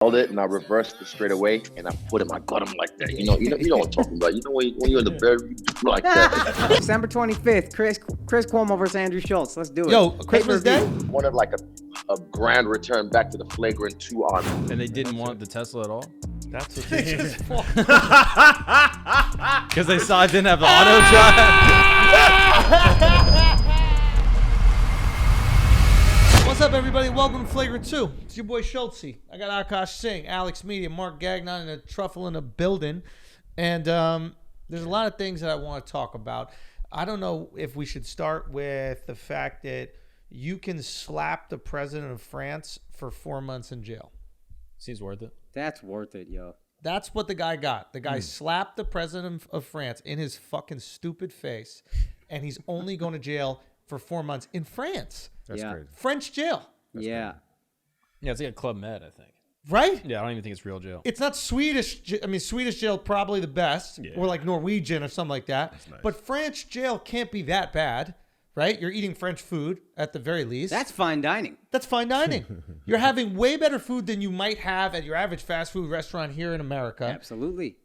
held it and I reversed it straight away and I put it in my bottom like that. You know what I'm talking about. You know when you're in the bed, you do like that. December 25th, Chris Cuomo versus Andrew Schulz. Let's do it. Yo, Christmas Day? Wanted like a grand return back to the Flagrant 2 army. And they didn't want the Tesla at all? That's what they did. Because they saw it didn't have the auto drive. What's up, everybody? Welcome to Flagrant 2. It's your boy Schulz. I got Akaash Singh, AlexxMedia and Mark Gagnon in a truffle in a building. And there's a lot of things that I want to talk about. I don't know if we should start with the fact that you can slap the president of France for 4 months in jail. Seems worth it. That's worth it, yo. That's what the guy got. The guy slapped the president of France in his fucking stupid face, and he's only going to jail for 4 months in France. That's crazy. French jail. That's crazy. Yeah, it's like a Club Med, I think. Right? Yeah, I don't even think it's real jail. It's not Swedish. I mean, Swedish jail probably the best, or like Norwegian or something like that. Nice. But French jail can't be that bad, right? You're eating French food at the very least. That's fine dining. That's fine dining. You're having way better food than you might have at your average fast food restaurant here in America. Absolutely.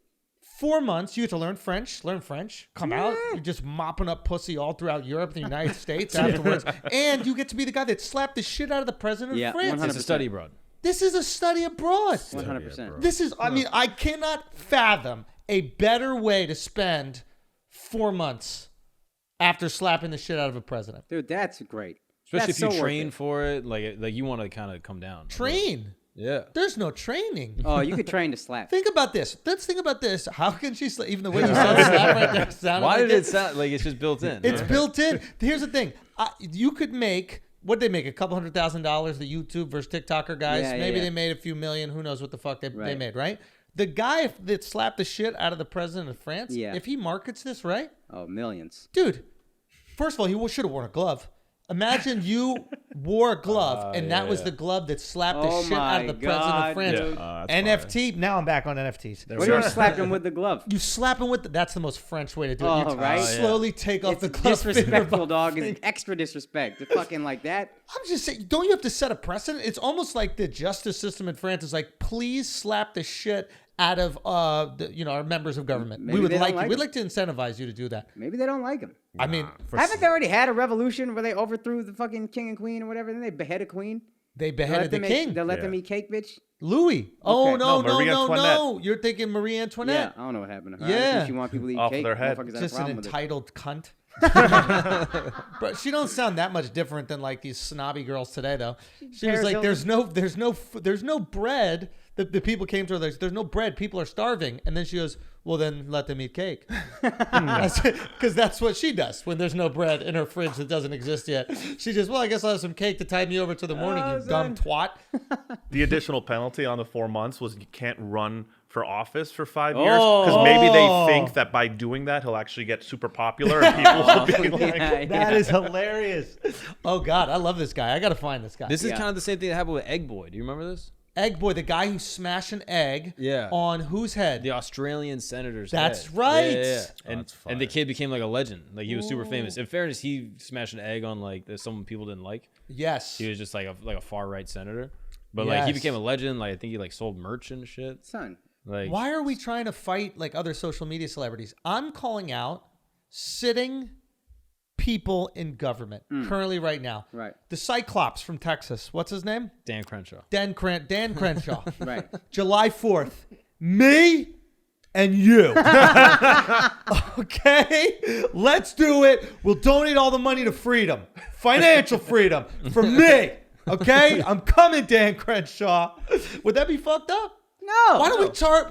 4 months, you have to learn French, come out, you're just mopping up pussy all throughout Europe and the United States afterwards, and you get to be the guy that slapped the shit out of the president of France. 100%. It's a study abroad. This is a study abroad. 100%. This is, I mean, I cannot fathom a better way to spend 4 months after slapping the shit out of a president. Dude, that's great. Especially That's if you so train worth it. for it, like you want to kind of come down. Train. Yeah. There's no training. Oh, you could train to slap. Think about this. Let's think about this. How can she slap? Even the way you said slap right there sounded Why like did it sound like it's just built in? It's built in. Here's the thing. You could make, what'd they make? A couple $100,000, the YouTube versus TikToker guys? Yeah, Maybe yeah. they made a few million. Who knows what the fuck they Right. made, right? The guy that slapped the shit out of the president of France, if he markets this right, Oh, millions. dude, first of all, he should have worn a glove. Imagine you wore a glove, and that was the glove that slapped the shit out of the president of France. NFT. Now I'm back on NFTs. What do you slap him with the glove? You slap him with that's the most French way to do it. Oh, You right? slowly take off the It's glove. disrespectful, dog. It's extra disrespect. It's fucking like that. I'm just saying, don't you have to set a precedent? It's almost like the justice system in France is like, please slap the shit out of our members of government. Maybe We would they don't like like we'd him. like to incentivize you to do that. Maybe they don't like him. I mean, Haven't they already had a revolution where they overthrew the fucking king and queen or whatever? Then they beheaded queen. they beheaded the king, They let them eat cake, bitch. Louis. Oh no, No, Marie no. Antoinette. You're thinking Marie Antoinette. Yeah, I don't know what happened to her. Yeah. I think she want people to eat Off cake. their head. Motherfuckers had a Just an problem with it. entitled cunt. But she don't sound that much different than like these snobby girls today, though. She was like, "There's no bread." The people came to her like, "There's no bread. People are starving." And then she goes, "Well, then let them eat cake," because that's what she does when there's no bread in her fridge that doesn't exist yet. She just, "Well, I guess I'll have some cake to tide me over to the morning." You dumb twat. The additional penalty on the 4 months was you can't run for office for 5 years because maybe they think that by doing that he'll actually get super popular and people will be like, That is hilarious. Oh God, I love this guy. I gotta find this guy. This is kind of the same thing that happened with Egg Boy. Do you remember this? Egg Boy, the guy who smashed an egg Yeah. on whose head? The Australian senator's That's head. right. Yeah. Oh, that's And the kid became like a legend. Like he was super famous. In fairness, he smashed an egg on like some people didn't like. Yes. He was just like a far right senator. But like he Yes. became a legend. Like I think he like sold merch and shit. Son. Like Why are we trying to fight like other social media celebrities? I'm calling out sitting people in government currently right now. Right. The Cyclops from Texas. What's his name? Dan Crenshaw. Dan Crenshaw. Right. July 4th. Me and you. Okay? Let's do it. We'll donate all the money to freedom. Financial freedom for me. Okay? I'm coming, Dan Crenshaw. Would that be fucked up? No. Why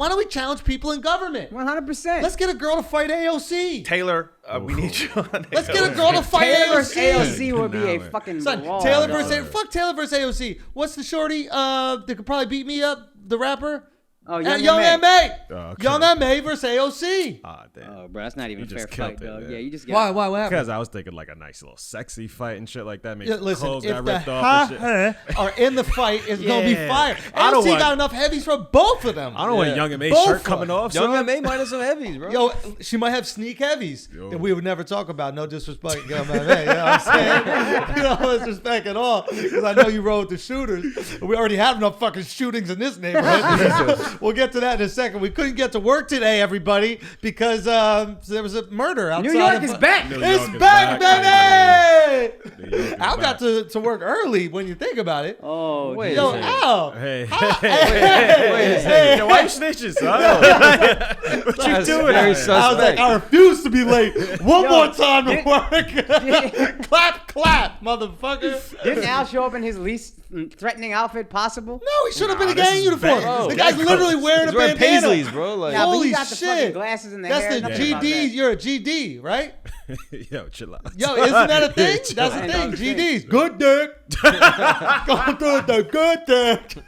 don't we challenge people in government? 100%. Let's get a girl to fight AOC. Taylor, we need you on Let's get a girl to fight Taylor versus AOC. AOC would be a fucking Son, brawl. Fuck Taylor versus AOC. What's the shorty that could probably beat me up? The rapper? Oh, Young Young M.A. Oh, okay. Young M.A. versus AOC. Ah, damn. Oh, bro, that's not even a You fair just fight, killed it, dog. man. Yeah, you just got. Why? What happened? Because I was thinking like a nice little sexy fight and shit like that. Maybe Yeah, listen, clothes if got the ripped off and shit. are in the fight, it's gonna be Yeah. fire. I don't AOC want- got enough heavies for both of them. I don't want Young M.A. Both shirt of coming them. off. Young son. M.A. might have some heavies, bro. Yo, she might have sneak heavies Yo. that we would never talk about. No disrespect, Young M.A. You know what I'm saying? No disrespect at all. Because I know you rode the shooters. We already have enough fucking shootings in this neighborhood. We'll get to that in a second. We couldn't get to work today, everybody, because there was a murder outside. New York of, is back. New It's York is back, baby! New York is Al got back. to work early when you think about it. Oh, Wait, Yo, a second. Al. Hey, Hey, Yo, why you snitching, son? What you That's doing? very I was like, suspect. I refuse to be late. One Yo, more time to work. Clap, clap, motherfucker. Didn't Al show up in his least threatening outfit possible? No, he should have been in Nah, this gang is uniform. bad. The This guy's is literally bad. wearing He's a wearing bandana. Paisleys, bro. Like, Nah, but Holy he got the shit. fucking glasses and the That's hair. the nothing about GD. that. You're a GD, right? Yo, chill out. Yo, isn't that a thing? Chill That's out. the I thing. know. GDs. Good dick. Going through the good dick.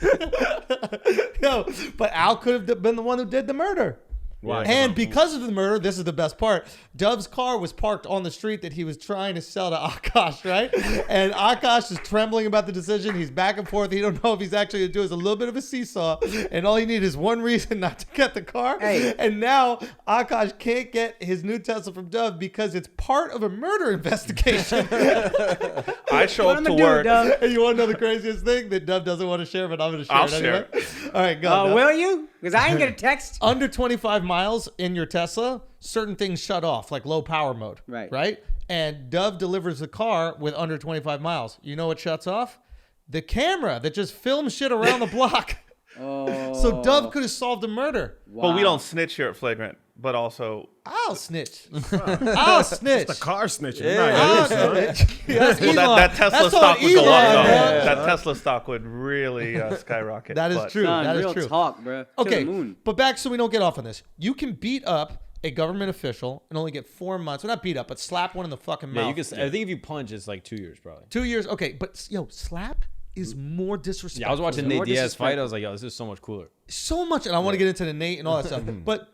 Yo, but Al could have been the one who did the murder. Why? And because of the murder, this is the best part. Dove's car was parked on the street that he was trying to sell to Akaash, right? And Akaash is trembling about the decision. He's back and forth. He don't know if he's actually going to do it. It's a little bit of a seesaw. And all he needs is one reason not to get the car. Hey. And now Akaash can't get his new Tesla from Dove because it's part of a murder investigation. I show What up I'm to gonna do, work. Dove? And you want to know the craziest thing? That Dove doesn't want to share, but I'm going to share I'll it anyway. share All right, go. Dove. Will you? Because I ain't get a text. Under 25 miles in your Tesla, certain things shut off, like low power mode. Right. Right? And Dove delivers the car with under 25 miles. You know what shuts off? The camera that just films shit around the block. Oh. So Dove could have solved a murder. But we don't snitch here at Flagrant. But also, I'll snitch. I'll snitch. The car snitching. Yeah. I'll Not you, son. snitch. That's well, Elon. that Tesla That's stock on would go Elon, up. Though. man. That Tesla stock would really skyrocket. That is but- true. Son, That is real true. talk, bro. To Okay, the moon. but back so we don't get off on this. You can beat up a government official and only get 4 months. Well, not beat up, but slap one in the fucking mouth. yeah, you can. I think if you punch, it's like 2 years probably. 2 years. Okay, but yo, slap is more disrespectful. Yeah, I was watching More Nate Diaz fight. disrespectful. I was like, yo, this is so much cooler. So much, and I want to get into the Nate and all that stuff. But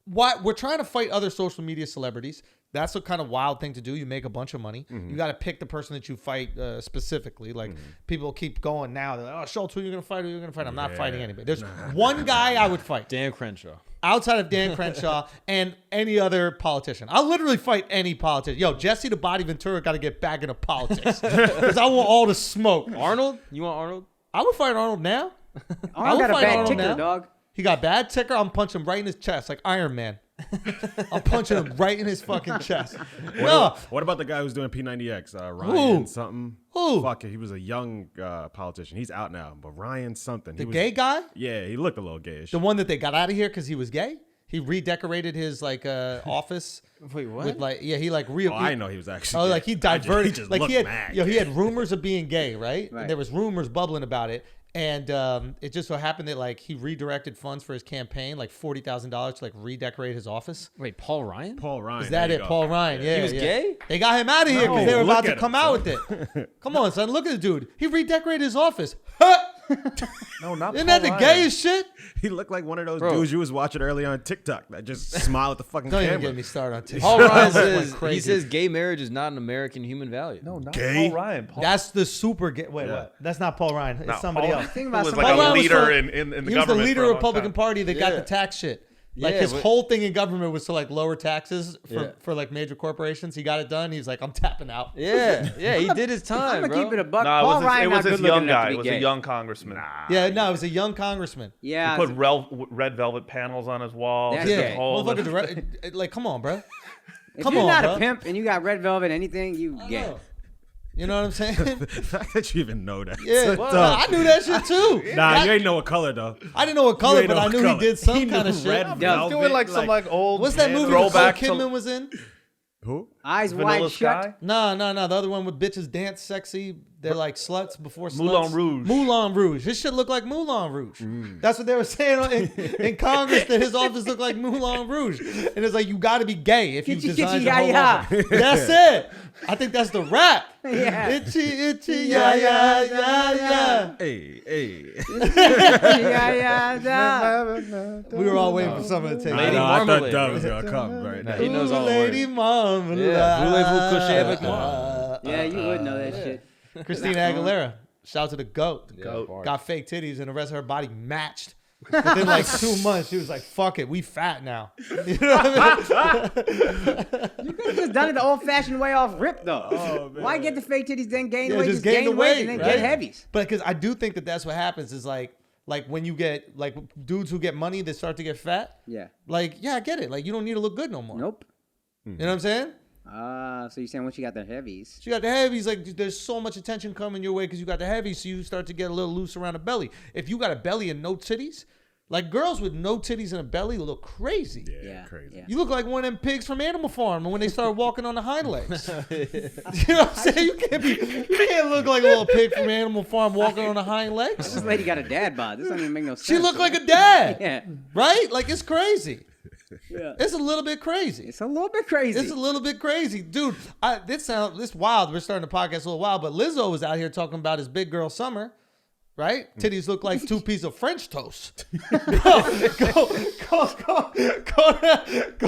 why we're trying to fight other social media celebrities. That's a kind of wild thing to do. You make a bunch of money. You got to pick the person that you fight specifically. Like people keep going now. They're like, oh, Schultz, who are you gonna fight? Who are you gonna fight? I'm not fighting anybody. There's one guy I would fight Dan Crenshaw. outside of Dan Crenshaw and any other politician. I'll literally fight any politician. Yo, Jesse the Body Ventura got to get back into politics because I want all the smoke. Arnold? You want Arnold? I would fight Arnold now. I Arnold would got a fight bad Arnold ticker, now. dog. He got bad ticker. I'm punching him right in his chest like Iron Man. I'm punching him right in his fucking chest. No. What about the guy who's doing P90X? Ryan Who? something. Who? Fuck it. He was a young politician. He's out now. But Ryan something. The gay guy? Yeah, he looked a little gayish. The one that they got out of here because he was gay? He redecorated his like office. Wait, what? With like I didn't know he was actually. Oh, gay. like he diverted. He just like looked he had, mad. he had rumors of being gay, right? Right. And there was rumors bubbling about it, and it just so happened that like he redirected funds for his campaign, like $40,000 to like redecorate his office. Wait, Paul Ryan? Paul Ryan. Is that there it, you go. Paul Ryan? Yeah, He was yeah. gay? They got him out of here because No, they were look about to at come him, out son. with it. Come on, son, look at the dude. He redecorated his office. No, not Isn't Paul that the Ryan. gayest shit? He looked like one of those Bro. dudes you was watching earlier on TikTok that just smile at the fucking Don't even camera. get me started on TikTok. Paul Ryan That went says crazy. he says gay marriage is not an American human value. No, not Gay? Paul Ryan. Paul, That's the super gay. Wait, Yeah. what? That's not Paul Ryan. It's no, somebody Paul, else. Think who about was somebody like a Paul Ryan was leader for- in the He was government. the leader for a of the long Republican time. Party that got Yeah. the tax shit. Like Yeah, his but- whole thing in government was to like lower taxes Yeah. for like major corporations. He got it done. He's like, I'm tapping out. Yeah, yeah, he did his I'm time, gonna bro. keep it a buck. No, Paul it Ryan was not this good young looking enough guy. to It be was gay. a young congressman. Yeah, no, it was a young congressman. Yeah. He put red velvet panels on his walls. That's his gay. Yeah, whole- motherfucker, like, come on, bro. if come you're on, not bro. a pimp and you got red velvet anything, you gay. You know what I'm saying? The fact that you even know that. Yeah, Dumb. I knew that shit too. Nah, you ain't know what color though. I didn't know what color, ain't but know I what knew he color. did some He kind of knew shit. red Yeah, He's velvet, doing like some like old. What's that movie that Nicole throwback Kidman was in? Who? Eyes Vanilla wide shut. Sky? No. The other one with bitches dance sexy. They're like sluts before sluts. Moulin Rouge. Moulin Rouge. This shit look like Moulin Rouge. That's what they were saying in Congress, that his office looked like Moulin Rouge. And it's like, you got to be gay if you design your whole office. That's it. I think that's the rap. Yeah. Itchy, yeah. Hey. Yeah. We were all waiting for someone to take Lady it. I thought Marmalade. Dub was gonna come right now. He knows all the Lady words. Marmalade. Yeah, voulez-vous coucher avec moi? Yeah, you would know that shit. Christina Aguilera. Shout out to the GOAT. Goat. Got fake titties and the rest of her body matched. Within like 2 months, she was like, fuck it, we fat now. You know what I mean? You could have just done it the old-fashioned way off rip, though. Oh, man. Why get the fake titties, then gain the weight? just Just gain gain the weight weight, and then right? get heavies. But because I do think that that's what happens is like when you get, like dudes who get money, they start to get fat. Yeah. Like, yeah, I get it. Like, you don't need to look good no more. Nope. You know what I'm saying? So you're saying once you got the heavies. So you got the heavies, like there's so much attention coming your way because you got the heavies, so you start to get a little loose around the belly. If you got a belly and no titties, like girls with no titties and a belly look crazy. Yeah. Crazy. Yeah. You look like one of them pigs from Animal Farm when they start walking on the hind legs. You know what I'm saying? You can't look like a little pig from Animal Farm walking on the hind legs. This lady got a dad bod. This doesn't even make no sense. She looked like a dad, Yeah. right? Like it's crazy. Yeah. It's a little bit crazy. It's a little bit crazy. It's a little bit crazy, dude. This wild. We're starting the podcast a little wild, but Lizzo was out here talking about his big girl summer, right? Titties look like 2 pieces of French toast. Go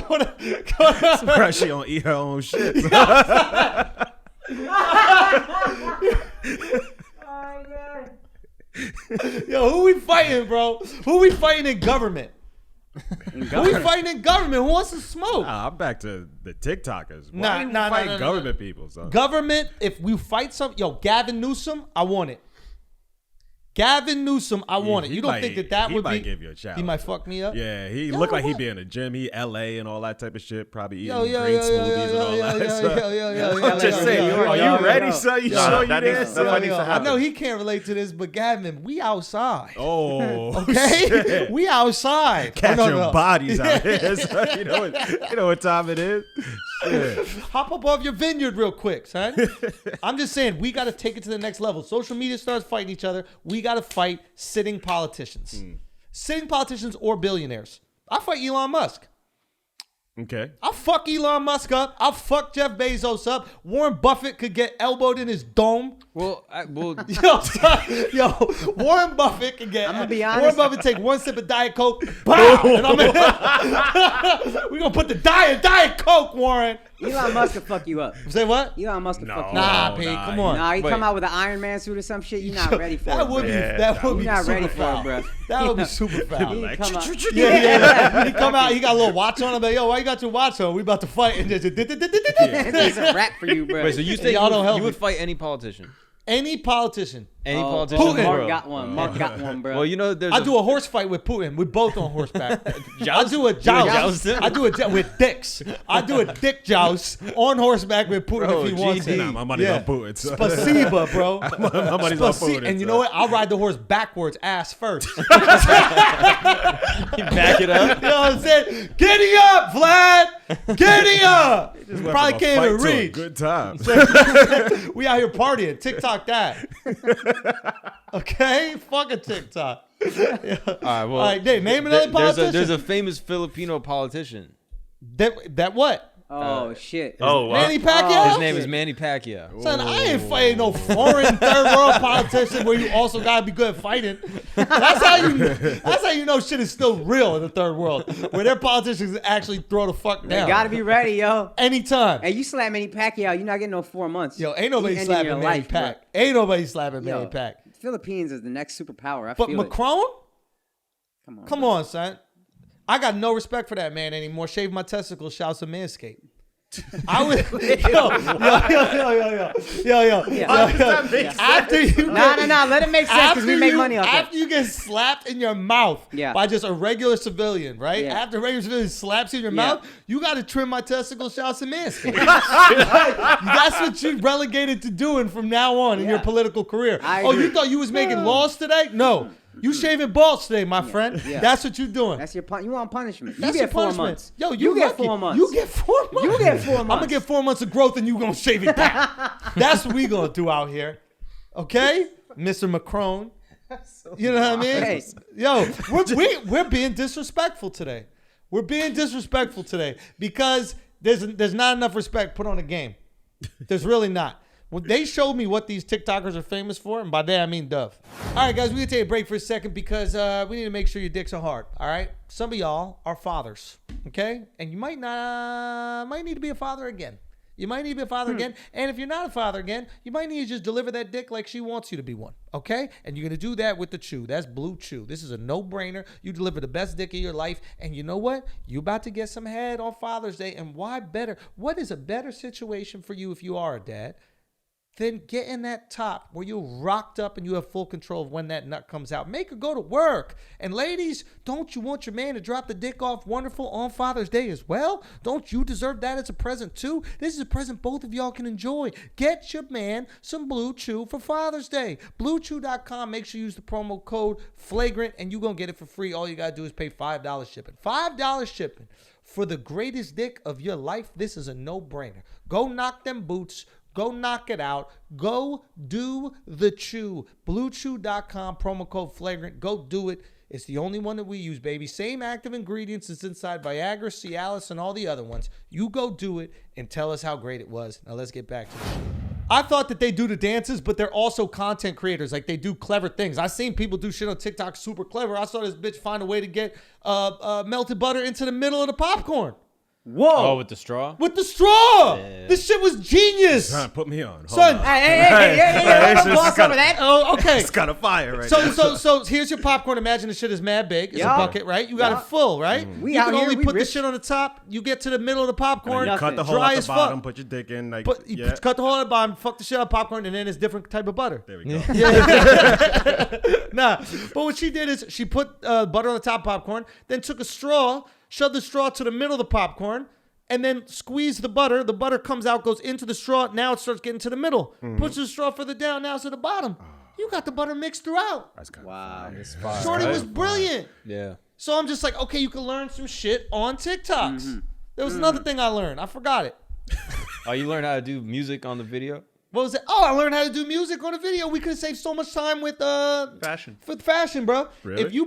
to. Surprised she don't eat her own shit. Yo, who we fighting, bro? Who we fighting in government? Who we fighting in government? Who wants to smoke? Nah, I'm back to the TikTokers. Nah, Why you nah, fighting nah, nah, government people, son? Government, if we fight yo, Gavin Newsom, I want it. Gavin Newsom, I want it. he You don't might- think that he would might be? give you a challenge. He might fuck me up. Yeah, he Yo, looked like what? he'd be in the gym. He LA and all that type of shit. Probably eating Yo, green smoothies and all that. I'm Just saying, are you ready, son? You Yo, sure you that there? needs- that needs to I happen. know he can't relate to this, but Gavin, we outside. Oh, Okay, shit. we outside. Catching bodies out here. son. You know what time it is. Shit. Hop up off your vineyard real quick, son. I'm just saying, we got to take it to the next level. Social media starts fighting each other. We got to fight sitting politicians. Sitting politicians or billionaires. I fight Elon Musk. Okay. I'll fuck Elon Musk up. I'll fuck Jeff Bezos up. Warren Buffett could get elbowed in his dome. Well, Yo, Warren Buffett can get. I'm gonna be honest. Warren Buffett take one sip of Diet Coke. Bow, and I'm in. We're gonna put the Diet Coke, Warren. Elon Musk could fuck you up. Say what? Elon Musk could fuck you Nah, up. Pete, nah, come on. Nah, he Wait. come out with an Iron Man suit or some shit. You're not ready for that it. would bro. be Yeah, that would be You're not super ready for it, foul. bro. That would be super foul. He Like, come out. Yeah. He come out. He got a little watch on him. Like, yo, why you got your watch on? We about to fight. And just It's a rap for you, bro. wait, so you think Y'all don't help you would me. fight any politician? Any politician. Any Oh, politician in the Mark world? got one. Mark got one, bro. Well, you know, there's I do a horse fight with Putin. We're both on horseback. I do a You joust. joust? I do with dicks. I do a dick joust on horseback with Putin Bro, if he wants GD. it. Nah, my money's Yeah. on Putin. son. Spasiba, bro. My money's on Putin. And you son. know what? I'll ride the horse backwards, ass first. You back it up. know what I'm saying? Giddy up, Vlad! Giddy up! Went Probably from a can't fight even to a reach. Good time. We out here partying. TikTok that. Okay? Fuck a TikTok. All right, well, All right, Dave, name another politician. There's a famous Filipino politician. That what? Oh shit. Oh, wow. Manny Pacquiao? His name is Manny Pacquiao. Son, I ain't fighting no foreign third world politician where you also gotta be good at fighting. That's how you know shit is still real in the third world, where their politicians actually throw the fuck You down. gotta be ready, yo. Anytime. Hey, you slap Manny Pacquiao, you're not getting no 4 months. Yo, ain't nobody You ending slapping your Manny life, Pac. bro. Ain't nobody slapping Yo, Manny Pac. Philippines is the next superpower. I But feel it. Macron? Come on. Come bro. on, son. I got no respect for that man anymore. Shave my testicles, shouts to Manscaped. I would, yo. After you Nah. Let it make sense because we make money off it. After you get slapped in your mouth Yeah. by just a regular civilian, right? Yeah. After a regular civilian slaps you in your Yeah. mouth, you got to trim my testicles, shouts to Manscaped. That's what you relegated to doing from now on in your Yeah. political career. I Oh, you agree. thought you was making laws today? No. You shaving balls today, my friend. Yeah. That's what you're doing. That's your you want punishment. That's you your get 4 punishment. months. Yo, you get lucky. 4 months. You get 4 months. You get 4 months. I'm gonna get 4 months of growth, and you gonna shave it down. That's what we gonna do out here, okay, Mr. Macron. You know what I mean? Hey. Yo, we're being disrespectful today. We're being disrespectful today because there's not enough respect put on the game. There's really not. Well, they showed me what these TikTokers are famous for, and by that I mean Dove. All right, guys, we're gonna take a break for a second because we need to make sure your dicks are hard. All right, some of y'all are fathers, okay, and you might need to be a father again. You might need to be a father again, and if you're not a father again, you might need to just deliver that dick like she wants you to be one, okay? And you're gonna do that with the chew. That's Blue Chew. This is a no-brainer. You deliver the best dick of your life, and you know what? You about to get some head on Father's Day, and why better? What is a better situation for you if you are a dad? Then get in that top where you're rocked up and you have full control of when that nut comes out. Make her go to work. And ladies, don't you want your man to drop the dick off wonderful on Father's Day as well? Don't you deserve that as a present too? This is a present both of y'all can enjoy. Get your man some Blue Chew for Father's Day. BlueChew.com. Make sure you use the promo code Flagrant and you're going to get it for free. All you got to do is pay $5 shipping. $5 shipping. For the greatest dick of your life, this is a no-brainer. Go knock them boots. Go knock it out. Go do the chew. BlueChew.com, promo code Flagrant. Go do it. It's the only one that we use, baby. Same active ingredients as inside Viagra, Cialis, and all the other ones. You go do it and tell us how great it was. Now let's get back to it. I thought that they do the dances, but they're also content creators. Like, they do clever things. I've seen people do shit on TikTok super clever. I saw this bitch find a way to get melted butter into the middle of the popcorn. Whoa. Oh, with the straw? With the straw. Yeah. This shit was genius. Son, put me on. Hold Son. on. Hey, It's don't just gloss kinda- over that. Oh, okay. It's got a fire right So here's your popcorn. Imagine the shit is mad big. It's Yeah. a bucket, right? You got Yeah. it full, right? We You out can here, only we put the rich. shit on the top. You get to the middle of the popcorn. You cut the hole Dry at as the fuck. bottom, put your dick in. Like, But you yeah. cut the hole at the bottom, fuck the shit out of popcorn, and then it's different type of butter. There we go. Nah, but what she did is she put butter on the top of popcorn, then took a straw, shoved the straw to the middle of the popcorn, and then squeezed the butter. The butter comes out, goes into the straw. Now it starts getting to the middle. Puts the straw further down. Now it's at the bottom. You got the butter mixed throughout. That's kind Wow. of Fire, Shorty right? was brilliant. Yeah. So I'm just like, okay, you can learn some shit on TikToks. There was another thing I learned. I forgot it. Oh, you learned how to do music on the video? What was it? Oh, I learned how to do music on a video. We could have saved so much time with Fashion. with fashion, bro. Really? If you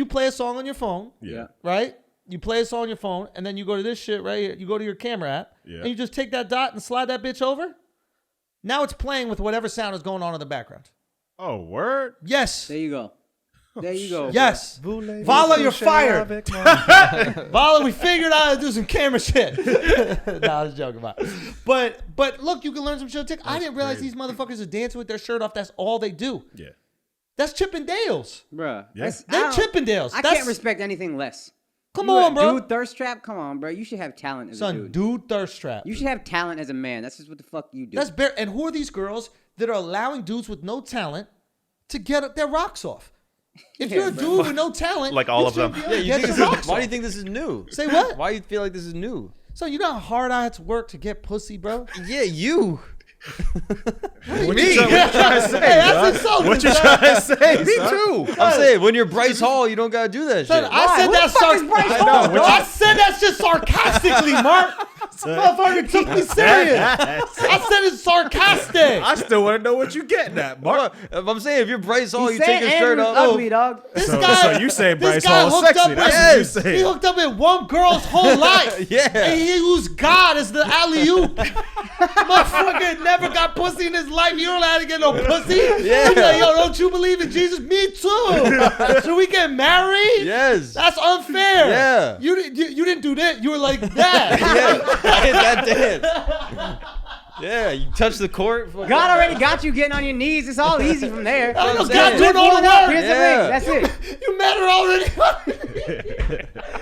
play a song on your phone, Yeah. right? You play a song on your phone, and then you go to this shit right here. You go to your camera app, and you just take that dot and slide that bitch over. Now it's playing with whatever sound is going on in the background. Oh, word? Yes. There you go. There you go. Yes. Vala, you're fired. Vala, we figured out how to do some camera shit. Nah, I was joking about it. But look, you can learn some shit on TikTok. I didn't realize these motherfuckers are dancing with their shirt off. That's all they do. Yeah. That's Chippendales. Bruh. Yeah. They're Chippendales. I That's- can't respect anything less. Come You on, a bro. Dude, thirst trap? Come on, bro. You should have talent as a Son, dude. dude thirst trap. You should have talent as a man. That's just what the fuck you do. That's bare. And who are these girls that are allowing dudes with no talent to get their rocks off? If Yeah, you're a bro. dude with no talent, Like all you of them. should be able to You get think your this is, rocks why do you off. think this is new? Say what? Why do you feel like this is new? So you know how hard I had to work to get pussy, bro? Yeah, you. What you trying to say? Hey, that's insulting. What you son. trying to say? Me son? too. I'm saying, when you're Bryce Hall, you don't gotta do that Son, shit. I said Who that the fuck is Bryce Hall? No, I said that shit sarcastically, Mark. Motherfucker took me serious. I said it's sarcastic. I still want to know what you getting at, Mark. I'm saying, if you're Bryce Hall, He you take said your shirt Andrew's off. ugly, dog. This So guy, you saying this Bryce guy Hall hooked sexy? up That's with, what you he saying. hooked up with one girl's whole life. Yeah. And he used God as the alley-oop. Motherfucker never got pussy in his life. You don't know how to get no pussy. Yeah. He's like, yo, don't you believe in Jesus? Me too. Should we get married? Yes. That's unfair. Yeah. You didn't do that. You were like that. Yeah, I hit that dance. Yeah, you touch the court. God already got you getting on your knees. It's all easy from there. I don't know, I'm God saying. doing all the work. Here's the Yeah. ring. That's it. You met her already.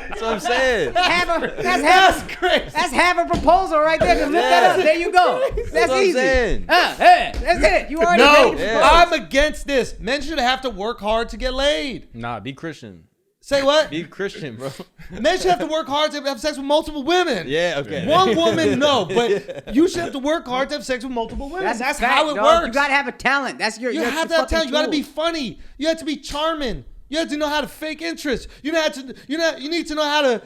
That's what I'm saying. That's crazy. That's half a proposal right there. Just lift that up. There you go. That's what I'm easy. saying. Hey, that's it. You already No, made it. Yeah. I'm against this. Men should have to work hard to get laid. Nah, be Christian. Say what? Be Christian, bro. Men should have to work hard to have sex with multiple women. Yeah, okay. One woman, no, but you should have to work hard to have sex with multiple women. That's fact, how it dog. works. You gotta have a talent. That's your. You have to have talent. You got to be funny. You have to be charming. You have to know how to fake interest. You need to know how to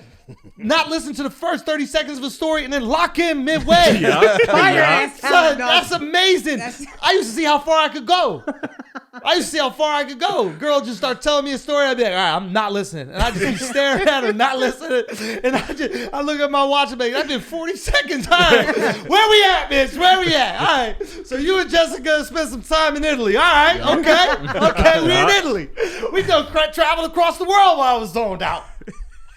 not listen to the first 30 seconds of a story and then lock in midway. Fire ass talent, dog. That's amazing. I used to see how far I could go. Girl just start telling me a story. I'd be like, all right, I'm not listening. And I just be staring at her, not listening. And I look at my watch and be like, I did 40 seconds. All right, where we at, bitch? Where we at? All right. So you and Jessica spent some time in Italy. All right. Okay, we're in Italy. We done traveled across the world while I was zoned out.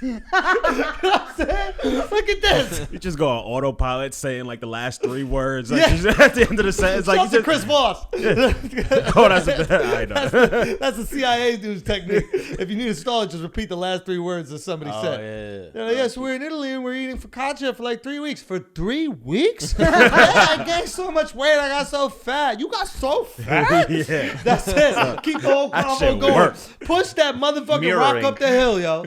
You know what I'm saying? Look at this. You just go on autopilot saying like the last 3 words like, at the end of the sentence. Like Talk to Chris Voss. Oh, I know. That's the CIA dude's technique. If you need to stall it, just repeat the last 3 words that somebody said. Yeah. They're like, yes, we're in Italy and we're eating focaccia for like 3 weeks. For 3 weeks? I gained so much weight. I got so fat. You got so fat? Yeah. That's it. Keep the whole combo going. Works. Push that motherfucking Mirroring. rock up the hill, yo.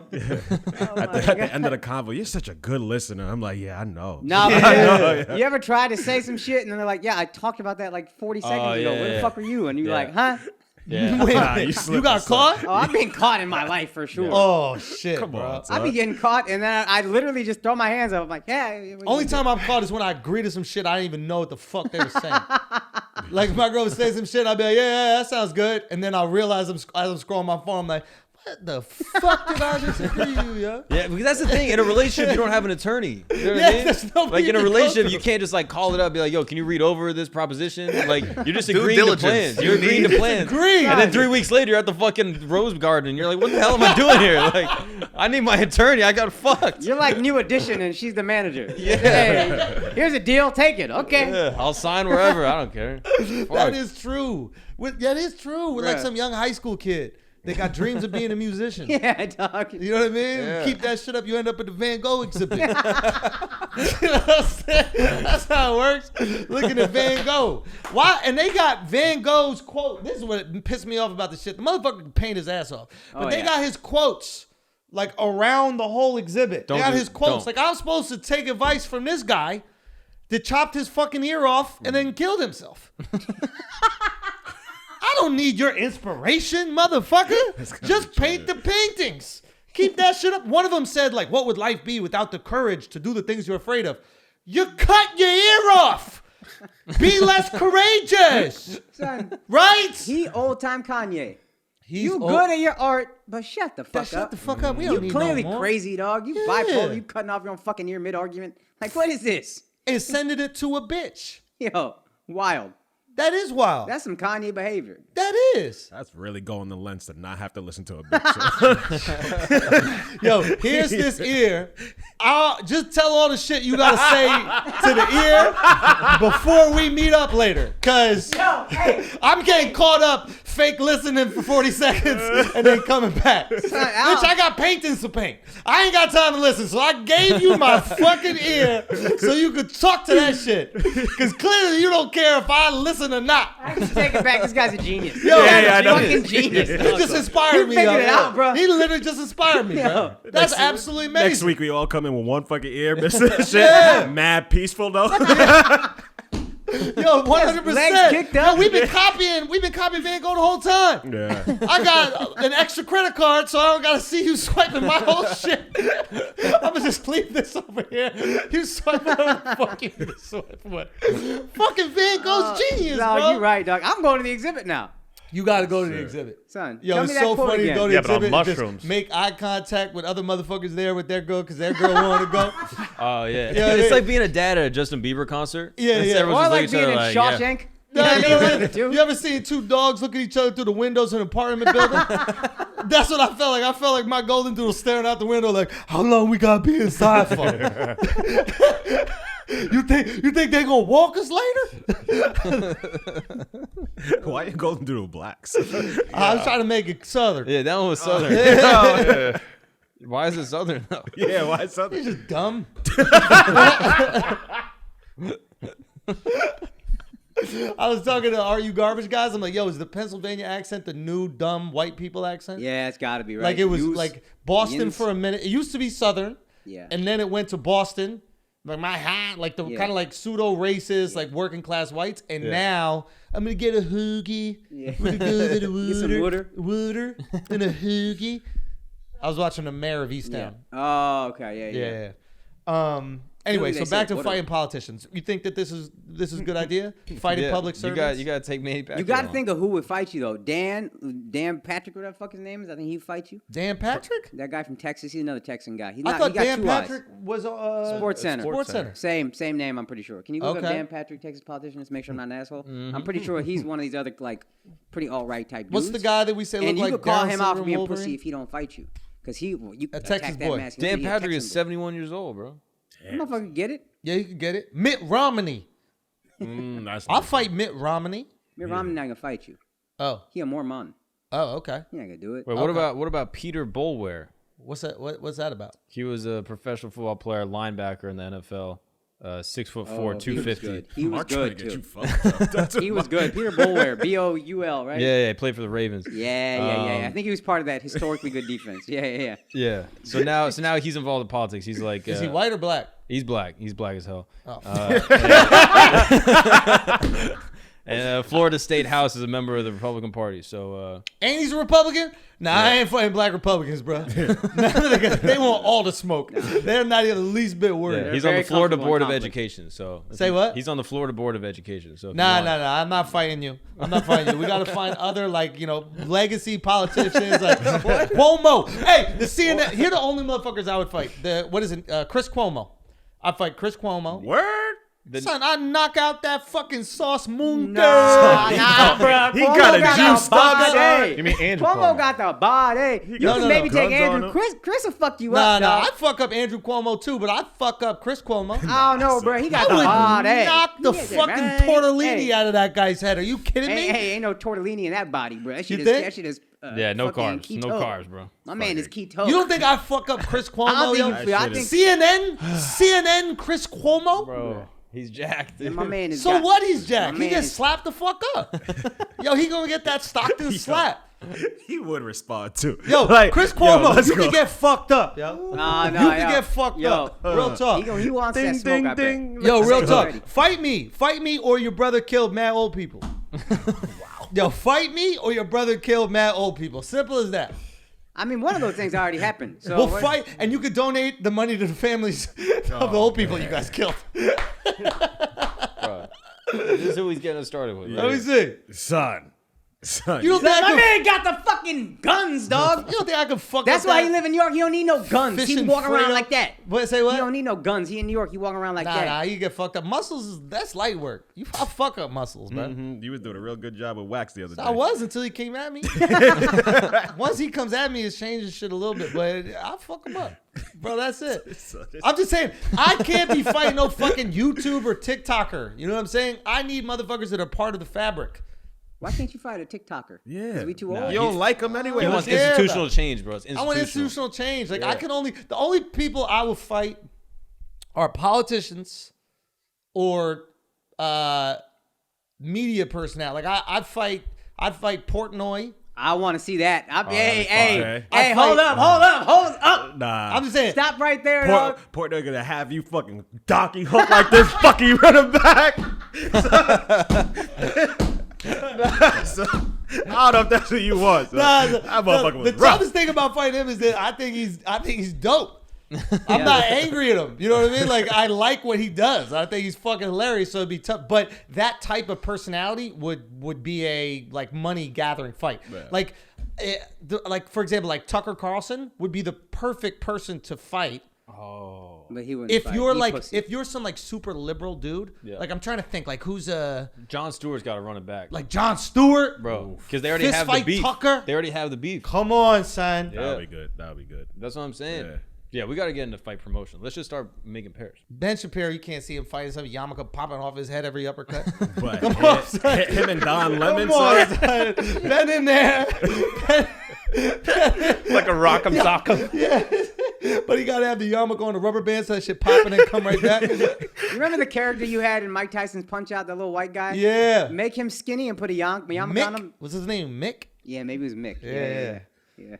At the end of the convo, you're such a good listener. I'm like, yeah, I know. No, Yeah. you ever tried to say some shit and then they're like, yeah, I talked about that like 40 seconds ago. Where the fuck were you? And you're like, huh? Yeah. Wait, Nah, you you slipped got and caught? Oh, I've been caught in my life for sure. Oh, shit, Come bro. on, I be getting caught and then I literally just throw my hands up. I'm like, yeah. Only time I'm caught is when I agree to some shit I didn't even know what the fuck they were saying. Like if my girl would say some shit, I'd be like, yeah, that sounds good. And then I'll realize as I'm scrolling my phone, I'm like, what the fuck did I just agree to, yo? Yeah, because that's the thing. In a relationship, you don't have an attorney. You know what Yeah, I mean? there's nobody Like in a to go relationship, to. you can't just like call it up, and be like, "Yo, can you read over this proposition?" Like you're just Due agreeing to diligence. plans. You're agreeing to plans. Agree. And then 3 weeks later, you're at the fucking rose garden, and you're like, "What the hell am I doing here?" Like, I need my attorney. I got fucked. You're like New Edition and she's the manager. Yeah. Hey, here's a deal. Take it. Okay. Yeah, I'll sign wherever. I don't care. That Fuck. is true. That is true. We're like Yeah. some young high school kid. They got dreams of being a musician. Yeah, dog. You know what I mean? Yeah. Keep that shit up, you end up at the Van Gogh exhibit. You know what I'm saying? That's how it works. Looking at Van Gogh. Why? And they got Van Gogh's quote. This is what pissed me off about the shit. The motherfucker can paint his ass off. But they got his quotes like around the whole exhibit. They got his quotes. Like I'm supposed to take advice from this guy that chopped his fucking ear off and then killed himself. I don't need your inspiration, motherfucker. Just paint the paintings. Keep that shit up. One of them said, like, what would life be without the courage to do the things you're afraid of? You cut your ear off. Be less courageous. Son, Right? he old time Kanye. He's You old. good at your art, but shut the fuck Shut up. the fuck up. We You don't need clearly no more. crazy, dog. You Yeah. bipolar. You cutting off your own fucking ear mid argument. Like, what is this? And sending it to a bitch. Yo, wild. That is wild. That's some Kanye behavior. That is. That's really going the lengths to not have to listen to a bitch. Yo, here's this ear. I'll just tell all the shit you gotta say to the ear before we meet up later. Cause I'm getting caught up fake listening for 40 seconds and then coming back. Bitch, I got paintings to paint. I ain't got time to listen. So I gave you my fucking ear so you could talk to that shit. Cause clearly you don't care if I listen or not. I just take it back. This guy's a genius. Yo, I know. Fucking genius. He just inspired me. figured yo. it out, bro. He literally just inspired me, bro. That's absolutely amazing. Next week we all come in with one fucking ear, missing shit. Yeah. Mad peaceful though. Yo, 100%. legs kicked up. Yo, we've been copying Van Gogh the whole time. Yeah. I got an extra credit card, so I don't gotta see you swiping my whole shit. I'ma just leave this over here. You swipe whatever fucking you swipe what. Fucking Van Gogh's genius, No, bro. you're right, dog. I'm going to the exhibit now. You gotta go to the exhibit. Son, Yo, tell it's me that so quote funny again. to go to the Yeah, but on exhibit and just mushrooms. make eye contact with other motherfuckers there with their girl because their girl wanted to go. Oh yeah. Yeah, It's yeah. like being a dad at a Justin Bieber concert. Yeah, And yeah. everyone's Or just like looking at being in each other Shawshank. You ever seen two dogs look at each other through the windows in an apartment building? That's what I felt like. I felt like my golden doodle staring out the window like, how long we gotta be inside for? You think they gonna walk us later? Why you golden doodle blacks? I was trying to make it southern. Yeah, that one was southern. Yeah. Why is it southern though? Yeah, why something? You're just dumb. I was talking to Are You Garbage guys. I'm like, yo, is the Pennsylvania accent the new dumb white people accent? Yeah, it's got to be right. Like it was like Boston for a minute. It used to be Southern. Yeah. And then it went to Boston. Like my hat, like the kind of like pseudo racist, like working class whites. And now I'm gonna get a hoagie. Yeah. I'm gonna go to the Get some water and a hoagie. I was watching the Mayor of Easttown. Oh, okay. Yeah. Anyway, Philly, so back they to say fighting politicians. You think that this is a good idea? Fighting public servants. You gotta take me back. You got to think of who would fight you though. Dan Patrick, whatever the fuck his name is. I think he'd fight you. Dan Patrick? That guy from Texas. He's another Texan guy. I thought he got Dan 2 Patrick eyes. was Sports Center. Sports Center. Same name. I'm pretty sure. Can you look up Okay. Dan Patrick, Texas politician? Let's make sure I'm not an asshole. I'm pretty sure he's one of these other like pretty alt-right type dudes. What's the guy that we say And looked you like could call Down him out for syndrome being Wolverine? pussy if he don't fight you, because you A attack Texas that boy. mask. Dan Patrick is Texan 71 years old, bro. dude. Motherfucker, get it? Yeah, you can get it. Mitt Romney. That's I'll fight Mitt Romney. Mitt Romney not gonna fight you. Oh. He a Mormon. Oh, okay. He not gonna do it. Wait, what about Peter Boulware? What's that? What's that about? He was a professional football player, linebacker in the NFL. 6'4", Oh, 250. He was Mark trying good to get you too. fucked up. That's He was good. Peter Boulware, Boul, right? Yeah, he played for the Ravens. Yeah. I think he was part of that historically good defense. Yeah. Yeah. So now he's involved in politics. He's like, Is he white or black? He's black. He's black as hell. Oh. And Florida State House is a member of the Republican Party. So And he's a Republican? Nah, I ain't fighting black Republicans, bro. None of the guys, they want all the smoke. They're not even the least bit worried. yeah, he's on the very Florida comfortable in Board of conflict. Education. So Say what? He's on the Florida Board of Education. So if you Nah. want- I'm not fighting you. I'm not fighting you. We got to find other, like, legacy politicians like Cuomo. Hey, the CNN. Here are the only motherfuckers I would fight. Chris Cuomo. I'd fight Chris Cuomo. Word? Son, I knock out that fucking sauce moon. Nah, bro. He got a juiced up, son. You mean Andrew Cuomo Cuomo? got the body. You No, can no, maybe no. take Guns on Andrew. him. Chris will fuck you Nah, up, dog. I'd fuck up Andrew Cuomo too, but I'd fuck up Chris Cuomo. I don't know, bro. He got I the would body. knock the He got fucking right. tortellini Hey. out of that guy's head. Are you kidding me? Hey, ain't no tortellini in that body, bro. That shit You is, think? that shit is Yeah, no fucking carbs. No keto. carbs, bro. My man is keto. You don't think I'd fuck up Chris I Cuomo, don't yo? think you feel. I think CNN Chris Cuomo? Bro, he's jacked. and my man is. So got- what? He's Jack. my He man gets is- slapped the fuck up. Yo, he gonna get that Stockton slap. He would respond too. Yo, Like, Chris yo, Cuomo, let's you go. can get fucked up, yo. Nah, You yo. can get fucked Yo, up. Real talk. He wants that Ding, smoke, ding, I bet. ding. Yo, real Let's talk. go. Fight me, or your brother killed mad old people. Yo, fight me, or your brother killed mad old people. Simple as that. I mean, one of those things already happened. So We'll what- fight, and you could donate the money to the families of the old people you guys killed. Bro. This is who he's getting us started with. Let me see. Son. You don't think I My could, man got the fucking guns, dog. you don't think I could fuck That's up why that he live in New York. He don't need no guns. He fishing walk around Fredo? like that. What, say He what? don't need no guns. He in New York. He walking around like that. Nah, you get fucked up. Muscles, that's light work. I fuck up muscles, bro. You was doing a real good job with wax the other day. I was until he came at me. Once he comes at me, it changes shit a little bit, but I'll fuck him up. Bro, that's it. I'm just saying, I can't be fighting no fucking YouTube or TikToker. You know what I'm saying? I need motherfuckers that are part of the fabric. Why can't you fight a TikToker? Yeah. 'Cause we too Nah, old. You don't like him anyway. He Yo, wants care institutional about- change, bro. It's I want institutional change. Like Yeah. the only people I will fight are politicians or media personnel. Like I'd fight Portnoy. I want to see that. Hey, okay. hey, I hold fight- up. Nah. I'm just saying. Stop right there, dog. Portnoy gonna have you fucking donkey hook like this fucking running back. So, I don't know if that's what you want. So. That motherfucker was the rough. toughest thing about fighting him is that I think he's dope. I'm not angry at him. You know what I mean? Like, I like what he does. I think he's fucking hilarious, so it'd be tough. But that type of personality would be a, like, money gathering fight. Yeah. Like, for example, like Tucker Carlson would be the perfect person to fight. Oh. But he wouldn't If fight. you're He like, pussy. if you're some like super liberal dude, Yeah. like I'm trying to think, like who's John Stewart's got to run it back. like Jon Stewart, bro. Because they already Fist have the fight beef. Tucker? They already have the beef. Come on, son. That'll be good. That'll be good. That's what I'm saying. Yeah. Yeah, we got to get into fight promotion. Let's just start making pairs. Ben Shapiro, you can't see him fighting some yarmulke popping off his head every uppercut. But Come on, son. him and Don Lemon, Come on, son. son. Ben in there. Like a rock'em sock'em. Yeah. But he gotta have the yarmulke on, the rubber band, so that shit popping and come right back. You remember the character you had in Mike Tyson's Punch Out, that little white guy? Yeah. Make him skinny and put a yarmulke on him. Mick? What's his name? Mick? Yeah, maybe it was Mick.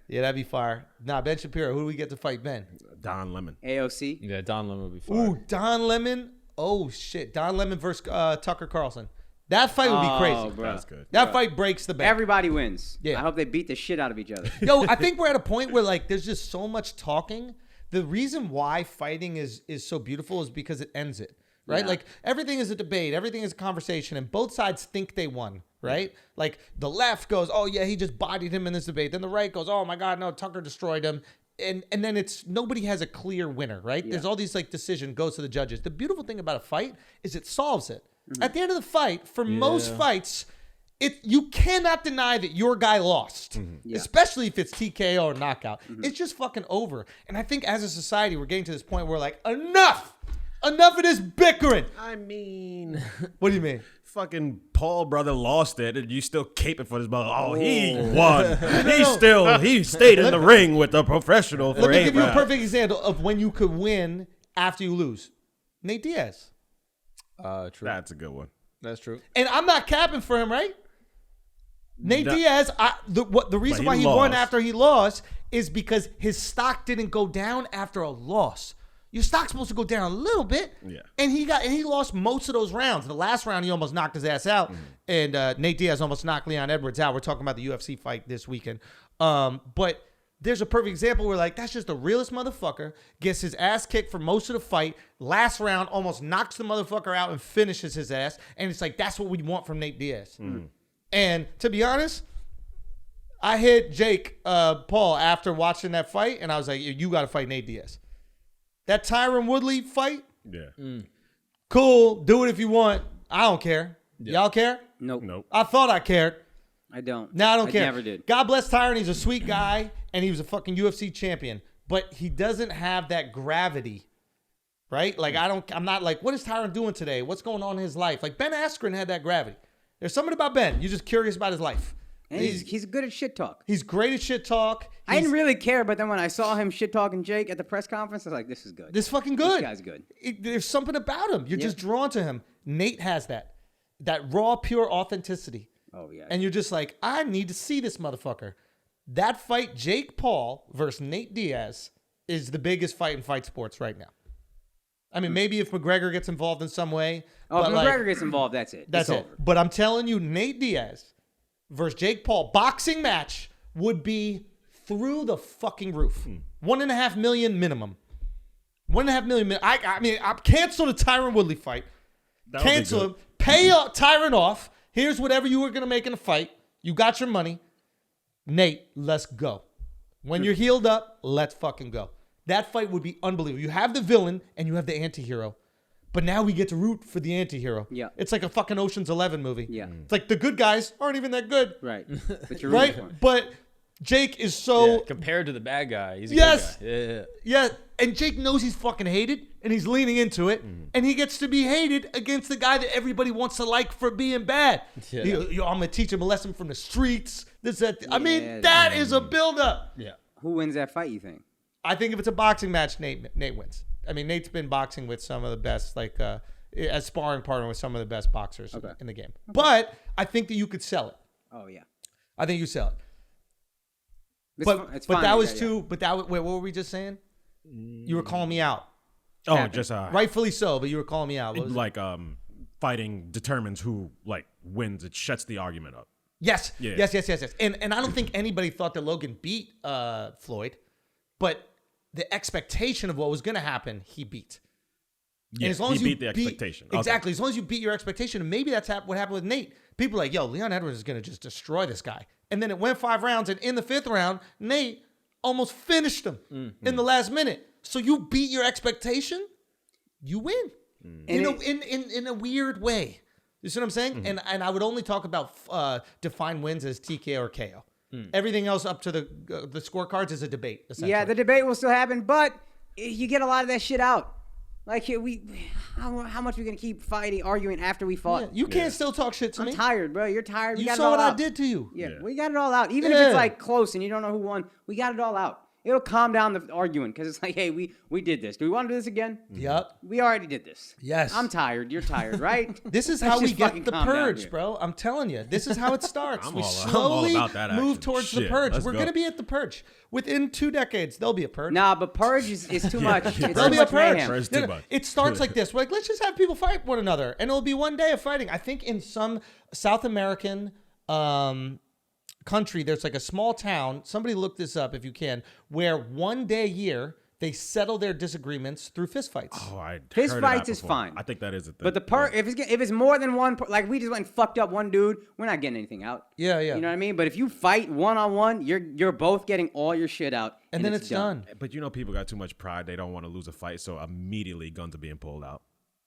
Yeah, that'd be fire. Nah, Ben Shapiro. Who do we get to fight Ben? Don Lemon. AOC. Yeah, Don Lemon would be fire. Ooh, Don Lemon. Oh shit, Don Lemon versus Tucker Carlson. That fight would be crazy. Bro. That's good. That fight breaks the bank. Everybody wins. Yeah. I hope they beat the shit out of each other. Yo, I think we're at a point where like there's just so much talking. The reason why fighting is so beautiful is because it ends it, right? Yeah. Like everything is a debate, everything is a conversation, and both sides think they won, right? Like the left goes, oh yeah, he just bodied him in this debate. Then the right goes, oh my God, no, Tucker destroyed him. And then it's nobody has a clear winner, right? Yeah. There's all these like decision goes to the judges. The beautiful thing about a fight is it solves it. At the end of the fight, for most fights, you cannot deny that your guy lost, especially if it's TKO or knockout. It's just fucking over. And I think as a society, we're getting to this point where like, enough of this bickering. I mean, What do you mean? fucking Paul brother lost it, and you still caping for this brother. Oh, he won. He stayed in the ring with a professional for Let me 8 give you a rounds. perfect example of when you could win after you lose. Nate Diaz. True. That's a good one. That's true. And I'm not capping for him, right? Nate No. Diaz, the reason he why he won lost. after he lost is because his stock didn't go down after a loss. Your stock's supposed to go down a little bit. Yeah. And he lost most of those rounds. The last round, he almost knocked his ass out. And Nate Diaz almost knocked Leon Edwards out. We're talking about the UFC fight this weekend. But there's a perfect example where, like, that's just the realest motherfucker, gets his ass kicked for most of the fight, last round almost knocks the motherfucker out and finishes his ass. And it's like, that's what we want from Nate Diaz. And to be honest, I hit Jake Paul after watching that fight, and I was like, you got to fight Nate Diaz. That Tyron Woodley fight, Yeah. cool, do it if you want. I don't care. Y'all care? Nope. I thought I cared. I don't. Now I don't care. Never did. God bless Tyron. He's a sweet guy, and he was a fucking UFC champion. But he doesn't have that gravity, right? Like, I'm not like, what is Tyron doing today? What's going on in his life? Like, Ben Askren had that gravity. There's something about Ben. You're just curious about his life. And he's good at shit talk. He's great at shit talk. I didn't really care, but then when I saw him shit talking Jake at the press conference, I was like, this is good. This fucking good. This guy's good. There's something about him. You're just drawn to him. Nate has that raw, pure authenticity. Oh, yeah. And you're just like, I need to see this motherfucker. That fight, Jake Paul versus Nate Diaz, is the biggest fight in fight sports right now. I mean, maybe if McGregor gets involved in some way. Oh, if but McGregor gets involved, that's it. That's it's it. over. But I'm telling you, Nate Diaz versus Jake Paul, boxing match would be through the fucking roof. 1.5 million minimum. 1.5 million. I mean, cancel the Tyron Woodley fight. That would be Cancel good. him. Pay Tyron off. Here's whatever you were going to make in a fight. You got your money. Nate, let's go. When you're healed up, let's fucking go. That fight would be unbelievable. You have the villain and you have the anti-hero. But now we get to root for the anti-hero. Yeah. It's like a fucking Ocean's 11 movie. Yeah. It's like the good guys aren't even that good. Right. But you're Right? rooting for him. But Jake is so... Yeah, compared to the bad guy, he's a Yes. good guy. Yeah. Yeah, and Jake knows he's fucking hated, and he's leaning into it, and he gets to be hated against the guy that everybody wants to like for being bad. Yeah. I'm gonna teach him a lesson from the streets. This, that. I mean, Yeah, that is a buildup. Yeah. Who wins that fight, you think? I think if it's a boxing match, Nate wins. I mean, Nate's been boxing with some of the best, like as sparring partner with some of the best boxers in the game. But I think that you could sell it. Oh, yeah. I think you sell it. It's But fine, that was yeah. too. But that. Wait, what were we just saying? You were calling me out. Oh, Happened. just Rightfully so, but you were calling me out. What was it? like fighting determines who like wins. It shuts the argument up. Yes. Yeah. Yes. And I don't think anybody thought that Logan beat Floyd, but the expectation of what was going to happen, he beat. Yeah, And as long he as you beat the expectation. Okay. Exactly. As long as you beat your expectation, and maybe that's what happened with Nate. People are like, yo, Leon Edwards is going to just destroy this guy. And then it went 5 rounds, and in the 5th round, Nate almost finished him in the last minute. So you beat your expectation, you win. In a weird way. You see what I'm saying? And I would only talk about defined wins as TKO or KO. Everything else up to the scorecards is a debate, essentially. Yeah, the debate will still happen, but you get a lot of that shit out. Like, how much are we going to keep fighting, arguing after we fought? Yeah, you can't still talk shit to I'm me. tired, bro. You're tired. We You got saw it all what out. I did to you. Yeah, we got it all out. Even if Yeah. it's like close and you don't know who won, we got it all out. it'll calm down the arguing because it's like, hey, we did this. Do we want to do this again? Yep. We already did this. Yes. I'm tired. You're tired, right? This is Let's how we just fucking get the calm down purge, here. bro. I'm telling you. This is how it starts. I'm We all slowly about that move action. towards the Shit, purge. let's We're go. going to be at the purge. Within 2 decades, there'll be a purge. Nah, but purge is too much. It's There'll too be a much purge. mayhem. Purge. too much. It starts like this. We're like, let's just have people fight one another. And it'll be one day of fighting. I think in some South American country, there's like a small town. Somebody look this up if you can, where one day a year they settle their disagreements through fistfights. Oh, I Fist heard of that fights is before. fine. I think that is a thing. But the if it's more than one, like we just went and fucked up one dude, we're not getting anything out. Yeah. You know what I mean? But if you fight one-on-one, you're both getting all your shit out, and then it's done. But people got too much pride. They don't want to lose a fight, so immediately guns are being pulled out.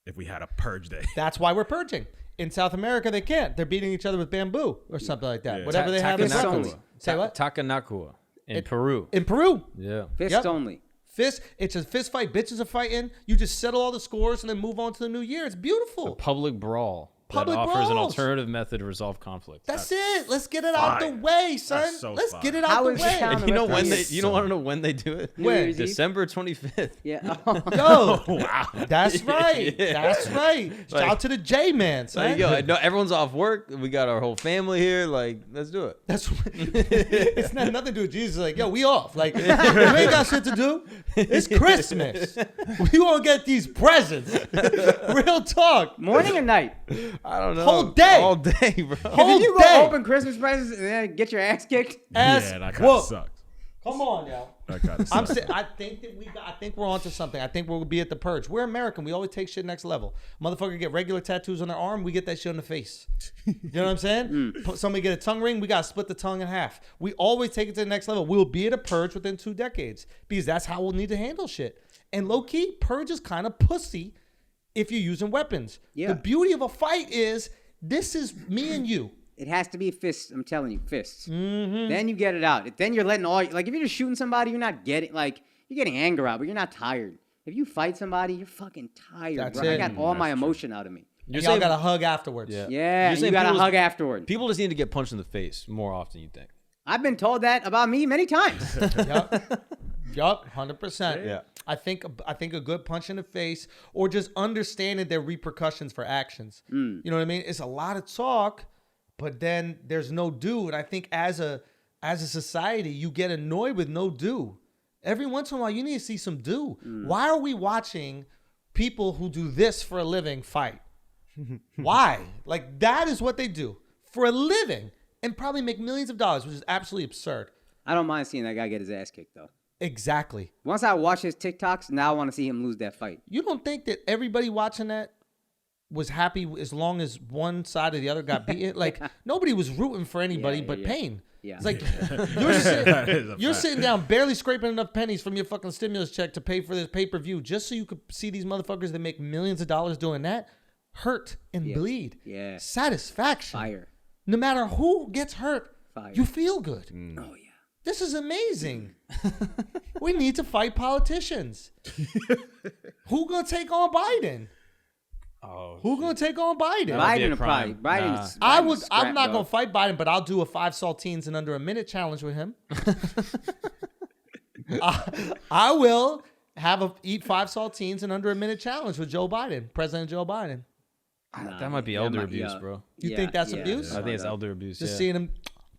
If we had a purge day. That's why we're purging. In South America, they can't. They're beating each other with bamboo or something like that. Yeah. Whatever they have. Fists is only. Say what? Takanakua in Peru. In Peru. Yeah. Fists Yep. only. It's a fist fight. Bitches are fighting. You just settle all the scores and then move on to the new year. It's beautiful. Public brawl. Public that offers an brawls. alternative method to resolve conflict. That's it. Let's get it out the fire. way, son. That's so Let's fire. get it out How the is the way. town And you know when Yes. you don't want to know when they do it? When? Year's Eve? December 25th. Yeah. Yo, that's right. Yeah. That's right. Shout out to the J man, son. Like, yo, I know everyone's off work. We got our whole family here. Like, let's do it. That's it's not nothing to do with Jesus. Like, yo, we off. Like, we ain't got shit to do. It's Christmas. We won't get these presents. Real talk. Morning or night? I don't know. Whole day. All day, bro. Whole If you day. go open Christmas presents and then get your ass kicked, Ass Yeah, that kind of whoop. sucks. Come on, yo. That kind of I sucks. think we're onto something. I think we'll be at the purge. We're American. We always take shit next level. Motherfucker get regular tattoos on their arm. We get that shit on the face. You know what I'm saying? Somebody get a tongue ring. We got to split the tongue in half. We always take it to the next level. We'll be at a purge within 2 decades because that's how we'll need to handle shit. And low key, purge is kind of pussy if you're using weapons. Yeah. The beauty of a fight is this is me and you. it has to be fists. I'm telling you, fists. Mm-hmm. Then you get it out. Then you're letting all, like, if you're just shooting somebody, you're not getting, like, you're getting anger out, but you're not tired. If you fight somebody, you're fucking tired, That's bro. I it. got all my emotion out of me. And y'all got to hug afterwards. Yeah. Yeah, You're you saying got to people hug just- afterward. People just need to get punched in the face more often, you think? I've been told that about me many times. Yup, 100%. Yeah. I think a good punch in the face or just understanding their repercussions for actions. You know what I mean? It's a lot of talk, but then there's no do. And I think as a society, you get annoyed with no do. Every once in a while, you need to see some do. Why are we watching people who do this for a living fight? Why? Like, that is what they do for a living and probably make millions of dollars, which is absolutely absurd. I don't mind seeing that guy get his ass kicked, though. Exactly. Once I watch his TikToks, now I want to see him lose that fight. You don't think that everybody watching that was happy as long as one side or the other got beaten? Like, nobody was rooting for anybody but Pain. Yeah. It's like That is a you're fact. sitting down barely scraping enough pennies from your fucking stimulus check to pay for this pay-per-view just so you could see these motherfuckers that make millions of dollars doing that hurt and bleed. Yeah. Satisfaction. Fire. No matter who gets hurt, Fire. you feel good. Oh, yeah. This is amazing. We need to fight politicians. Who gonna take on Biden? Oh, Who gonna take on Biden? That'd be a Biden will crime. probably. Nah. Biden's I'm not scrap, gonna dog. fight Biden, but I'll do a 5 saltines in under a minute challenge with him. I will eat 5 saltines in under a minute challenge with Joe Biden, President Joe Biden. Nah, that might be that elder might- abuse, yeah. bro. You think that's abuse? I think it's elder abuse. Just Yeah. seeing him,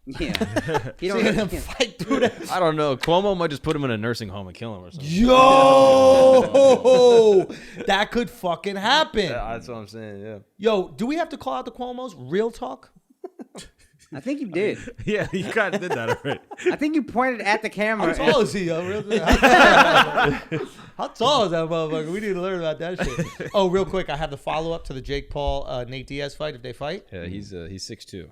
Yeah. He don't seeing him fight through that. I don't know. Cuomo might just put him in a nursing home and kill him or something. Yo, that could fucking happen. Yeah, that's what I'm saying. Yeah. Yo, do we have to call out the Cuomos? Real talk. I think you did. Yeah, you kind of did that already. I think you pointed at the camera. How tall is he, yo? How tall is that motherfucker? We need to learn about that shit. Oh, real quick, I have the follow-up to the Jake Paul, Nate Diaz fight if they fight. Yeah, he's 6'2".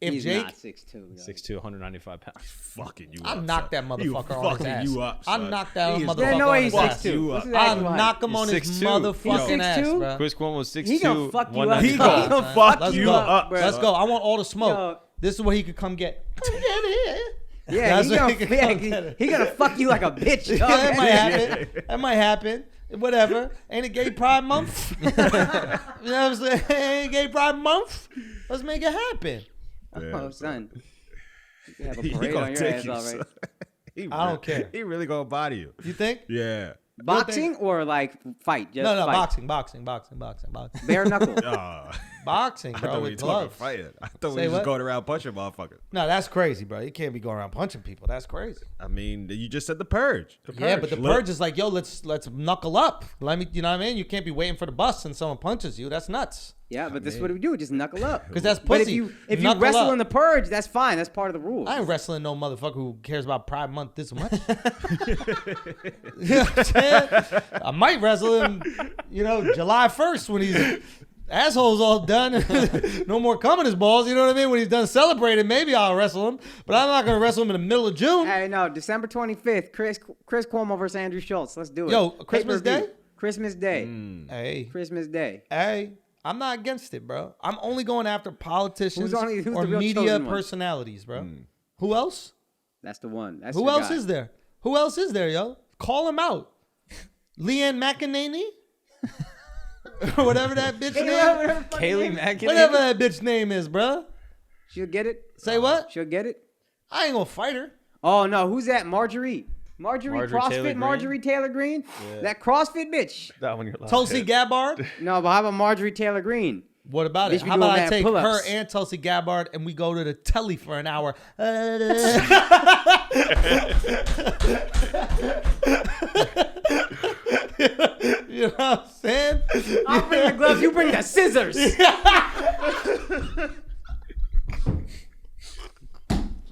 If He's Jake, not 6'2". 6'2", 195 pounds. Fucking you I up. knocked that son. motherfucker You on his fucking ass. you up, I son. knocked that He is motherfucker There's no on way his he's ass. 6'2". You What's up. his I'll actual height? knock him on He's his 6'2". motherfucking He's ass, 6'2"? bro. Chris Cuomo's 6'2", He gonna fuck you up. 195. He gonna Let's fuck go. you up, bro. Let's son. go. I want all the smoke. Yo. This is where he could come get. Come get here. Yeah, That's he what gonna, he could yeah, come get it. he gonna fuck you like a bitch. Yeah, dog. that might happen. That might happen. Whatever. Ain't it Gay Pride Month? You know what I'm saying? Ain't Gay Pride Month? Let's make it happen. Oh, son. You have a He parade gonna on your take ass you, already. son. I don't care. He really gonna body you. You think? Yeah. Boxing or like fight? Just No, fight. boxing. Bare knuckle. Boxing, I bro, thought we with were talking gloves. fighting. I thought Say we were what? just going around punching motherfuckers. No, that's crazy, bro. You can't be going around punching people. That's crazy. I mean, you just said the purge. Yeah, but the purge is like, yo, let's knuckle up. Let me, you know what I mean? You can't be waiting for the bus and someone punches you. That's nuts. Yeah, but this is what we do. Just knuckle up. Because that's But pussy. if you Knuckle wrestle up. in the purge, that's fine. That's part of the rules. I ain't wrestling no motherfucker who cares about Pride Month this much. You know what I'm saying? I might wrestle him, July 1st when he's asshole's all done. No more coming his balls. You know what I mean? When he's done celebrating, maybe I'll wrestle him. But I'm not going to wrestle him in the middle of June. Hey, no, December 25th, Chris Cuomo versus Andrew Schulz. Let's do it. Yo, Christmas Pay-per-view. Day? Christmas Day. Hey, Christmas Day. I'm not against it, bro. I'm only going after politicians Who's or the real media chosen one? personalities, bro. Who else? That's the one. That's Who your else guy. is there? Who else is there, yo? Call him out. Leanne McEnany? Or whatever that bitch name. Kaylee McEnany. Whatever that bitch name is, bro. She'll get it. Say what? She'll get it. I ain't gonna fight her. Oh no, who's that? Marjorie Marjorie CrossFit Taylor Greene? Marjorie Taylor Greene. That CrossFit bitch. That one you're allowed Tulsi to hit. Gabbard? No, but how about Marjorie Taylor Greene? What about it? Bitch be How about doing I mad take pull-ups. her and Tulsi Gabbard and we go to the telly for an hour? You know what I'm saying? I'll bring the gloves. You bring the scissors.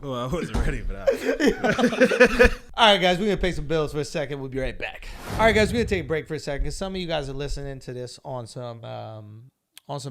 Oh, I wasn't ready for that. All right, guys, we're going to pay some bills for a second. We'll be right back. All right, guys, we're going to take a break for a second because some of you guys are listening to this on some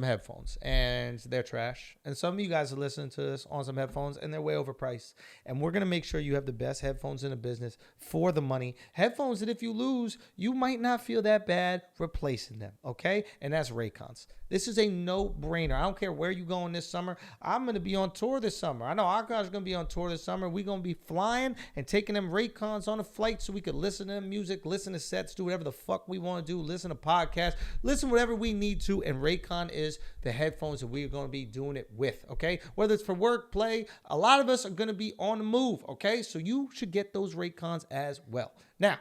headphones and they're trash. And some of you guys are listening to this on some headphones and they're way overpriced. And we're going to make sure you have the best headphones in the business for the money. Headphones that if you lose, you might not feel that bad replacing them, okay? And that's Raycons. This is a no-brainer. I don't care where you're going this summer. I'm going to be on tour this summer. I know Akaash is going to be on tour this summer. We're going to be flying and taking them Raycons on a flight so we could listen to them music, listen to sets, do whatever the fuck we want to do, listen to podcasts, listen whatever we need to. And Raycon is the headphones that we're going to be doing it with, okay? Whether it's for work, play, a lot of us are going to be on the move, okay? So you should get those Raycons as well. Now,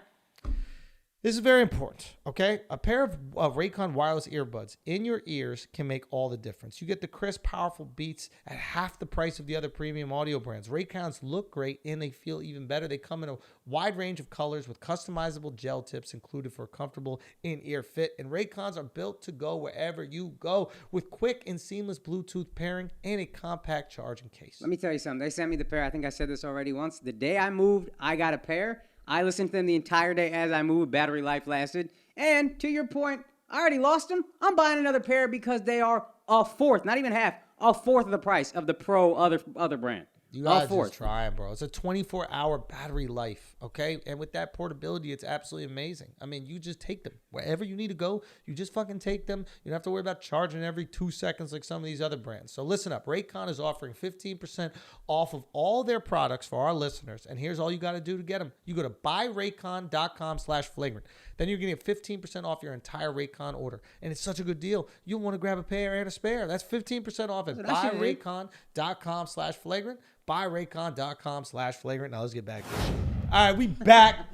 this is very important, okay? A pair of Raycon wireless earbuds in your ears can make all the difference. You get the crisp, powerful beats at half the price of the other premium audio brands. Raycons look great and they feel even better. They come in a wide range of colors with customizable gel tips included for a comfortable in-ear fit. And Raycons are built to go wherever you go with quick and seamless Bluetooth pairing and a compact charging case. Let me tell you something. They sent me the pair. I think I said this already once. The day I moved, I got a pair. I listened to them the entire day as I moved. Battery life lasted. And to your point, I already lost them. I'm buying another pair because they are a fourth, not even half, a fourth of the price of the Pro other brand. You guys are just trying, bro. It's a 24-hour battery life, okay? And with that portability, it's absolutely amazing. I mean, you just take them. Wherever you need to go, you just fucking take them. You don't have to worry about charging every 2 seconds like some of these other brands. So listen up. Raycon is offering 15% off of all their products for our listeners. And here's all you got to do to get them. You go to buyraycon.com/flagrant. Then you're going to get 15% off your entire Raycon order. And it's such a good deal. You'll want to grab a pair and a spare. That's 15% off at buyraycon.com/flagrant. buyraycon.com/flagrant. Now let's get back to this shit. All right, we back.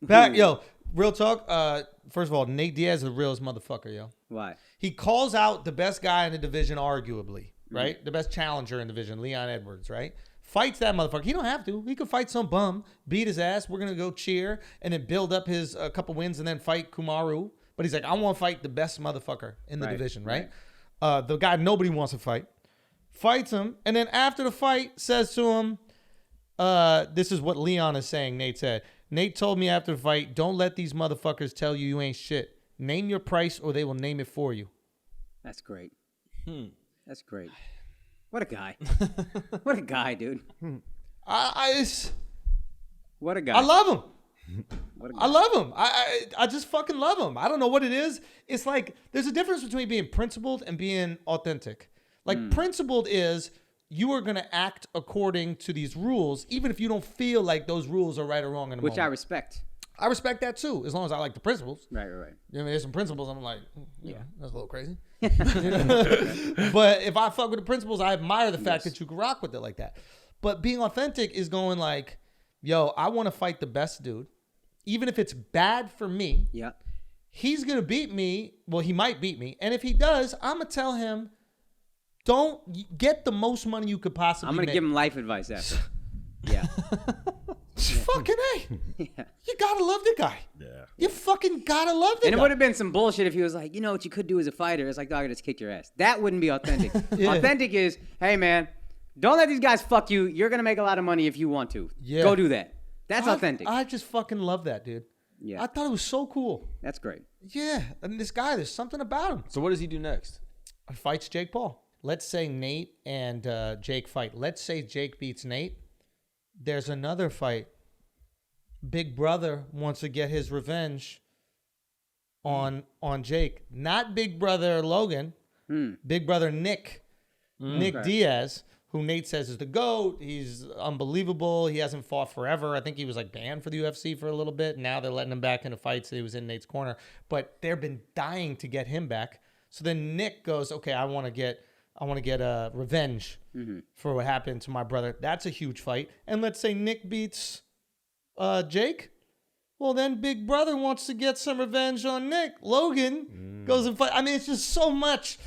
Back. Yo, real talk. First of all, Nate Diaz is the realest motherfucker, yo. Why? He calls out the best guy in the division, arguably, right? The best challenger in the division, Leon Edwards, right? Fights that motherfucker. He don't have to. He could fight some bum, beat his ass. We're going to go cheer and then build up his couple wins and then fight Kumaru. But he's like, I want to fight the best motherfucker in the division, right? The guy nobody wants to fight. Fights him, and then after the fight, says to him, this is what Leon is saying, Nate said. Nate told me after the fight, don't let these motherfuckers tell you ain't shit. Name your price or they will name it for you. That's great. That's great. What a guy. What a guy, dude. What a guy. I love him. What a guy. I love him. I just fucking love him. I don't know what it is. It's like there's a difference between being principled and being authentic. Like principled is you are going to act according to these rules, even if you don't feel like those rules are right or wrong in the moment. Which I respect. I respect that too, as long as I like the principles. Right. You know, I mean, there's some principles I'm like, yeah, that's a little crazy. Yeah. But if I fuck with the principles, I admire the fact that you can rock with it like that. But being authentic is going like, yo, I want to fight the best dude. Even if it's bad for me. Yeah. He's going to beat me. Well, he might beat me. And if he does, I'm going to tell him, don't get the most money you could possibly I'm going to make. give him life advice after. Yeah. Fucking A. Yeah. You got to love the guy. Yeah. You fucking got to love the And guy. it would have been some bullshit if he was like, you know what you could do as a fighter? It's like, dog, I just kicked your ass. That wouldn't be authentic. Yeah. Authentic is, hey, man, don't let these guys fuck you. You're going to make a lot of money if you want to. Yeah. Go do that. That's authentic. I just fucking love that, dude. Yeah. I thought it was so cool. That's great. Yeah. And this guy, there's something about him. So what does he do next? He fights Jake Paul. Let's say Nate and Jake fight. Let's say Jake beats Nate. There's another fight. Big Brother wants to get his revenge on Jake. Not Big Brother Logan. Big Brother Nick. Nick Diaz, who Nate says is the GOAT. He's unbelievable. He hasn't fought forever. I think he was like banned for the UFC for a little bit. Now they're letting him back into fights. So he was in Nate's corner. But they've been dying to get him back. So then Nick goes, okay, I want to get a revenge for what happened to my brother. That's a huge fight. And let's say Nick beats Jake. Well, then Big Brother wants to get some revenge on Nick. Logan goes and fight. I mean, it's just so much.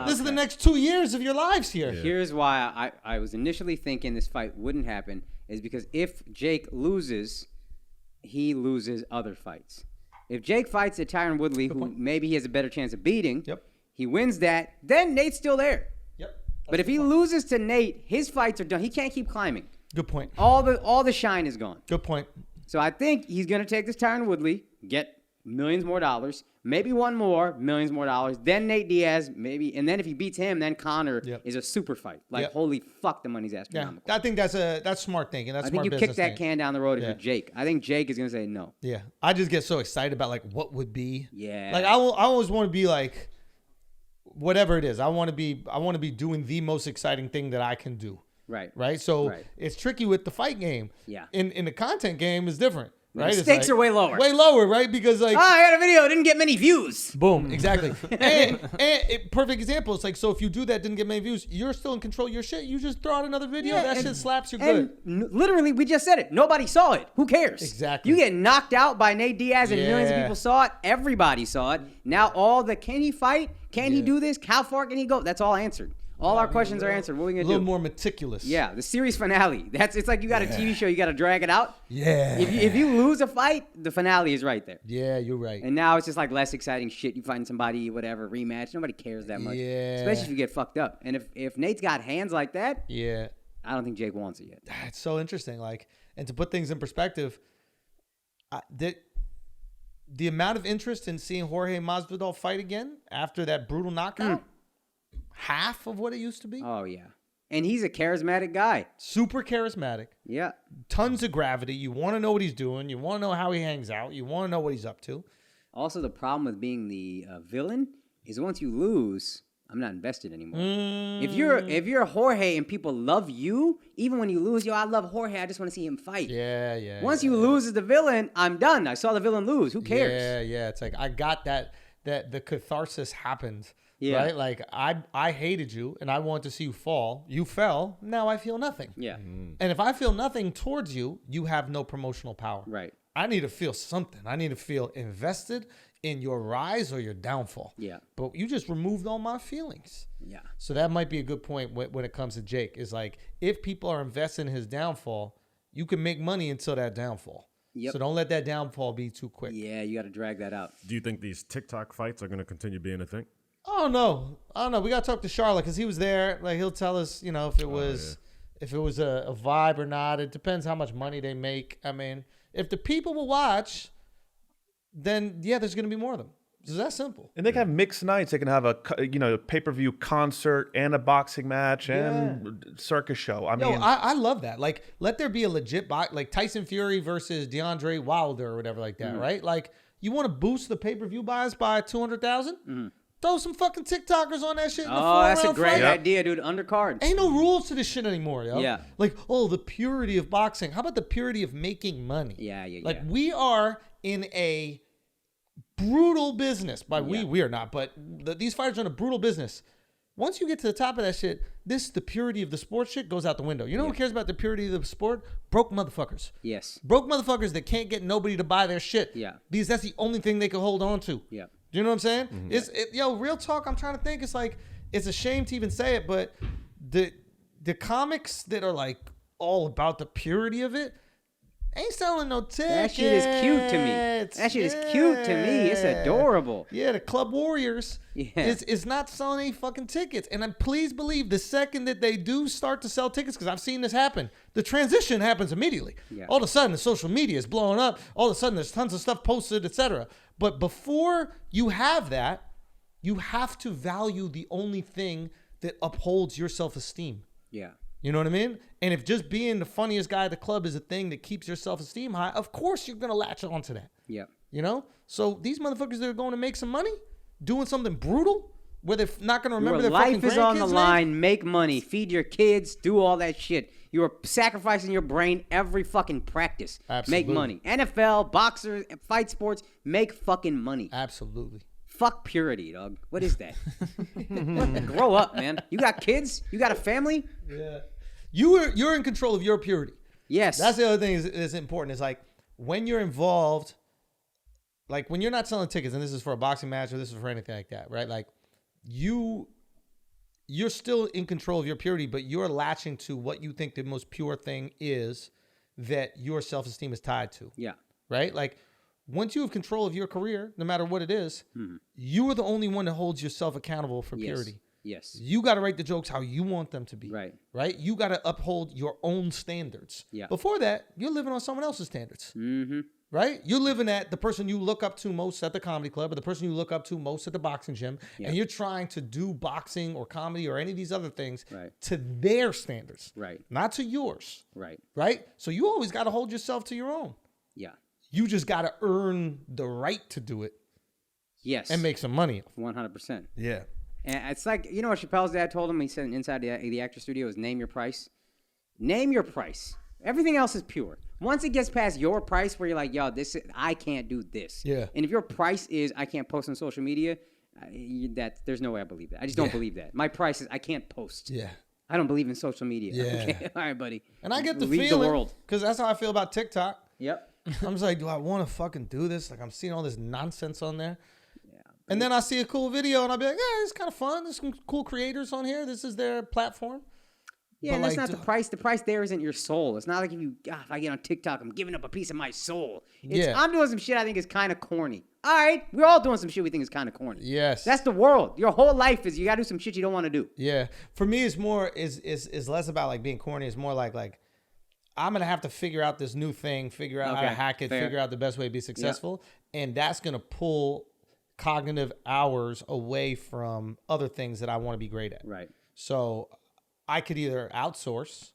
This is the next 2 years of your lives here. Yeah. Here's why I was initially thinking this fight wouldn't happen is because if Jake loses, he loses other fights. If Jake fights at Tyron Woodley, who maybe he has a better chance of beating, he wins that, then Nate's still there. But if he loses to Nate, his fights are done. He can't keep climbing. Good point. All the shine is gone. Good point. So I think he's going to take this Tyron Woodley, get millions more dollars, maybe one more, millions more dollars, then Nate Diaz, maybe, and then if he beats him, then Conor is a super fight. Like, holy fuck, the money's astronomical. Yeah, I think that's smart thinking. That's I smart think you business kick that thinking. can down the road if you're Jake. I think Jake is going to say no. Yeah, I just get so excited about like what would be. Yeah. Like I always want to be like, whatever it is, I want to be doing the most exciting thing that I can do. Right. So it's tricky with the fight game. Yeah. In the content game is different. Right. The stakes are way lower. Way lower, right? Because like, I had a video, didn't get many views. Boom. Exactly. and perfect example. It's like, so if you do that, didn't get many views, you're still in control of your shit. You just throw out another video. That shit slaps you good. Literally, we just said it. Nobody saw it. Who cares? Exactly. You get knocked out by Nate Diaz and millions of people saw it. Everybody saw it. Now can he fight? Can he do this? How far can he go? That's all answered. All our questions are answered. What are we gonna do? A little more meticulous. Yeah, the series finale. It's like you got a TV show. You got to drag it out. Yeah. If you lose a fight, the finale is right there. Yeah, you're right. And now it's just like less exciting shit. You find somebody, whatever, rematch. Nobody cares that much. Yeah. Especially if you get fucked up. And if Nate's got hands like that, yeah, I don't think Jake wants it yet. It's so interesting. Like, and to put things in perspective, the amount of interest in seeing Jorge Masvidal fight again after that brutal knockout. Half of what it used to be. Oh, yeah. And he's a charismatic guy. Super charismatic. Yeah. Tons of gravity. You want to know what he's doing. You want to know how he hangs out. You want to know what he's up to. Also, the problem with being the villain is once you lose, I'm not invested anymore. If you're Jorge and people love you, even when you lose, I love Jorge. I just want to see him fight. Yeah. Once you lose as the villain, I'm done. I saw the villain lose. Who cares? Yeah. It's like I got that the catharsis happened. Yeah. Right? Like, I hated you, and I wanted to see you fall. You fell. Now I feel nothing. Yeah. And if I feel nothing towards you, you have no promotional power. Right. I need to feel something. I need to feel invested in your rise or your downfall. Yeah. But you just removed all my feelings. Yeah. So that might be a good point when it comes to Jake. Is like, if people are invested in his downfall, you can make money until that downfall. Yep. So don't let that downfall be too quick. Yeah, you got to drag that out. Do you think these TikTok fights are going to continue being a thing? I don't know. We got to talk to Charlotte because he was there. Like, he'll tell us, if it was a vibe or not. It depends how much money they make. I mean, if the people will watch, then there's going to be more of them. It's that simple. And they can have mixed nights. They can have a pay-per-view concert and a boxing match and circus show. I love that. Like, let there be a legit like Tyson Fury versus DeAndre Wilder or whatever like that, right? Like, you want to boost the payper-view buys by 200,000? Throw some fucking TikTokers on that shit. That's a great idea, dude. Undercard. Ain't no rules to this shit anymore, yo. Yeah. Like, the purity of boxing. How about the purity of making money? Yeah. Like, we are in a brutal business. We are not, but these fighters are in a brutal business. Once you get to the top of that shit, the purity of the sport shit goes out the window. You know who cares about the purity of the sport? Broke motherfuckers. Yes. Broke motherfuckers that can't get nobody to buy their shit. Yeah. Because that's the only thing they can hold on to. Yeah. Do you know what I'm saying? Real talk, I'm trying to think. It's like, it's a shame to even say it, but the comics that are like all about the purity of it ain't selling no tickets. That shit is cute to me. That shit is cute to me. It's adorable. Yeah, the Club Warriors Yeah. is not selling any fucking tickets. And please believe the second that they do start to sell tickets, because I've seen this happen, the transition happens immediately. Yeah. All of a sudden, the social media is blowing up. All of a sudden, there's tons of stuff posted, etc. But before you have that, you have to value the only thing that upholds your self-esteem. Yeah. You know what I mean? And if just being the funniest guy at the club is a thing that keeps your self-esteem high, of course you're going to latch onto that. Yeah. You know? So these motherfuckers that are going to make some money, doing something brutal, where they're not going to remember Your their fucking life is on the grandkids' line. names. Make money. Feed your kids. Do all that shit. You are sacrificing your brain every fucking practice. Absolutely. Make money. NFL, boxers, fight sports, make fucking money. Absolutely. Fuck purity, dog. What is that? Grow up, man. You got kids? You got a family? Yeah. You're in control of your purity. Yes. That's the other thing that's important. Is like when you're involved, like when you're not selling tickets, and this is for a boxing match or this is for anything like that, right? Like you're still in control of your purity, but you're latching to what you think the most pure thing is that your self-esteem is tied to. Yeah. Right? Like once you have control of your career, no matter what it is, you are the only one that holds yourself accountable for purity. Yes. You got to write the jokes how you want them to be. Right. Right? You got to uphold your own standards. Yeah. Before that, you're living on someone else's standards. Mm-hmm. Right? You're living at the person you look up to most at the comedy club or the person you look up to most at the boxing gym. Yeah. And you're trying to do boxing or comedy or any of these other things Right. to their standards. Right. Not to yours. Right. Right? So you always got to hold yourself to your own. Yeah. You just got to earn the right to do it Yes. and make some money. 100%. Yeah. And it's like, you know what Chappelle's dad told him? He said inside the actor studio is name your price. Name your price. Everything else is pure. Once it gets past your price where you're like, yo, I can't do this. Yeah. And if your price is I can't post on social media, there's no way I believe that. I just don't believe that. My price is I can't post. Yeah. I don't believe in social media. Yeah. Okay. All right, buddy. And I get the Leave feeling, the world. because that's how I feel about TikTok. Yep. I'm just like, do I want to fucking do this? Like, I'm seeing all this nonsense on there. Yeah. And then I see a cool video, and I'll be like, yeah, it's kind of fun. There's some cool creators on here. This is their platform. Yeah, But and that's like, not the price. The price there isn't your soul. It's not like if I get on TikTok, I'm giving up a piece of my soul. I'm doing some shit I think is kind of corny. All right, we're all doing some shit we think is kind of corny. Yes. That's the world. Your whole life is you got to do some shit you don't want to do. Yeah. For me, it's more is less about like being corny. It's more like I'm gonna have to figure out this new thing, figure out how to hack it, figure out the best way to be successful, and that's gonna pull cognitive hours away from other things that I want to be great at. Right. So I could either outsource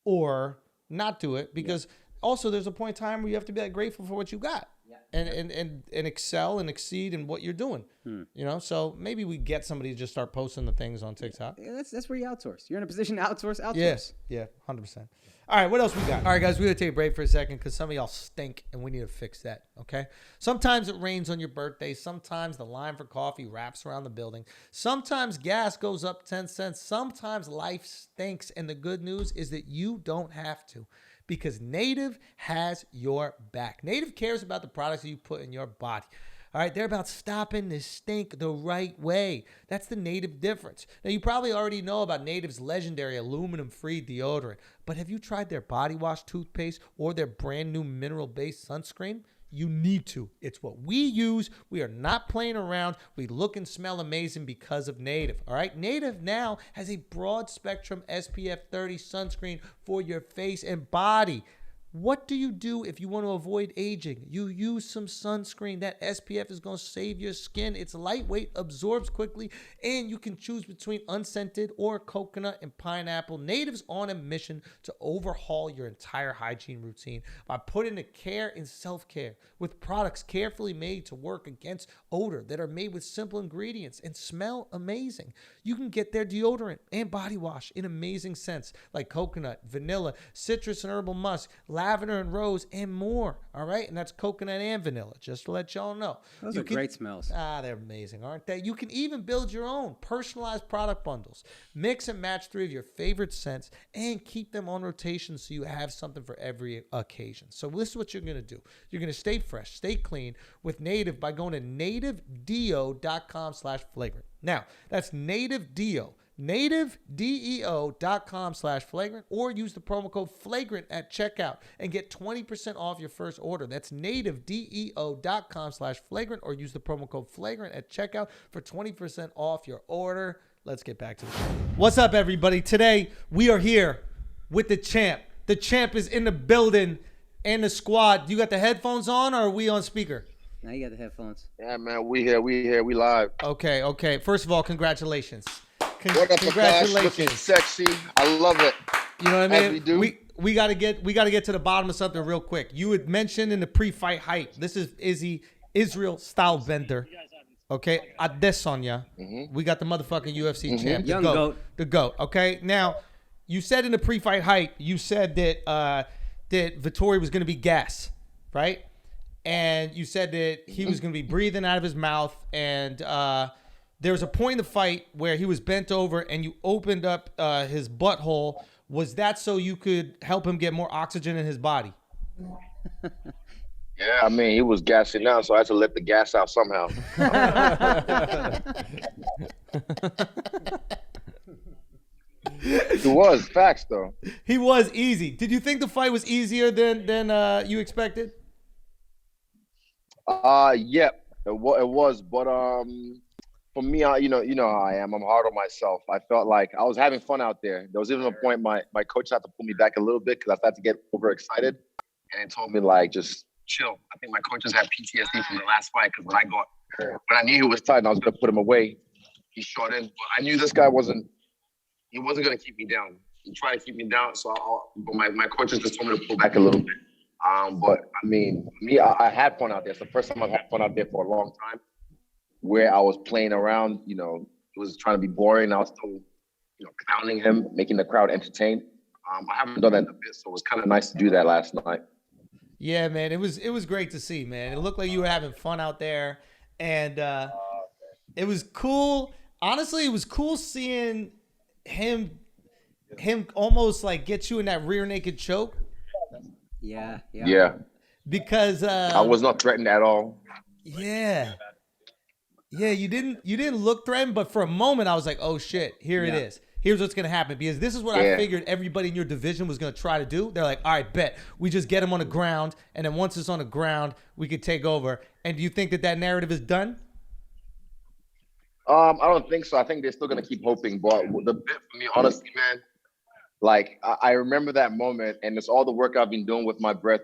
or not do it, because also there's a point in time where you have to be like grateful for what you got. And excel and exceed in what you're doing. You know, so maybe we get somebody to just start posting the things on TikTok. Yeah, that's where you outsource. You're in a position to outsource. Yes. Yeah, 100%. All right, what else we got? All right, guys, we're going to take a break for a second because some of y'all stink and we need to fix that, okay? Sometimes it rains on your birthday. Sometimes the line for coffee wraps around the building. Sometimes gas goes up 10 cents. Sometimes life stinks. And the good news is that you don't have to, because Native has your back. Native cares about the products that you put in your body. All right, they're about stopping the stink the right way. That's the Native difference. Now, you probably already know about Native's legendary aluminum-free deodorant, but have you tried their body wash toothpaste or their brand new mineral-based sunscreen? You need to. It's what we use. We are not playing around. We look and smell amazing because of Native. All right. Native now has a broad spectrum SPF 30 sunscreen for your face and body. What do you do if you want to avoid aging? You use some sunscreen. That SPF is going to save your skin. It's lightweight, absorbs quickly, and you can choose between unscented or coconut and pineapple. Native's on a mission to overhaul your entire hygiene routine by putting the care in self-care with products carefully made to work against odor that are made with simple ingredients and smell amazing. You can get their deodorant and body wash in amazing scents like coconut, vanilla, citrus and herbal musk, lavender and rose, and more. All right, and that's coconut and vanilla. Just to let y'all know. Those are great smells. They're amazing, aren't they? You can even build your own personalized product bundles. Mix and match 3 of your favorite scents and keep them on rotation so you have something for every occasion. So this is what you're going to do. You're going to stay fresh, stay clean with Native by going to nativedeo.com/flagrant. Now, that's nativedeo. nativedeo.com/flagrant, or use the promo code flagrant at checkout and get 20% off your first order. That's nativedeo.com/flagrant, or use the promo code flagrant at checkout for 20% off your order. Let's get back to the show. What's up, everybody? Today we are here with the champ. The champ is in the building and the squad. You got the headphones on, or are we on speaker? Now you got the headphones. Yeah, man, we here, we live. Okay. First of all, congratulations. What up, Akaash? Looking sexy. I love it. You know what I mean? As we do. We gotta get to the bottom of something real quick. You had mentioned in the pre-fight hype. This is Israel Stylebender. Okay, Adesanya. Mm-hmm. We got the motherfucking UFC champ, Young goat. The goat. Okay, now you said in the pre-fight hype, you said that that Vettori was gonna be gas, right? And you said that he was gonna be breathing out of his mouth, and there was a point in the fight where he was bent over and you opened up his butthole. Was that so you could help him get more oxygen in his body? Yeah, I mean, he was gassing out, so I had to let the gas out somehow. It was facts, though. He was easy. Did you think the fight was easier than you expected? Yeah, it was, but for me, you know how I am. I'm hard on myself. I felt like I was having fun out there. There was even a point my coach had to pull me back a little bit because I started to get overexcited, and he told me like just chill. I think my coaches had PTSD from the last fight because when I knew he was tight and I was gonna put him away, he shot in. But I knew this guy wasn't gonna keep me down. He tried to keep me down, so but my coaches just told me to pull back a little bit. But I mean, I had fun out there. It's the first time I've had fun out there for a long time, where I was playing around, it was trying to be boring. I was still, clowning him, making the crowd entertained. I haven't done that in a bit, so it was kind of nice to do that last night. Yeah, man, it was great to see, man. It looked like you were having fun out there, and it was cool. Honestly, it was cool seeing him almost like get you in that rear naked choke. Yeah. Because I was not threatened at all. Yeah, you didn't look threatened, but for a moment I was like, oh shit, here it is. Here's what's gonna happen, because this is what I figured everybody in your division was gonna try to do. They're like, all right, bet we just get him on the ground, and then once it's on the ground, we could take over. And do you think that narrative is done? I don't think so. I think they're still gonna keep hoping. But the bit for me, honestly, man, like I remember that moment, and it's all the work I've been doing with my breath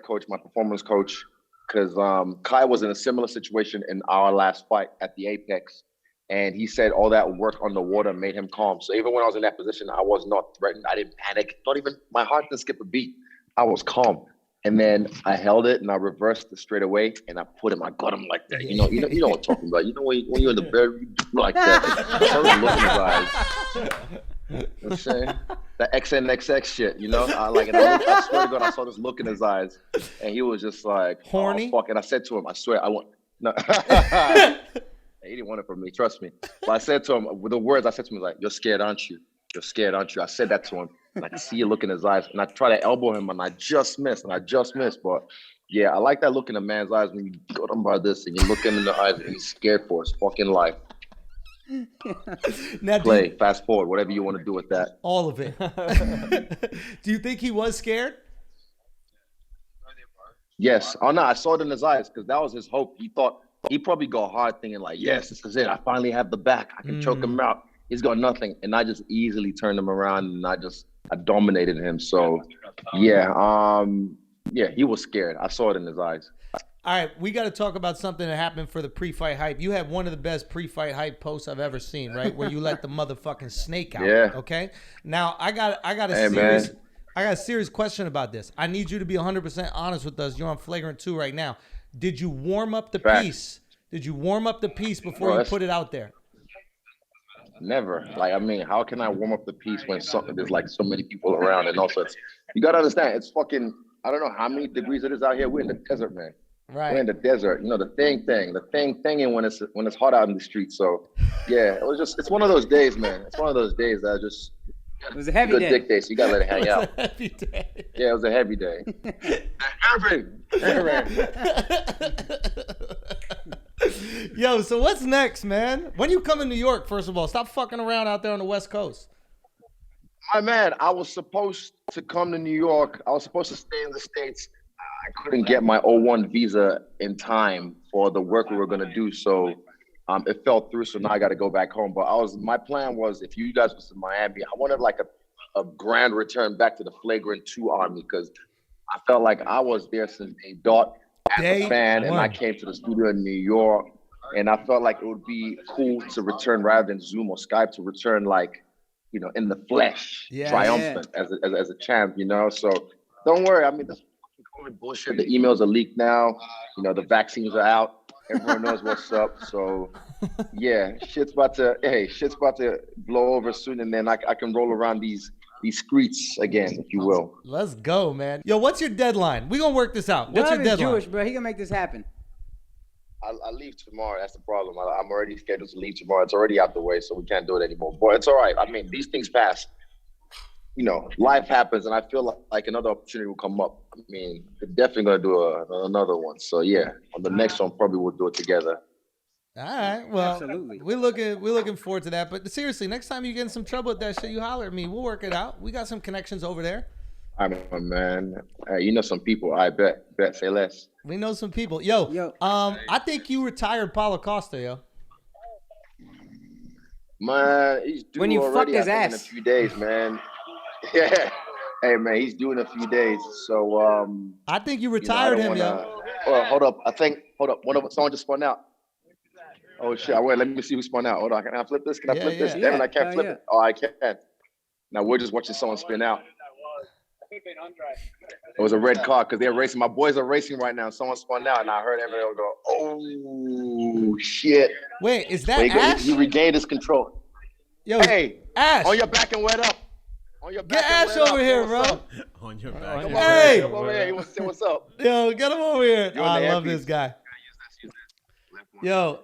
coach, my performance coach, because Kai was in a similar situation in our last fight at the Apex, and he said all that work on the water made him calm. So even when I was in that position, I was not threatened. I didn't panic. Not even my heart didn't skip a beat. I was calm. And then I held it and I reversed it straight away and I got him like that. You know what I'm talking about. When you're in the bed, you do like that. I started looking in his eyes. You know what I'm saying? That XNXX shit, I swear to God, I saw this look in his eyes, and he was just like, horny. Oh, fuck. And I said to him, I swear, no. He didn't want it from me, trust me. But I said to him, with the words I said to him, like, you're scared, aren't you? You're scared, aren't you? I said that to him, and I could see a look in his eyes, and I tried to elbow him, and I just missed. But yeah, I like that look in a man's eyes when you go down by this, and you look him in the eyes, and he's scared for his fucking life. Now, fast forward, whatever you want to do with that. All of it. Do you think he was scared? Yes. Oh no, I saw it in his eyes because that was his hope. He thought he probably got hard thinking like, yes, this is it. I finally have the back. I can choke him out. He's got nothing. And I just easily turned him around and I dominated him. So yeah, he was scared. I saw it in his eyes. All right, we got to talk about something that happened for the pre-fight hype. You had one of the best pre-fight hype posts I've ever seen, right? Where you let the motherfucking snake out. Yeah. Okay. Now I got a serious question about this. I need you to be 100% honest with us. You're on Flagrant 2 right now. Did you warm up the piece? Did you warm up the piece before you put it out there? Never. Like, I mean, how can I warm up the piece when there's like so many people around? And also, you gotta understand, it's fucking. I don't know how many degrees it is out here. We're in the desert, man. Right. We're in the desert. You know, the thing, and when it's hot out in the street. So, yeah, it's one of those days, man. It's one of those days that It was a heavy good day. dick day, so you gotta let it hang out. Heavy day. Yeah, it was a heavy day. Yo, so what's next, man? When you come in New York, first of all, stop fucking around out there on the West Coast. My man, I was supposed to come to New York. I was supposed to stay in the States. I couldn't get my O1 visa in time for the work we were gonna do, so it fell through. So now I got to go back home. But my plan was, if you guys was in Miami, I wanted like a grand return back to the Flagrant 2 army, because I felt like I was there since day dot as a fan, and I came to the studio in New York, and I felt like it would be cool to return rather than Zoom or Skype, to return like, you know, in the flesh, triumphant as a champ, you know. So don't worry. I mean, this fucking COVID bullshit. The emails are leaked now. You know, the vaccines are out. Everyone knows what's up. So yeah, shit's about to blow over soon, and then I can roll around these streets again, if you will. Let's go, man. Yo, what's your deadline? We gonna work this out. What's your Dub is deadline? Jewish, bro. He gonna make this happen. I leave tomorrow. That's the problem. I'm already scheduled to leave tomorrow. It's already out the way, so we can't do it anymore. But it's all right. I mean, these things pass. You know, life happens, and I feel like another opportunity will come up. I mean, we're definitely gonna do another one. So yeah, on the next one, probably we'll do it together. All right. Well, Absolutely. we're looking forward to that. But seriously, next time you get in some trouble with that shit, you holler at me. We'll work it out. We got some connections over there. I mean, man, hey, you know some people. I bet. Say less. We know some people. Yo. I think you retired Paulo Costa, yo. Man, he's due When you already, fucked his I think, ass. in a few days, man. Yeah. Hey, man, he's due in a few days. So, I think you you know, I retired don't him, wanna- yo. Oh, hold up. Someone just spun out. Oh shit! Wait, let me see who spun out. Hold on. Can I flip this? Can I flip this? Yeah. Damn it, I can't Yeah, flip yeah. it. Oh, I can. Now we're just watching someone spin out. It was a red car because they're racing. My boys are racing right now. Someone spun out, and I heard everyone go, "Oh shit!" Wait, is that Wait, Ash? he regained his control. Yo, Hey, Ash. on your back and wet up. On your back Get and Ash wet over up. here, What's bro. up? On your back. Come Hey! on, over here. He wants to say what's up. Yo, get him over here. You're Oh, on I the love earpiece. this guy. Yo,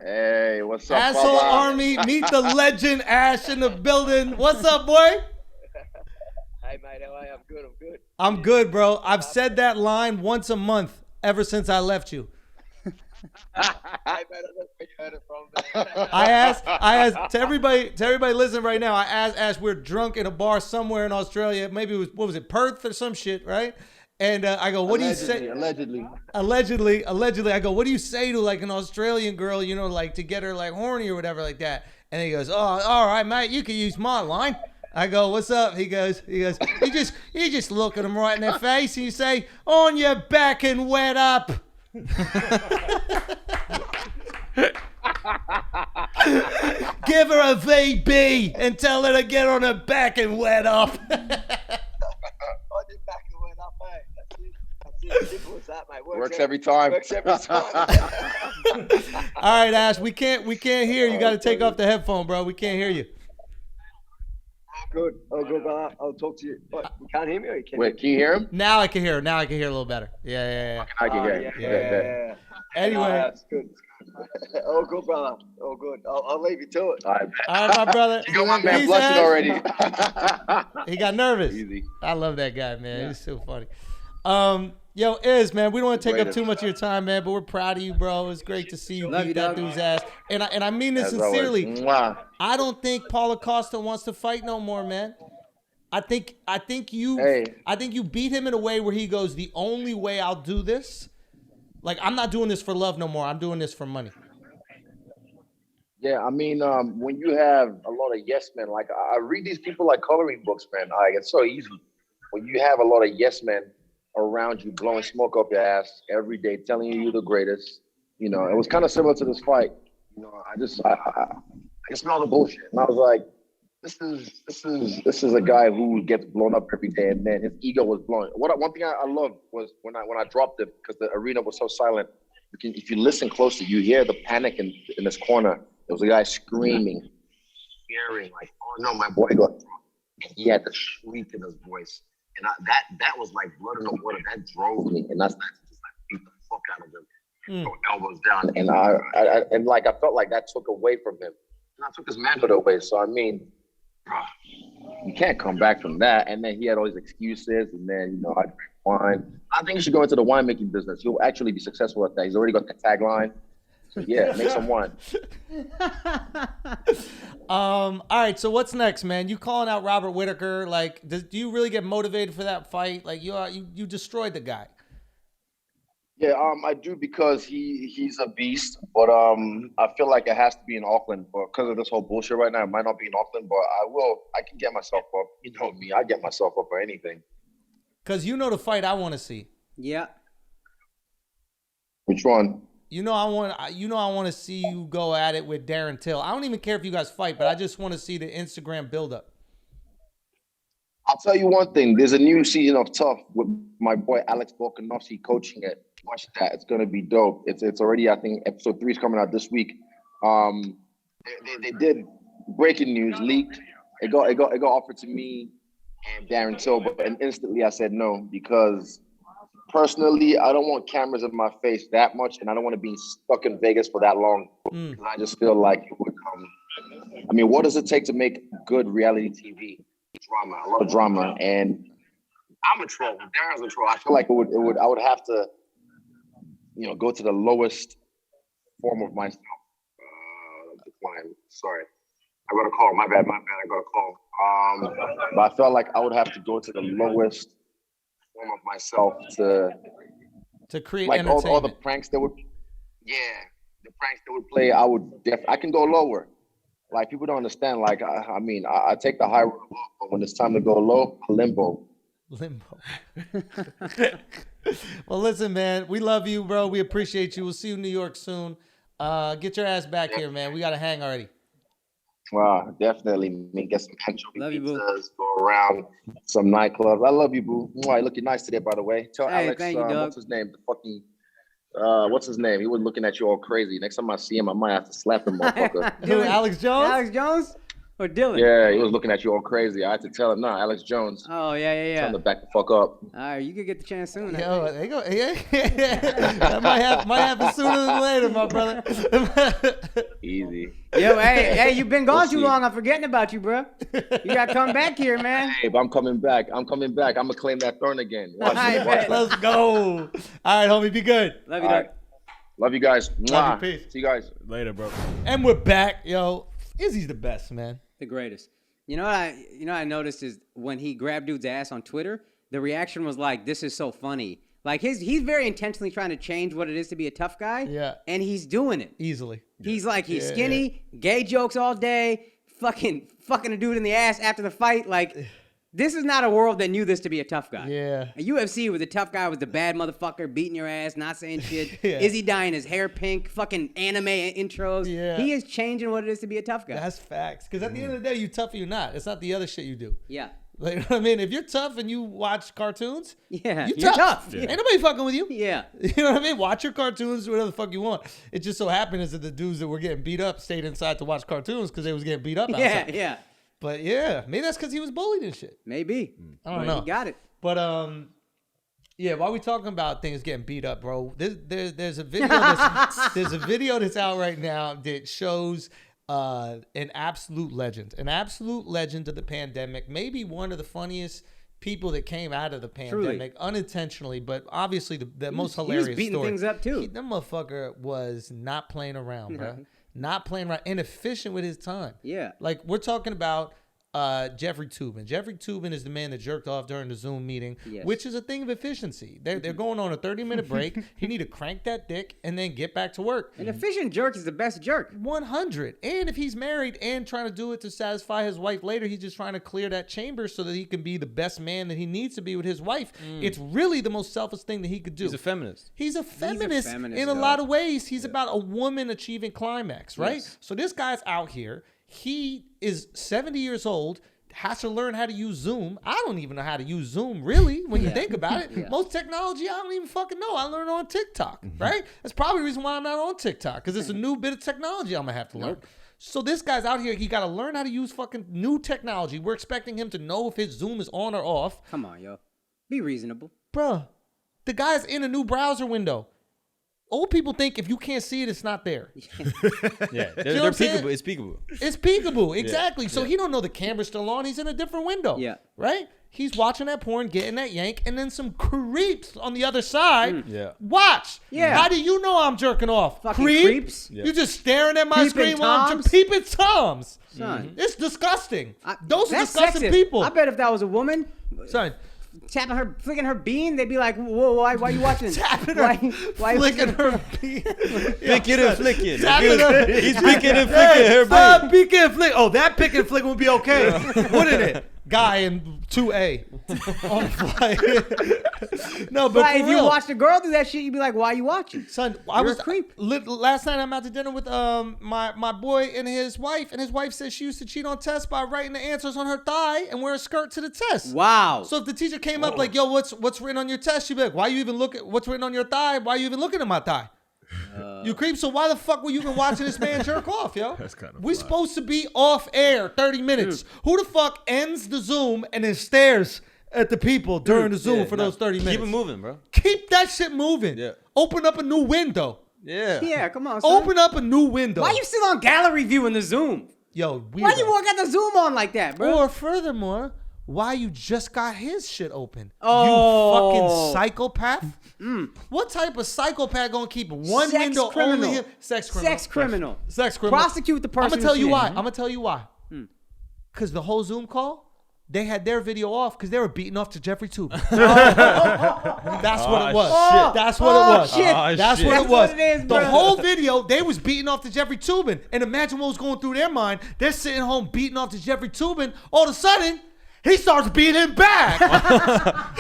Hey, what's up, asshole Baba? army, meet the legend Ash in the building. What's up, boy? Hey mate, how are you? I'm good. I'm good, bro. I've said that line once a month ever since I left you. Hey mate, I don't know where you heard it from. Man. I asked to everybody listening right now. I asked Ash, we're drunk in a bar somewhere in Australia. Maybe it was, what was it, Perth or some shit, right? And I go, what do you say? Allegedly. Allegedly, I go, what do you say to like an Australian girl, you know, like to get her like horny or whatever like that? And he goes, oh, all right, mate, you can use my line. I go, what's up? He goes, you just look at them right in their face and you say, on your back and wet up. Give her a VB and tell her to get on her back and wet up. I did back and went up, mate. That's it. Simple as that, mate. Works every time. Works every time. All right, Ash, we can't hear. You got to take off the headphone, bro. We can't hear you. Good. Oh, good, brother. I'll talk to you. What, you can't hear me or you can? Wait, can you hear him? Now I can hear. Now I can hear a little better. Yeah. I can hear Yeah, him. yeah. Anyway, That's good. Oh, good, brother. Oh, good. I'll leave you to it. All right, all right, my brother. you got my man Peace, blushing Ash. already. He got nervous. Easy. I love that guy, man. He's so funny. Yo, man, we don't want to take up too much of your time, man, but we're proud of you, bro. It's great to see you Love beat you, that dog. dude's ass. And I mean this As always. sincerely. Mwah. I don't think Paulo Costa wants to fight no more, man. I think you beat him in a way where he goes, the only way I'll do this, like I'm not doing this for love no more. I'm doing this for money. Yeah, I mean, when you have a lot of yes men, like I read these people like coloring books, man. It's so easy. When you have a lot of yes men around you, blowing smoke up your ass every day, telling you you're the greatest, you know, it was kind of similar to this fight. You know, I smelled the bullshit, and I was like, this is a guy who gets blown up every day, and then his ego was blown. One thing I loved was when I dropped it, because the arena was so silent. If you listen closely, you hear the panic in this corner. There was a guy screaming, hearing like, "Oh no, my boy got drunk." He had to shriek in his voice, and that was like blood in the water. That drove me, and that's not just like beat the fuck out of him, throw elbows down, and I felt like that took away from him, and I took his manhood away. So I mean, you can't come back from that. And then he had all these excuses, and then I drank wine. I think he should go into the winemaking business. He'll actually be successful at that. He's already got that tagline. So yeah, make some wine. All right, so what's next, man? You calling out Robert Whittaker? Like, do you really get motivated for that fight? Like, you destroyed the guy. Yeah, I do, because he's a beast, but I feel like it has to be in Auckland, but because of this whole bullshit right now, it might not be in Auckland, but I can get myself up. You know me, I get myself up for anything. Because you know the fight I want to see. Yeah. Which one? I want to see you go at it with Darren Till. I don't even care if you guys fight, but I just want to see the Instagram buildup. I'll tell you one thing. There's a new season of Tough with my boy Alex Volkanovski coaching it. Watch that. It's gonna be dope. It's already, I think, episode 3 is coming out this week. They did breaking news leaked. It got offered to me and Darren Till, but instantly I said no, because personally, I don't want cameras in my face that much, and I don't want to be stuck in Vegas for that long. I just feel like it would I mean, what does it take to make good reality TV? Drama, a lot of drama, and I'm a troll. Darren's a troll. I feel like I would have to, go to the lowest form of myself. Decline. Sorry, I got a call. My bad. I got a call. But I felt like I would have to go to the lowest form of myself to create like entertainment. all the pranks that would, the pranks that would play. I can go lower. Like, people don't understand. Like, I take the high road, but when it's time to go low, limbo. Well, listen, man, we love you, bro. We appreciate you. We'll see you in New York soon. Get your ass back here, man. We got to hang already. Wow, definitely. Get some anchovy Love you, boo. pizzas, go around some nightclubs. I love you, boo. You're looking nice today, by the way. Tell Hey, Alex, thank you, Doug. what's his name? What's his name? He was looking at you all crazy. Next time I see him, I might have to slap him, motherfucker. Who, Alex Jones? Alex Jones or Dylan? Yeah, he was looking at you all crazy. I had to tell him, nah, Alex Jones. Oh, yeah. Tell him to back the fuck up. All right, you could get the chance soon. Yo, they go. Yeah. That might happen sooner than later, my brother. Easy. Yo, hey, you've been gone We'll too see. long. I'm forgetting about you, bro. You got to come back here, man. Hey, but I'm coming back. I'm going to claim that throne again. Watch I this, bet. watch this. Let's go. All right, homie, be good. Love you, All Doug. right. Love you guys. Love you, Mwah. peace. See you guys. Later, bro. And we're back, yo. Izzy's the best, man. The greatest. You know what I noticed is when he grabbed dude's ass on Twitter, the reaction was like, "This is so funny." Like he's very intentionally trying to change what it is to be a tough guy. Yeah. And he's doing it. Easily. He's skinny, gay jokes all day, fucking a dude in the ass after the fight. Like, this is not a world that knew this to be a tough guy. Yeah. A UFC where the tough guy was the bad motherfucker, beating your ass, not saying shit. Yeah. Is he dyeing his hair pink? Fucking anime intros. Yeah. He is changing what it is to be a tough guy. That's facts. Because at the end of the day, you tough or you're not. It's not the other shit you do. Yeah. Like, you know what I mean? If you're tough and you watch cartoons, Yeah. you're You're tough. tough. Ain't nobody fucking with you. Yeah. You know what I mean? Watch your cartoons, do whatever the fuck you want. It just so happened is that the dudes that were getting beat up stayed inside to watch cartoons because they was getting beat up outside. Yeah. But yeah, maybe that's because he was bullied and shit. Maybe. I don't But know. He got it. But yeah, while we talking about things getting beat up, bro, there's a video that's out right now that shows an absolute legend of the pandemic, maybe one of the funniest people that came out of the pandemic unintentionally, but obviously the most hilarious He was beating story. things up too. That motherfucker was not playing around, bro. Not playing around, inefficient with his time. Yeah. Like, we're talking about Jeffrey Toobin. Jeffrey Toobin is the man that jerked off during the Zoom meeting, Yes. which is a thing of efficiency. They're going on a 30-minute break. He need to crank that dick and then get back to work. An efficient jerk is the best jerk. 100. And if he's married and trying to do it to satisfy his wife later, he's just trying to clear that chamber so that he can be the best man that he needs to be with his wife. It's really the most selfish thing that he could do. He's a feminist. He's a feminist, feminist, in a yeah. lot of ways. He's about a woman achieving climax, right? Yes. So this guy's out here. He is 70 years old, has to learn how to use Zoom. I don't even know how to use Zoom, really, when you think about it. Yeah. Most technology, I don't even fucking know. I learned on TikTok, right? That's probably the reason why I'm not on TikTok, because it's a new bit of technology I'm going to have to learn. So this guy's out here, he got to learn how to use fucking new technology. We're expecting him to know if his Zoom is on or off. Come on, yo. Be reasonable. Bruh, the guy's in a new browser window. Old people think if you can't see it, it's not there. Yeah, know they're what I'm saying? peekaboo. It's peekaboo. It's peekaboo, exactly. So he don't know the camera's still on. He's in a different window. Yeah. Right? He's watching that porn, getting that yank, and then some creeps on the other side. Yeah. Watch. Yeah. How do you know I'm jerking off? Fucking creeps. You just staring at my Peeping screen while I'm Toms? peeping Toms. Son. It's disgusting. Those are That's disgusting sexist. people. I bet if that was a woman, Son, tapping her, flicking her bean, they'd be like, "Whoa, why are you watching?" tapping her, why flicking her bean. Flicking and flicking. Tapping her. He's picking and flicking her brain. Pick and flick. Oh, that pick and flick would be okay, wouldn't it? Guy in 2A on flight. No, but Like, for if you real, watch a girl do that shit, you'd be like, "Why are you watching?" son, You're I was a creep. last night. I'm out to dinner with my boy and his wife says she used to cheat on tests by writing the answers on her thigh and wear a skirt to the test. Wow. So if the teacher came up like, "Yo, what's written on your test?" She'd be like, "Why you even look at what's written on your thigh? Why you even looking at my thigh?" You creep. So why the fuck were you even watching this man jerk off, yo? That's kind of We fly. supposed to be off air 30 minutes. Who the fuck ends the Zoom and then stares at the people during the Zoom for those 30 minutes? Keep it moving, bro. Keep that shit moving. Yeah. Open up a new window. Yeah. Yeah, come on, son. Open up a new window. Why you still on gallery view in the Zoom? Yo, Why you weirdo. got the Zoom on like that, bro? Or furthermore, why you just got his shit open? Oh. You fucking psychopath. What type of psychopath gonna keep one Sex window criminal. only him? Sex criminal. Sex criminal. Sex criminal. Prosecute the person. I'm gonna tell who's you in. why. I'm gonna tell you why. Because the whole Zoom call, they had their video off because they were beating off to Jeffrey Toobin. That's what it was. shit. That's what it was. shit. That's shit. what That's it was. what it is, The bro. whole video, they was beating off to Jeffrey Toobin. And imagine what was going through their mind. They're sitting home beating off to Jeffrey Toobin. All of a sudden, he starts beating him back.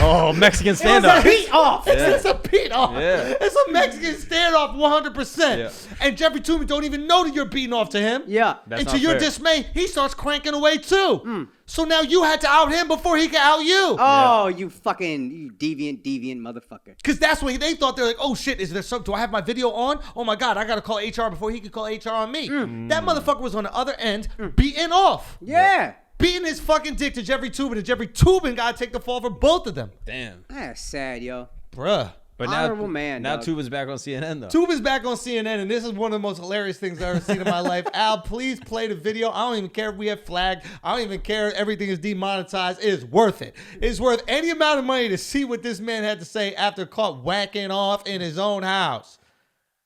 Oh, Mexican It's a standoff. beat off. It's a beat off. Yeah. It's a Mexican standoff 100%. Yeah. And Jeffrey Toobin don't even know that you're beating off to him. Yeah. That's And not to your fair. dismay, he starts cranking away too. So now you had to out him before he could out you. Oh, you deviant motherfucker. Because that's what they thought. They're like, oh shit, is there something? Do I have my video on? Oh my God, I got to call HR before he could call HR on me. That motherfucker was on the other end beating off. Yeah. Beating his fucking dick to Jeffrey Toobin. And Jeffrey Toobin got to take the fall for both of them. Damn. That's sad, yo. Bruh. But now, Honorable man, now dog. Toobin's back on CNN though. Toobin's back on CNN, and this is one of the most hilarious things I've ever seen in my life. Al, please play the video. I don't even care if we have flagged. I don't even care if everything is demonetized. It is worth it. It's worth any amount of money to see what this man had to say after caught whacking off in his own house.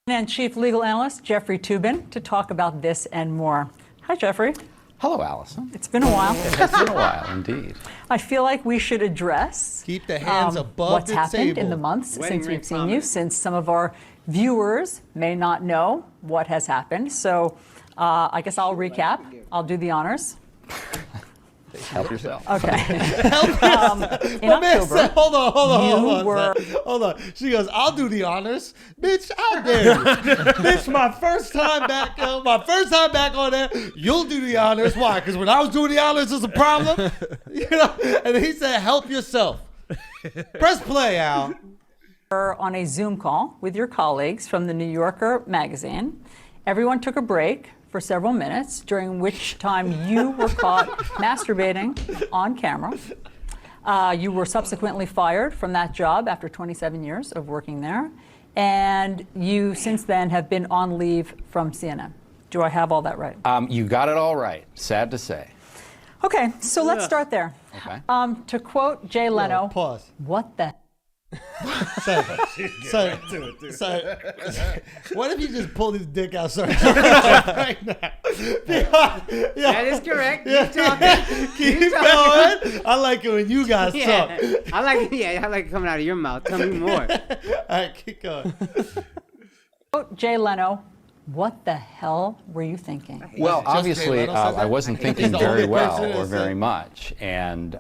And Chief Legal Analyst Jeffrey Toobin to talk about this and more. Hi, Jeffrey. Hello, Allison. It's been a while. It's been a while, indeed. I feel like we should address Keep the hands above what's the happened table. in the months Wedding since ring we've seen you, promise. since some of our viewers may not know what has happened. So I guess I'll recap. I'll do the honors. Help yourself. Okay. In My man October, said, hold on, you were- hold on. She goes, I'll do the honors. Bitch, how dare you? Bitch, my first time back on there, you'll do the honors. Why? Because when I was doing the honors, there's a problem. You know? And he said, help yourself. Press play, Al. on a Zoom call with your colleagues from the New Yorker magazine. Everyone took a break for several minutes, during which time you were caught masturbating on camera. You were subsequently fired from that job after 27 years of working there. And you, since then, have been on leave from CNN. Do I have all that right? You got it all right, sad to say. Okay, so let's start there. Okay. To quote Jay Leno, Pause. what the... So, what if you just pulled his dick out right now? That is correct. Keep talking. Keep going. I like it when you guys Yeah. talk. I like it coming out of your mouth. Tell me more. All right, keep going. Quote Jay Leno, what the hell were you thinking? Well, Just Jay obviously, Leno says I that? wasn't He's thinking the very only well person that or said- very much, and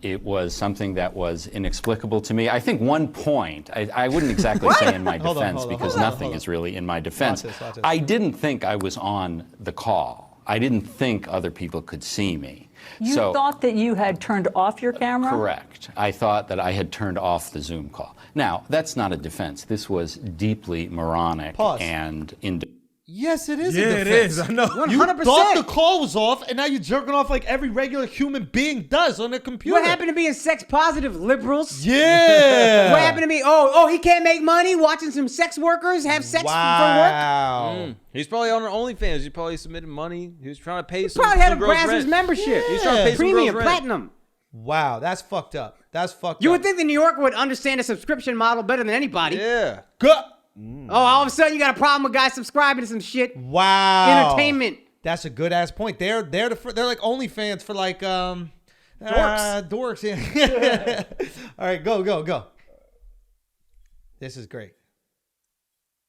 it was something that was inexplicable to me. I think one point, I wouldn't exactly say in my Hold on, defense, hold on, because hold on, nothing hold on. is really in my defense. Watch this. I didn't think I was on the call. I didn't think other people could see me. You thought that you had turned off your camera? Correct. I thought that I had turned off the Zoom call. Now, that's not a defense. This was deeply moronic and Yes, it is. Yeah, a it defense. is. I know. 100%. You thought the call was off, and now you're jerking off like every regular human being does on a computer. What happened to being sex positive liberals? Yeah. What happened to me? Oh, he can't make money watching some sex workers have sex for work? He's probably on OnlyFans. He probably submitted money. He was trying to pay some. Probably had a some girls' Brazzers rent. membership. He's trying to pay some Premium, girls' rent. platinum. Wow, that's fucked up. That's fucked You up. would think the New Yorker would understand a subscription model better than anybody. Yeah. Oh, all of a sudden you got a problem with guys subscribing to some shit. Wow. Entertainment. That's a good ass point. They're like OnlyFans for like dorks. Dorks. Yeah. All right, go. This is great.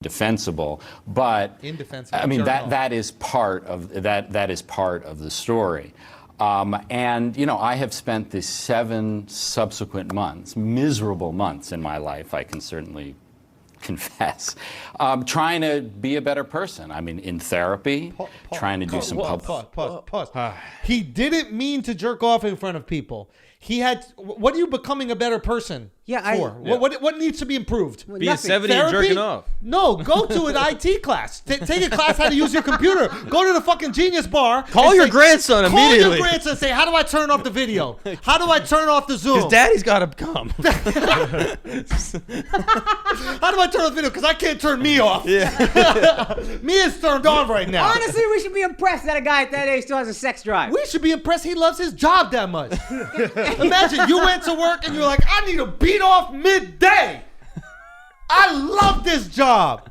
defensible, but indefensible. I mean that is part of that is part of the story. And you know, I have spent the 7 subsequent months, miserable months in my life, I can certainly confess, trying to be a better person. I mean, in therapy, trying to do some pause. He didn't mean to jerk off in front of people. He had. What are you becoming a better person for? What needs to be improved? Being 70 and jerking off. No, go to an IT class. Take a class how to use your computer. Go to the fucking Genius Bar. Call your grandson immediately. Call your grandson and say, how do I turn off the video? How do I turn off the Zoom? Because daddy's got to come. How do I turn off the video? Because I can't turn me off. Yeah. Me is turned on right now. Honestly, we should be impressed that a guy at that age still has a sex drive. We should be impressed he loves his job that much. Imagine you went to work and you're like, I need to beat off midday. I love this job.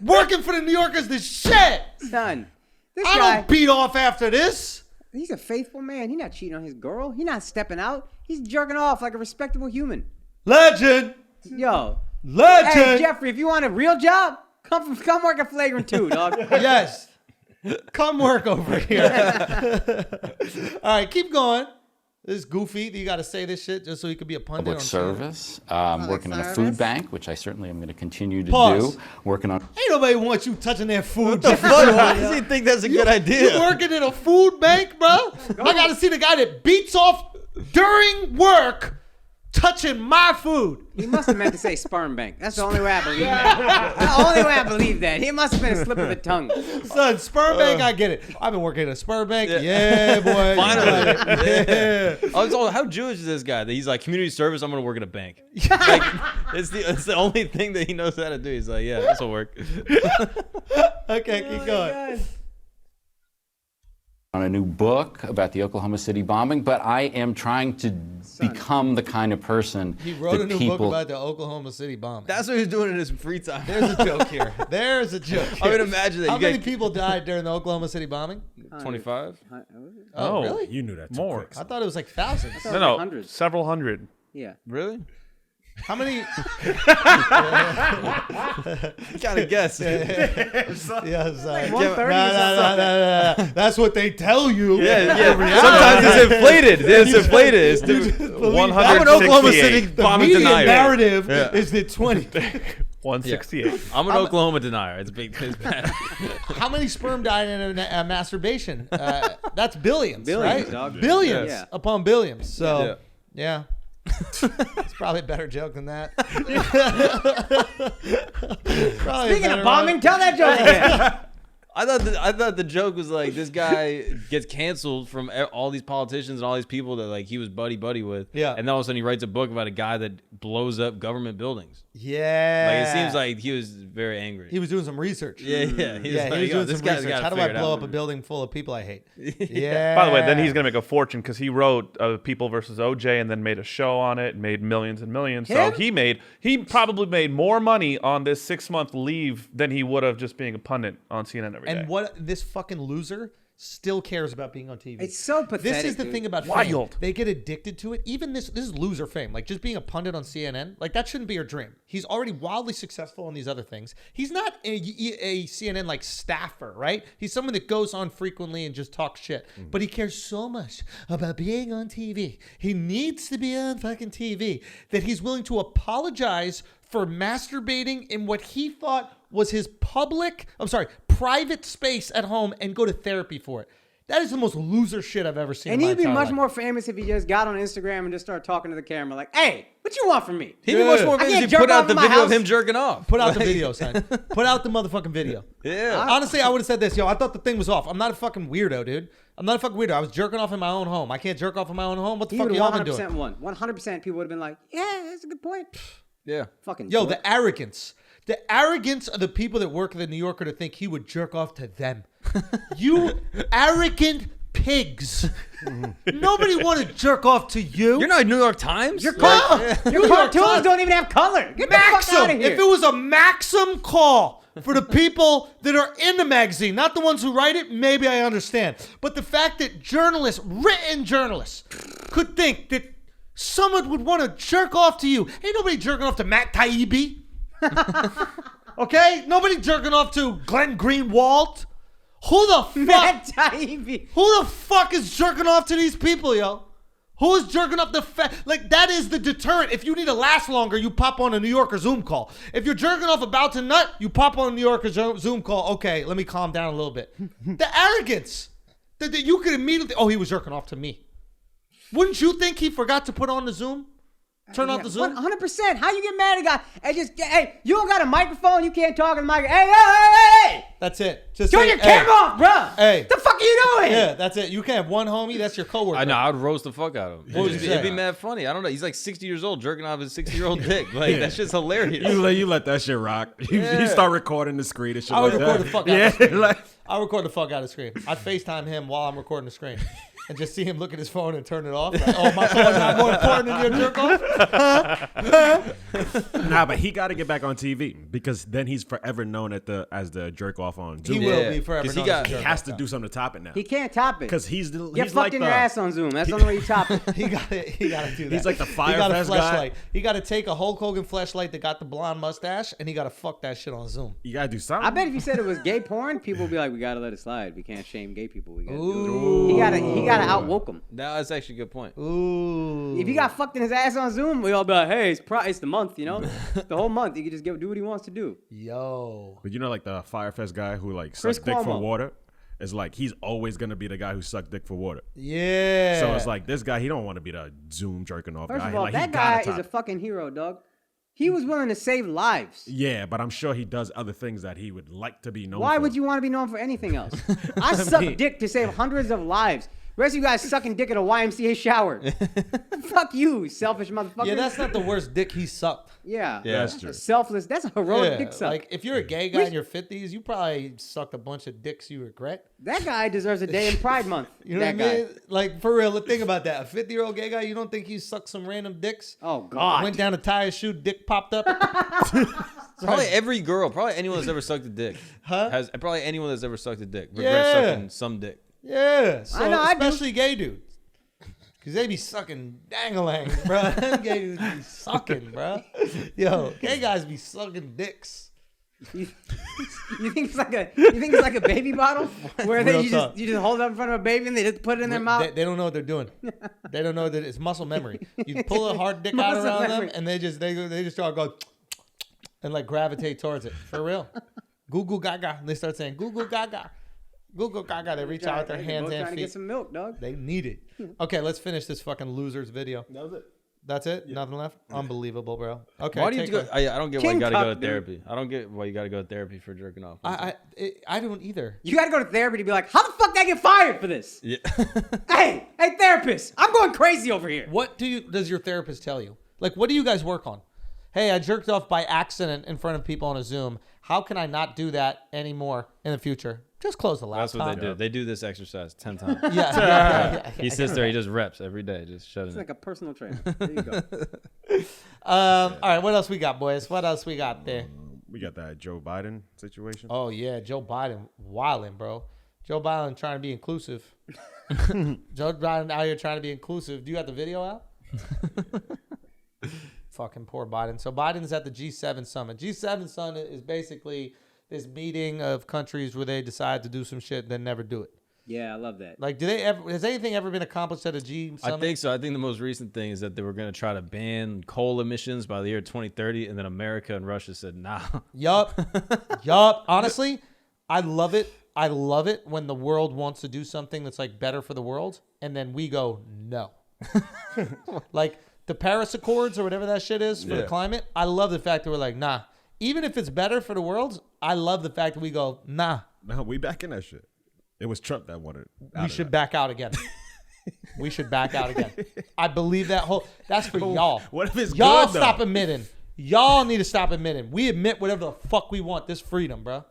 Working for the New Yorkers, the shit. Son, this I guy, don't beat off after this. He's a faithful man. He's not cheating on his girl. He's not stepping out. He's jerking off like a respectable human. Legend. Yo. Legend. Hey, Jeffrey, if you want a real job, come work at Flagrant 2, dog. Yes. Come work over here. All right, keep going. This is goofy. You got to say this shit just so you could be a pundit. public service, working in a food bank, which I certainly am going to continue to Pause. do. Working on. Ain't nobody wants you touching their food. What the fuck? Why does he think that's a good idea? You working in a food bank, bro? I got to see the guy that beats off during work touching my food. He must have meant to say sperm bank. That's the only way I believe that. The only way I believe that. He must have been a slip of the tongue. Son, sperm bank, I get it. I've been working at a sperm bank. Yeah, boy. Finally. Yeah. How Jewish is this guy that he's like, community service, I'm going to work at a bank? Like, it's the only thing that he knows how to do. He's like, yeah, this will work. Okay, keep going. On a new book about the Oklahoma City bombing, but I am trying to become the kind of person He wrote that a new people. book about the Oklahoma City bombing. That's what he's doing in his free time. There's a joke here. There's a joke here. I would imagine that. How many people died during the Oklahoma City bombing? 25? Oh, really? You knew that too More. quick. I thought it was like thousands. No, hundreds. several hundred. Yeah. Really? How many? You gotta guess. Yes. Like No, 130 or no. That's what they tell you. Yeah. Sometimes it's inflated. It's inflated. It's I'm an Oklahoma City The bombing media denier. narrative is that 20. 168. I'm an Oklahoma denier. It's big. It's bad. How many sperm died in a masturbation? That's billions, Billions, right? dog. Billions Yeah. upon billions. So, yeah. It's probably a better joke than that. Speaking of bombing, tell that joke again. I thought the joke was like, this guy gets canceled from all these politicians and all these people that like he was buddy with. Yeah. And then all of a sudden he writes a book about a guy that blows up government buildings. Yeah. Like it seems like he was very angry. He was doing some research. Yeah. He was He was like, doing this some guy's research. got How to do I figure it blow out. up a building full of people I hate? Yeah. By the way, then he's gonna make a fortune because he wrote People versus OJ and then made a show on it and made millions and millions. So he probably made more money on this 6-month leave than he would have just being a pundit on CNN every day. And what this fucking loser still cares about being on TV. It's so pathetic. This is the thing about fame. Wild. They get addicted to it. Even this is loser fame. Like just being a pundit on CNN, like that shouldn't be your dream. He's already wildly successful in these other things. He's not a CNN like staffer, right? He's someone that goes on frequently and just talks shit. But he cares so much about being on TV. He needs to be on fucking TV that he's willing to apologize for masturbating in what he thought was his private space at home and go to therapy for it. That is the most loser shit I've ever seen. And in my he'd be entire much life. more famous if he just got on Instagram and just started talking to the camera like, "Hey, what you want from me?" He'd be much more I famous can't if he put jerk out off the in my video of house. him jerking off. Put out the video, son. Put out the motherfucking video. Yeah. Honestly, I would have said this. Yo, I thought the thing was off. I'm not a fucking weirdo, dude. I'm not a fucking weirdo. I was jerking off in my own home. I can't jerk off in my own home. What the He fuck would y'all have been 100% doing? won. 100% people would have been like, "Yeah, that's a good point." Yeah. Fucking Yo, dork. the arrogance. The arrogance of the people that work at the New Yorker to think he would jerk off to them. You arrogant pigs. Nobody want to jerk off to you. You're not New York Times. Your New cartoons York Times. don't even have color. Get the fuck Maxim. out of here. If it was a Maxim call for the people that are in the magazine, not the ones who write it, maybe I understand. But the fact that journalists, written journalists, could think that someone would want to jerk off to you. Ain't nobody jerking off to Matt Taibbi. Okay? Nobody jerking off to Glenn Greenwald. Who the fuck? Matt Taibbi. Who the fuck is jerking off to these people, yo? Who is jerking up like, that is the deterrent. If you need to last longer, you pop on a New Yorker Zoom call. If you're jerking off about to nut, you pop on a New Yorker Zoom call. Okay, let me calm down a little bit. The arrogance that you could immediately, he was jerking off to me. Wouldn't you think he forgot to put on the Zoom? Turn off the Zoom? 100%. How you get mad at a guy? Hey, you don't got a microphone. You can't talk in the mic. Hey. That's it. Just Turn say, your camera off, bro. Hey. The fuck are you doing? Yeah, that's it. You can't have one homie. That's your coworker. I know. I'd roast the fuck out of him. What would you It'd say? be mad funny. I don't know. He's like 60 years old, jerking off his 60-year-old dick. Like that's just hilarious. You let that shit rock. You start recording the screen and shit. I would like record that. the fuck out of the screen. like, I'll record the fuck out of the screen. I'd FaceTime him while I'm recording the screen. And just see him look at his phone and turn it off. Like, my phone's not more important than your jerk off? Nah, but he got to get back on TV because then he's forever known as the jerk off on Zoom. He will be forever. 'Cause he known got- as a He jerk has off to guy. do something to top it now. He can't top it. Because he's Get like fucked in the your ass on Zoom. That's the only way you top it. He got to do that. He's like the He got a Firefest guy. flashlight. He got to take a Hulk Hogan flashlight that got the blonde mustache, and he got to fuck that shit on Zoom. You gotta do something. I bet if you said it was gay porn, people would be like, "We gotta let it slide. We can't shame gay people. We gotta do Ooh. it." He gotta outwoke them. No, that's actually a good point. Ooh. If he got fucked in his ass on Zoom, we all be like, "Hey, it's the month, you know, the whole month. He can just do what he wants to do." Yo. But you know, like the Firefest guy who like Chris sucked dick for Cuomo. water. It's like he's always gonna be the guy who sucked dick for water. Yeah. So it's like this guy, he don't want to be the Zoom jerking off First guy. of all, Like, he that gotta guy top is a it. fucking hero, dog. He was willing to save lives. Yeah, but I'm sure he does other things that he would like to be known for. Why would you want to be known for anything else? I suck dick to save hundreds of lives. The rest of you guys sucking dick at a YMCA shower. Fuck you, selfish motherfucker. Yeah, that's not the worst dick he sucked. Yeah, That's true. Selfless. That's a heroic dick suck. Like, if you're a gay guy in your 50s, you probably sucked a bunch of dicks you regret. That guy deserves a day in Pride Month. You know that what I mean? guy. Like, for real, think about that. A 50-year-old gay guy, you don't think he sucked some random dicks? Oh God. Went down to tie his shoe, dick popped up? Probably every girl, probably anyone that's ever sucked a dick, Huh? probably anyone that's ever sucked a dick regrets Yeah. sucking some dick. Yeah. So, I know, I do. especially gay dudes. Because they be sucking dangalangs, bro. Them gay dudes be sucking, bro. Yo, gay guys be sucking dicks. You think it's like a baby bottle where Real you talk. just hold it up in front of a baby and they just put it in their mouth? They don't know what they're doing. They don't know that it's muscle memory. You pull a hard dick out Muscle around memory. them, and they just start going and like gravitate towards it. For real. Goo goo gaga. They start saying goo goo gaga. Goo goo gaga. They reach out with their hands Both and trying to get feet. some milk, dog. They need it. Okay, let's finish this fucking losers video. That was it. That's it? Nothing left? Unbelievable, bro. Okay. Why do you take have to go? one. I don't get why you King gotta go Cuck, to dude. therapy. I don't get why you gotta go to therapy for jerking off. I don't either. You got to go to therapy to be like, how the fuck did I get fired for this? Yeah. Hey, therapist, I'm going crazy over here. What does your therapist tell you? Like, what do you guys work on? Hey, I jerked off by accident in front of people on a Zoom. How can I not do that anymore in the the Just close the That's laptop. what they do. They do this exercise 10 times. Yeah. He sits there. He just reps every day. Just shut It's it. like a personal trainer. There you go. All right, what else we got, boys? What else we got there? We got that Joe Biden situation. Oh, yeah, Joe Biden wilding, bro. Joe Biden trying to be inclusive. Joe Biden out here trying to be inclusive. Do you got the video out? Fucking poor Biden. So Biden's at the G7 summit. G7 summit is basically this meeting of countries where they decide to do some shit and then never do it. Yeah, I love that. Like, has anything ever been accomplished at a G summit? I think so. I think the most recent thing is that they were going to try to ban coal emissions by the year 2030, and then America and Russia said, nah. Yup. Honestly, I love it I love it when the world wants to do something that's like better for the world, and then we go, no. Like the Paris Accords or whatever that shit is for the climate. I love the fact that we're like, nah. Even if it's better for the world, I love the fact that we go, nah. No, we back in that shit. It was Trump that wanted. We should back out again. We should back out again. I believe that whole. That's for y'all. What if it's y'all good, though? stop admitting? Y'all need to stop admitting. We admit whatever the fuck we want. This freedom, bro.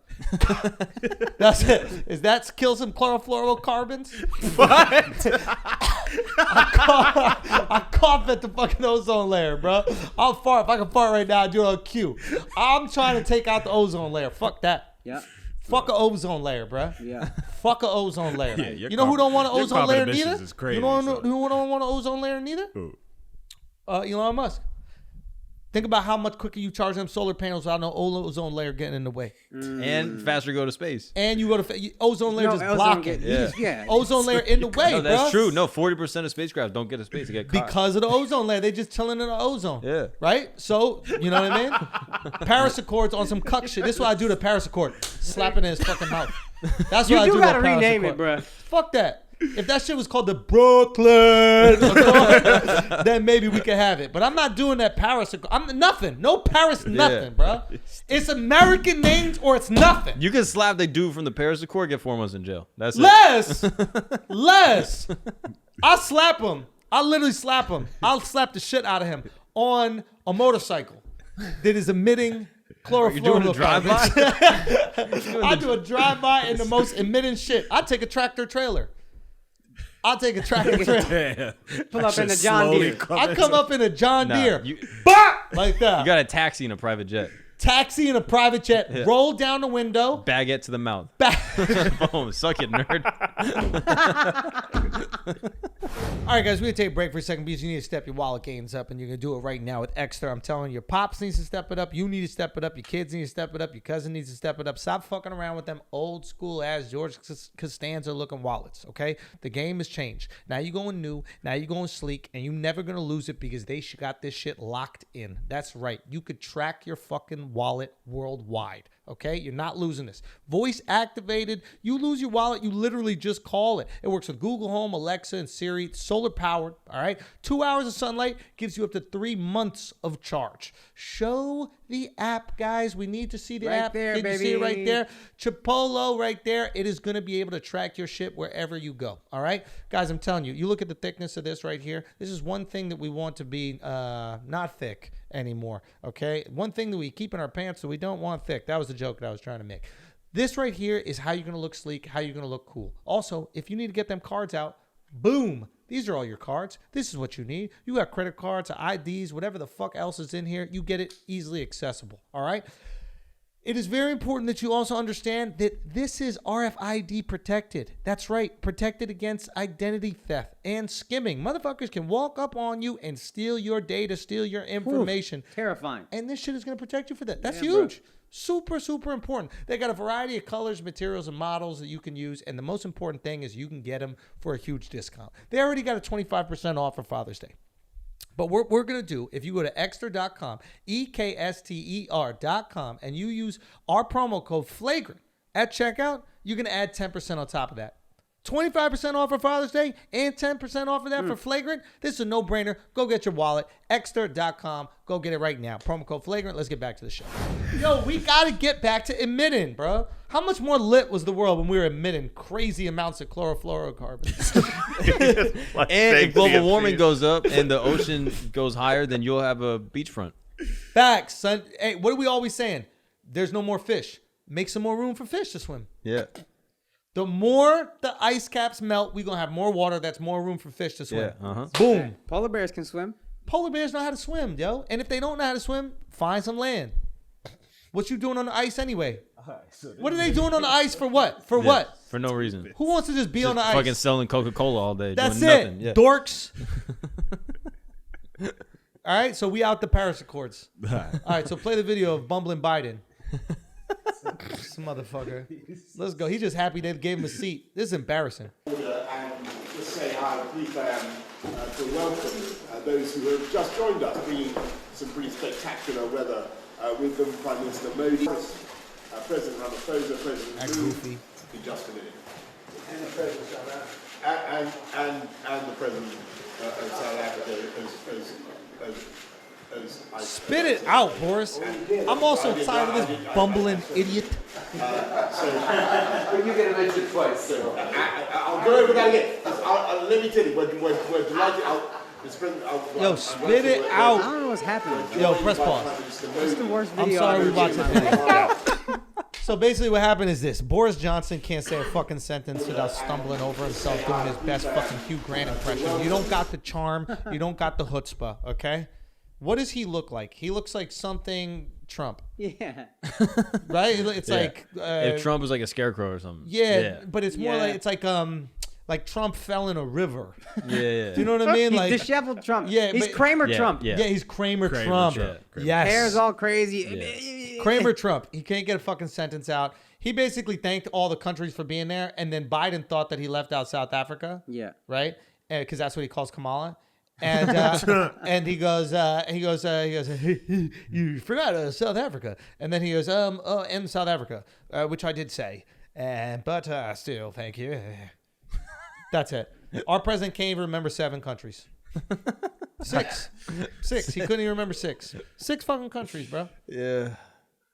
That's it. Is that kill some chlorofluorocarbons? What? I cough at the fucking ozone layer, bro. I'll fart. If I can fart right now, I'll do it on cue. I'm trying to take out the ozone layer. Fuck that. Yeah. Fuck an ozone layer, bro. Yeah. Fuck an ozone layer. Yeah, you know who don't want an your ozone layer carbon neither? emissions is crazy, you know so. who don't want an ozone layer neither? Who? Elon Musk. Think about how much quicker you charge them solar panels without no ozone layer getting in the way. And faster go to space. And you go to ozone layer just ozone block get- it. yeah. Ozone layer in the way, No, that's bro. true. No, 40% of spacecraft don't get to space. They get caught. Because of the ozone layer. They just chilling in the ozone. Yeah. Right? So, you know what I mean? Paris Accords on some cuck shit. This is what I do to Paris Accord. Slap it in his fucking mouth. That's what You I do do to gotta Paris rename Accord. it, bro. Fuck that. If that shit was called the Brooklyn Accord, then maybe we could have it. But I'm not doing that Paris Accord. I'm nothing. No Paris nothing, bro. It's American names or it's nothing. You can slap the dude from the Paris Accord, get 4 months in jail. That's it. Less. I'll slap him. I'll literally slap him. I'll slap the shit out of him on a motorcycle that is emitting chlorofluorocarbons. You're doing a drive-by? I do a drive-by in the most emitting shit. I take a tractor trailer. I'll take a tractor trailer. Pull up in the John Deere. I come up in a John Deere. You Like that. got a taxi in a private jet. Taxi in a private jet. Roll down the window. Baguette to the mouth. Boom. Suck it, nerd. All right, guys, we're going to take a break for a second because you need to step your wallet gains up, and you're going to do it right now with Extra. I'm telling you, your pops needs to step it up. You need to step it up. Your kids need to step it up. Your cousin needs to step it up. Stop fucking around with them old school ass George Costanza looking wallets, okay? The game has changed. Now you're going new. Now you're going sleek, and you're never going to lose it because they got this shit locked in. That's right. You could track your fucking wallet worldwide. Okay, you're not losing this. Voice activated. You lose your wallet, you literally just call it. It works with Google Home, Alexa, and Siri. It's solar powered. All right, 2 hours of sunlight gives you up to 3 months of charge. Show the app, guys. We need to see the app. There, Can baby. you see it right there? Chipolo right there. It is going to be able to track your shit wherever you go. All right, guys. I'm telling you. You look at the thickness of this right here. This is one thing that we want to be not thick anymore. Okay, one thing that we keep in our pants that we don't want thick. That was the joke that I was trying to make. This right here is how you're going to look sleek, how you're going to look cool. Also, if you need to get them cards out, boom. These are all your cards. This is what you need. You got credit cards, IDs, whatever the fuck else is in here. You get it easily accessible. All right. It is very important that you also understand that this is RFID protected. That's right, protected against identity theft and skimming. Motherfuckers can walk up on you and steal your data, steal your information. Terrifying. And this shit is going to protect you for that. That's Yeah, huge. Bro. Super, super important. They got a variety of colors, materials, and models that you can use. And the most important thing is you can get them for a huge discount. They already got a 25% off for Father's Day. But what we're going to do, if you go to extra.com, EKSTER.com, and you use our promo code Flagrant at checkout, you can add 10% on top of that. 25% off for Father's Day and 10% off of that for Flagrant. This is a no-brainer. Go get your wallet. Extra.com. Go get it right now. Promo code Flagrant. Let's get back to the show. Yo, we got to get back to emitting, bro. How much more lit was the world when we were emitting crazy amounts of chlorofluorocarbons? And if global warming goes up and the ocean goes higher, then you'll have a beachfront. Facts, son. Hey, what are we always saying? There's no more fish. Make some more room for fish to swim. Yeah. The more the ice caps melt, we're going to have more water. That's more room for fish to swim. Yeah, Boom. Polar bears can swim. Polar bears know how to swim, yo. And if they don't know how to swim, find some land. What you doing on the ice anyway? What are they doing on the ice for what? For what? For no reason. Who wants to just be on the ice? Fucking selling Coca-Cola all day. That's doing it. Nothing. Yeah. Dorks. All right, so we out the Paris Accords. All right, so play the video of bumbling Biden. This motherfucker. Let's go. He's just happy they gave him a seat. This is embarrassing. And just say how pleased I am to welcome those who have just joined us. Bringing some pretty spectacular weather with them, Prime Minister Modi, President Ramaphosa, President Wu, just a minute. And the president of South Africa. And the president of South Africa as I Spit it out, Boris. I'm also tired of this bumbling idiot. You get to mention it twice, so I'll go over that again. Let me tell you, we're delighted. Yo, spit it out. I don't know what's happening. Yo, press pause. It's the worst I'm video. sorry I've we ever watched seen the in my life. video. So basically what happened is this. Boris Johnson can't say a fucking sentence without stumbling over himself doing his best fucking Hugh Grant impression. You don't got the charm. You don't got the chutzpah, okay? What does he look like? He looks like something Trump. Yeah. Right? It's like... if Trump was like a scarecrow or something. Yeah, but it's more like... It's like Trump fell in a river. Yeah. Do you know what I mean? He's Like disheveled Trump. Yeah, he's but- Kramer Yeah, Trump. yeah. Yeah, he's Kramer Trump. Trump. Yes. Hair's all crazy. Kramer Trump. He can't get a fucking sentence out. He basically thanked all the countries for being there, and then Biden thought that he left out South Africa. Yeah. Right? Because that's what he calls Kamala. And and he goes, you forgot South Africa. And then he goes, and South Africa, which I did say. But still, thank you. That's it. Our president can't even remember 7 countries. 6. He couldn't even remember 6. 6 fucking countries, bro. Yeah.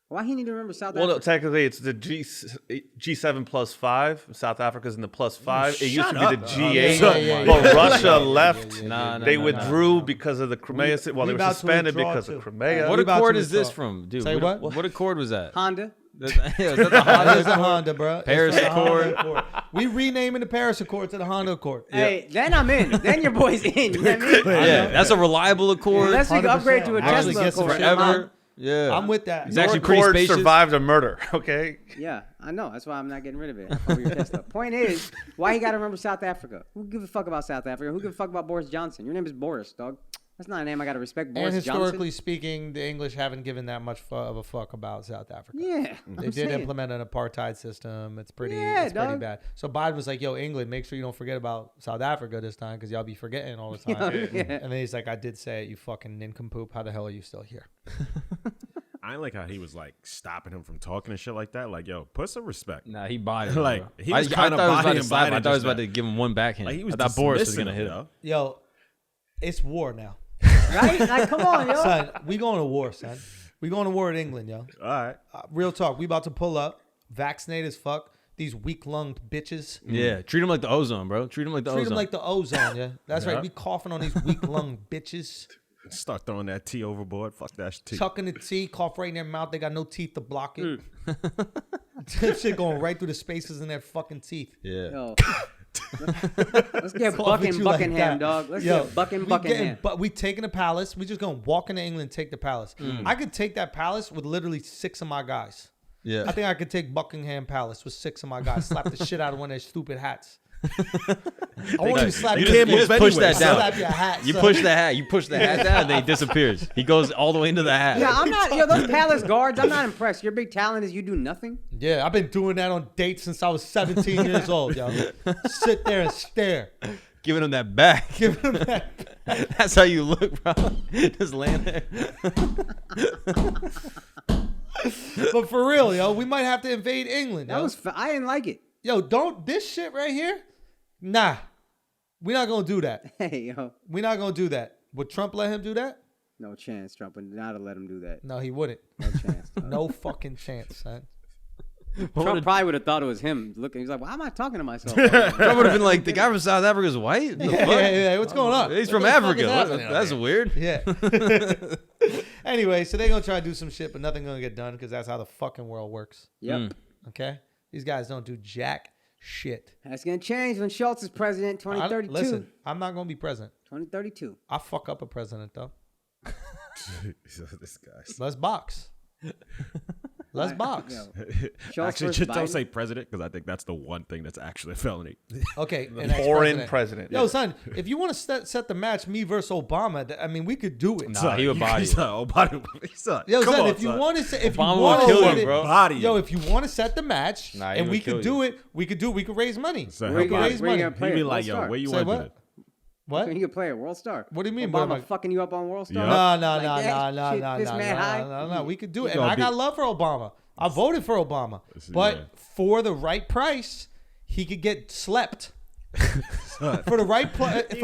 Why he need to remember South Well, no, Africa? technically it's the G7 plus 5. South Africa's in the plus 5. It used to be the G8, but Russia left. They withdrew because of the Crimea. They were suspended because of Crimea. What accord is this from, dude? Say what? What accord was that? Honda. Was that the Honda's Honda? a Honda, bro. Paris It's the Accord. Honda Accord. We renaming the Paris Accord to the Honda Accord. Hey, then I'm in. Then your boy's in. You know what I mean? Yeah, that's a reliable accord. Unless we can upgrade to a 100%. Actually Tesla gets some Accord. Forever. Yeah. I'm with that. It's actually pretty Accord spacious. survived a murder, okay? Yeah, I know. That's why I'm not getting rid of it over your Tesla. Point is, why you got to remember South Africa? Who gives a fuck about South Africa? Who gives a fuck about Boris Johnson? Your name is Boris, dog. That's not a name I got to respect. Boris And historically Johnson. speaking, the English haven't given that much of a fuck about South Africa. Yeah. They I'm did saying. implement an apartheid system. It's pretty, Yeah, it's pretty dog. bad. So Biden was like, yo, England, make sure you don't forget about South Africa this time because y'all be forgetting all the time. Yeah. And then he's like, I did say it, you fucking nincompoop. How the hell are you still here? I like how he was like stopping him from talking and shit like that. Like, yo, put some respect. Nah, he bodied. Like, bro. he was I kinda thought he was about bodying to slap him. I Biden thought he was just about now. to give him one backhand. Like, he was I thought Boris was dismissing gonna hit him, him. yo. Yo, it's war now. Right? Like, come on, yo. Son, we going to war, son. We going to war in England, yo. All right. Real talk. We about to pull up. Vaccinated as fuck. These weak-lunged bitches. Yeah, treat him like the ozone, bro. Treat him like the Treat ozone. them like the ozone, yeah. That's Yeah. right. We coughing on these weak-lunged bitches. Start throwing that tea overboard. Fuck that tea. Chucking the tea, cough right in their mouth. They got no teeth to block it. That shit going right through the spaces in their fucking teeth. Yeah. Yo. Let's get Cough at you like Buckingham, that. dog. Let's Yo, get Buckingham. But we taking the palace. We just gonna walk into England and take the palace. I could take that palace with literally 6 of my guys. Yeah. I think I could take Buckingham Palace with 6 of my guys. Slap the shit out of one of their stupid hats. I want you to slap You your just push that down. Slap your hat. You son. push the hat. You push the hat down, and then he disappears. He goes all the way into the hat. Yeah, I'm not. Yo, those palace guards. I'm not impressed. Your big talent is you do nothing. Yeah, I've been doing that on dates since I was 17 years old, yo. Sit there and stare. Giving him that back. Give him that. That's how you look, bro. Just land there. But for real, yo, we might have to invade England. That Yo. was. I didn't like it. Yo, don't this shit right here? Nah, we're not gonna do that. Hey, yo, We're not gonna do that. Would Trump let him do that? no chance. Trump would not have let him do that. No, he wouldn't. No chance. No fucking chance, son. Trump probably would have thought it was him looking. He's like, why am I talking to myself? Trump would have been like, the guy from South Africa is white? The fuck? Yeah, what's going on? He's What from the fuck Africa. is happening out That's here? weird. Yeah. Anyway, so they're gonna try to do some shit, but nothing gonna get done because that's how the fucking world works. Yep. Okay? These guys don't do jack shit. That's gonna change when Schulz is president. 2032. Listen, I'm not gonna be president. 2032. I'll fuck up a president though. This guy. Let's box. Let's box. Yo, Schulz Actually, versus just don't Biden. say president because I think that's the one thing that's actually a felony. Okay. an Foreign ex-president. president. Yo, son, if you want to set the match, me versus Obama, I mean, we could do it. Nah, he would body you. Son, Yo, come son, on, if you son. want to set, if Obama you would want to kill set you, it, bro. Body you. Yo, if you want to set the match, Nah, he and would we kill could do it, we could raise money. So Where we you could raise gonna money. play He be it? like, World yo, Star. where you Say want to what? do it? What? You can play it World Star. What do you mean, bro? Obama fucking you up on World Star? Yeah. No, Like that shit, this man high? no. We could do it. You And I gonna got be- love for Obama. I voted for Obama, but for the right price, he could get slept. For the right price, He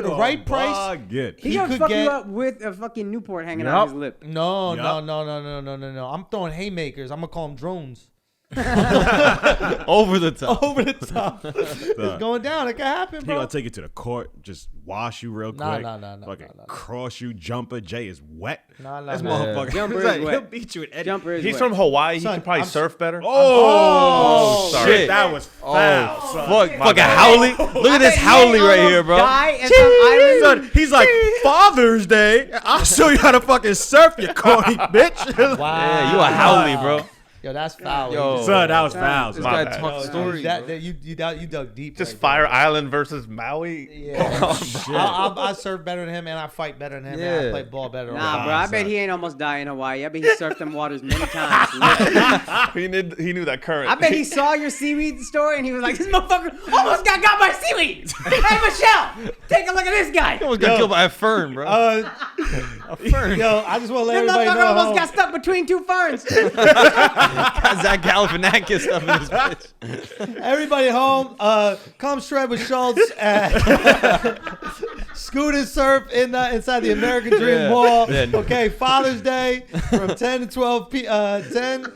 gonna fuck you up with a fucking Newport hanging out his lip. No. I'm throwing haymakers. I'm gonna call them drones. Over the top. It's going down. It can happen, bro. He gonna take you to the court, just wash you real quick. No. Cross you, jumper. Jay is wet. This motherfucker. Jumper is He'll wet. beat you at any. Jumper is He's wet. from Hawaii. Son, he can probably surf better. Oh, sorry. shit. That was foul, son. Fucking Howley. Look at this Howley right here, bro. Die in some island. Son, he's like, Father's Day. I'll show you how to fucking surf, you corny bitch. Wow. Yeah, you a Howley, bro. Yo, that's foul. Yo. Son, that was foul. This son. guy bad. talks stories. You dug deep. Just right Fire Island versus Maui. there. Yeah. I surf better than him, and I fight better than him, and I play ball better than him. Nah, bro, I bet he ain't almost die in Hawaii. I bet he surfed them waters many times. He knew that current. I bet he saw your seaweed story and he was like, this motherfucker almost got by seaweed. Hey, Michelle, take a look at this guy. He almost got killed by a fern, bro. A fern. Yo, I just want to let This everybody motherfucker know. almost got stuck between two ferns. Got Zach Galifianakis stuff in this bitch. Everybody at home, come shred with Schulz at Scoot and Surf inside the American Dream Mall. Yeah. Okay, Father's Day from 10 to 12 10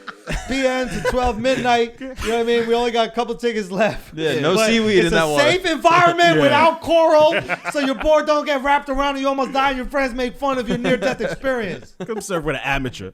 p.m. to 12 midnight. You know what I mean? We only got a couple tickets left. Yeah, no But seaweed in that water. It's a safe environment without coral, so your board don't get wrapped around and you almost die and your friends make fun of your near-death experience. Come surf with an amateur.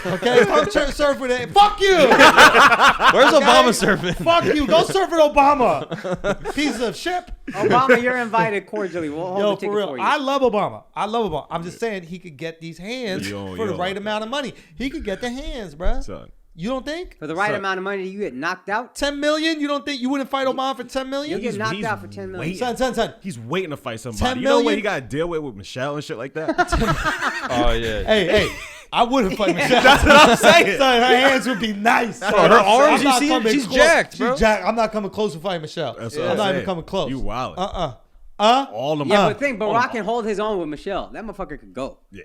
Okay, come surf with it. Fuck you! Where's Obama surfing? Fuck you! Go surf with Obama. Piece of shit. Obama, you're invited cordially. We'll hold Yo, the ticket for real, for you. I love Obama. I'm just saying he could get these hands for the right amount of money. He could get the hands, bruh. Son. You don't think? For the right amount of money, you get knocked out. 10 million? You don't think you wouldn't fight Obama for 10 million? You'll get knocked out for 10 million. Son. He's waiting to fight 10 somebody. You know what million? he got to deal with Michelle and shit like that? Oh, yeah. Hey, I wouldn't fight Michelle. That's what I'm saying. Son, her hands would be nice. Bro, her arms, I'm not you see coming it? She's close. jacked, bro. She's jacked. I'm not coming close to fighting Michelle. That's I'm what not saying. even coming close. You wild. All them. Yeah, but Barack can hold his own with Michelle. That motherfucker could go. Yeah.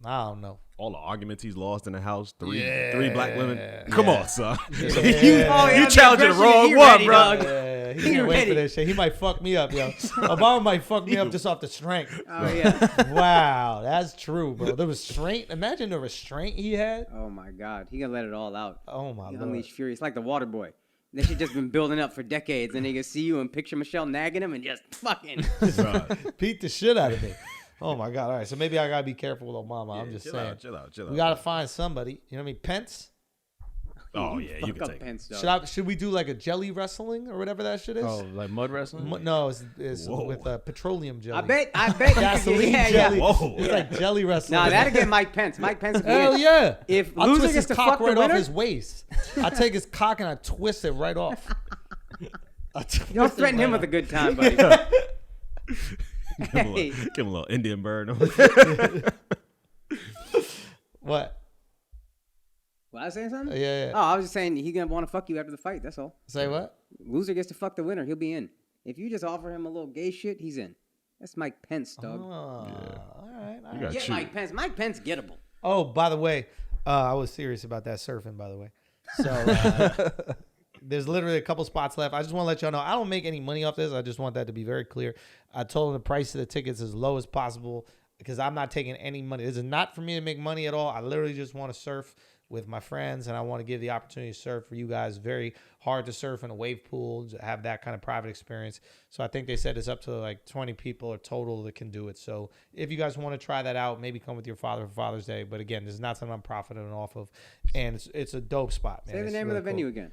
I don't know. All the arguments he's lost in the house. Three black women. Come on, son. Oh, You challenging the wrong one, bro. Yeah, he can't wait for this shit. He might fuck me up, yo. Obama might fuck me up just off the strength. Oh, yeah. Wow, that's true, bro. The restraint. Imagine the restraint he had. Oh, my God. He gonna let it all out. Oh, my He Lord. unleash fury. It's like the water boy. That shit just been building up for decades. And they can see you and picture Michelle nagging him and just fucking. Beat the shit out of me. Oh, my God. All right, so maybe I got to be careful with Obama. I'm just saying. Chill out. We got to find somebody. You know what I mean? Pence? Oh, yeah, you can Fuck take up Pence, it. dog. Should we do like a jelly wrestling or whatever that shit is? Oh, like mud wrestling? No, it's with petroleum jelly. I bet. Gasoline yeah, jelly. Yeah. Whoa. It's like jelly wrestling. Nah, that'll get Mike Pence. Mike Pence will be Hell in. yeah. If I'll loser twist gets his to cock fuck the right off winner, his waist. I take his cock and I twist it right off. don't threaten him with a good time, buddy. Give him a little Indian bird. What? Was I saying something? Yeah. Oh, I was just saying he's gonna want to fuck you after the fight. That's all. Say what? Loser gets to fuck the winner. He'll be in. If you just offer him a little gay shit, he's in. That's Mike Pence, dog. All right. gotta Get choose. Mike Pence. Mike Pence gettable. Oh, by the way, I was serious about that surfing, by the way. So there's literally a couple spots left. I just want to let y'all know I don't make any money off this. I just want that to be very clear. I told them the price of the tickets as low as possible because I'm not taking any money. This is not for me to make money at all. I literally just want to surf with my friends, and I want to give the opportunity to surf for you guys. Very hard to surf in a wave pool, to have that kind of private experience. So I think they said it's up to like 20 people or total that can do it. So if you guys want to try that out, maybe come with your father for Father's Day. But again, this is not something I'm profiting off of, and it's a dope spot, man. Say the It's name really of the venue cool. again.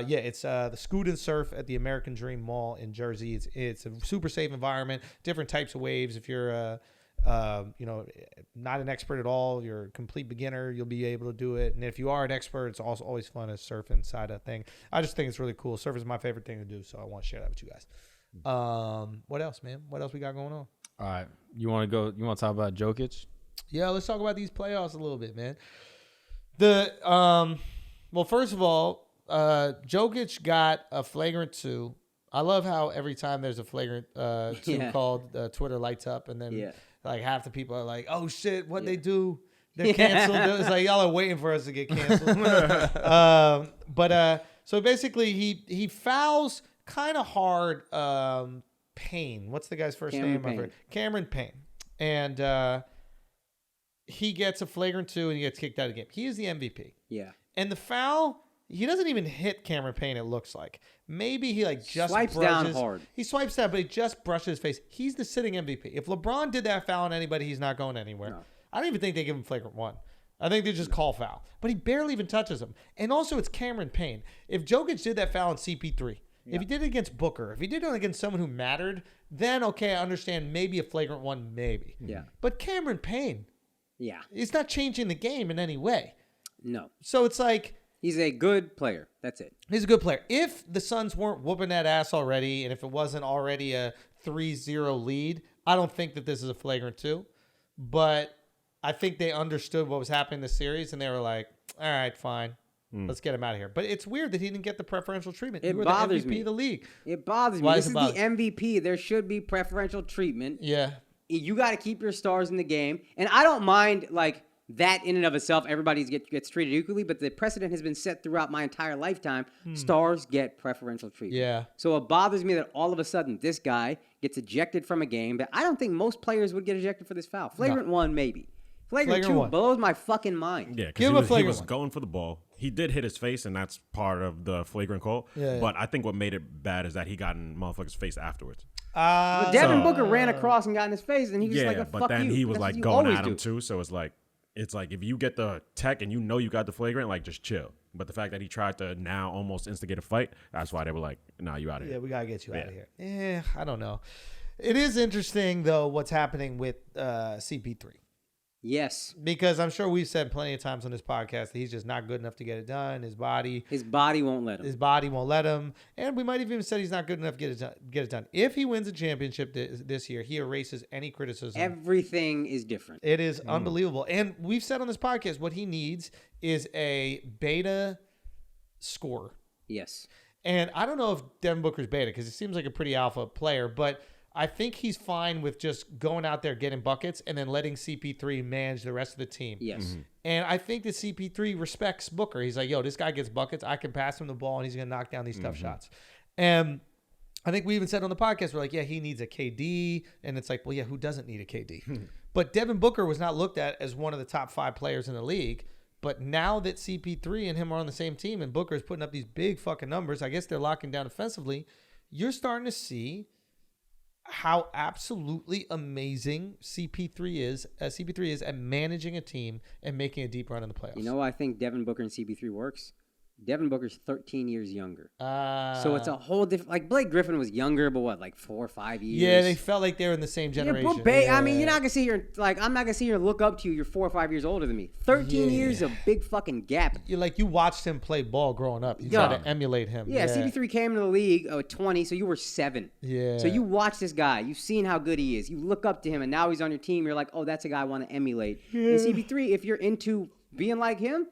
Yeah, it's the Scoot and Surf at the American Dream Mall in Jersey. It's a super safe environment, different types of waves. If you're not an expert at all, you're a complete beginner, you'll be able to do it. And if you are an expert, it's also always fun to surf inside a thing. I just think it's really cool. Surf is my favorite thing to do, so I want to share that with you guys. What else, man? What else we got going on? All right. You want to talk about Jokic? Yeah, let's talk about these playoffs a little bit, man. Well, first of all, Jokic got a flagrant 2. I love how every time there's a flagrant 2 called, Twitter lights up, and then like half the people are like, "Oh shit, what they do?" They're canceled. It's like y'all are waiting for us to get canceled. So basically, he fouls kind of hard. Payne. What's the guy's first name? Payne. Cameron Payne. And he gets a flagrant 2 and he gets kicked out of the game. He is the MVP. Yeah. And the foul, he doesn't even hit Cameron Payne, it looks like. Maybe he just swipes brushes. down hard. He swipes down, but he just brushes his face. He's the sitting MVP. If LeBron did that foul on anybody, he's not going anywhere. No. I don't even think they give him flagrant 1. I think they just call foul. But he barely even touches him. And also, it's Cameron Payne. If Jokic did that foul on CP3, if he did it against Booker, if he did it against someone who mattered, then, okay, I understand maybe a flagrant 1, maybe. Yeah. But Cameron Payne, Yeah. he's not changing the game in any way. No. So it's like... He's a good player. That's it. He's a good player. If the Suns weren't whooping that ass already, and if it wasn't already a 3-0 lead, I don't think that this is a flagrant 2. But I think they understood what was happening in the series, and they were like, all right, fine. Let's get him out of here. But it's weird that he didn't get the preferential treatment. It You were bothers the MVP me. of the league. It bothers me. Why This does is it bother the MVP. There should be preferential treatment. Yeah. You got to keep your stars in the game. And I don't mind, like, that in and of itself. Everybody gets treated equally. But the precedent has been set throughout my entire lifetime. Stars get preferential treatment. Yeah. So it bothers me that all of a sudden this guy gets ejected from a game that I don't think most players would get ejected for this foul. Flagrant 1, maybe. Flagrant 2 1. blows my fucking mind. Yeah, Give him because a he was flagrant going for the ball. He did hit his face, and that's part of the flagrant call. Yeah. But I think what made it bad is that he got in motherfucker's face afterwards. But Devin Booker ran across and got in his face, and he was Yeah, like, but fuck then you. he was That's what like you going always at him do. too. So it's like if you get the tech and you know you got the flagrant, like just chill. But the fact that he tried to now almost instigate a fight, that's why they were like, nah, you out of here. Yeah, we got to get you out of here. I don't know. It is interesting, though, what's happening with CP3. Yes. Because I'm sure we've said plenty of times on this podcast that he's just not good enough to get it done. His body won't let him. His body won't let him. And we might have even said he's not good enough to get it done. If he wins a championship this year, he erases any criticism. Everything is different. It is unbelievable. And we've said on this podcast what he needs is a beta scorer. Yes. And I don't know if Devin Booker's beta because he seems like a pretty alpha player, but I think he's fine with just going out there getting buckets and then letting CP3 manage the rest of the team. Yes. And I think that CP3 respects Booker. He's like, yo, this guy gets buckets. I can pass him the ball, and he's going to knock down these tough shots. And I think we even said on the podcast, we're like, yeah, he needs a KD. And it's like, well, yeah, who doesn't need a KD? But Devin Booker was not looked at as one of the top 5 players in the league. But now that CP3 and him are on the same team and Booker is putting up these big fucking numbers, I guess they're locking down offensively, you're starting to see how absolutely amazing CP3 is at managing a team and making a deep run in the playoffs. You know why I think Devin Booker and CP3 works? Devin Booker's 13 years younger. So it's a whole different... Like, Blake Griffin was younger, but what, like 4 or 5 years? Yeah, they felt like they were in the same generation. I mean, you're not going to sit here... Like, I'm not going to sit here and look up to you. You're 4 or 5 years older than me. 13 years of big fucking gap. You watched him play ball growing up. You tried to emulate him. Yeah, CP3 came into the league at 20, so you were 7. Yeah. So you watch this guy. You've seen how good he is. You look up to him, and now he's on your team. You're like, oh, that's a guy I want to emulate. And CP3, if you're into being like him,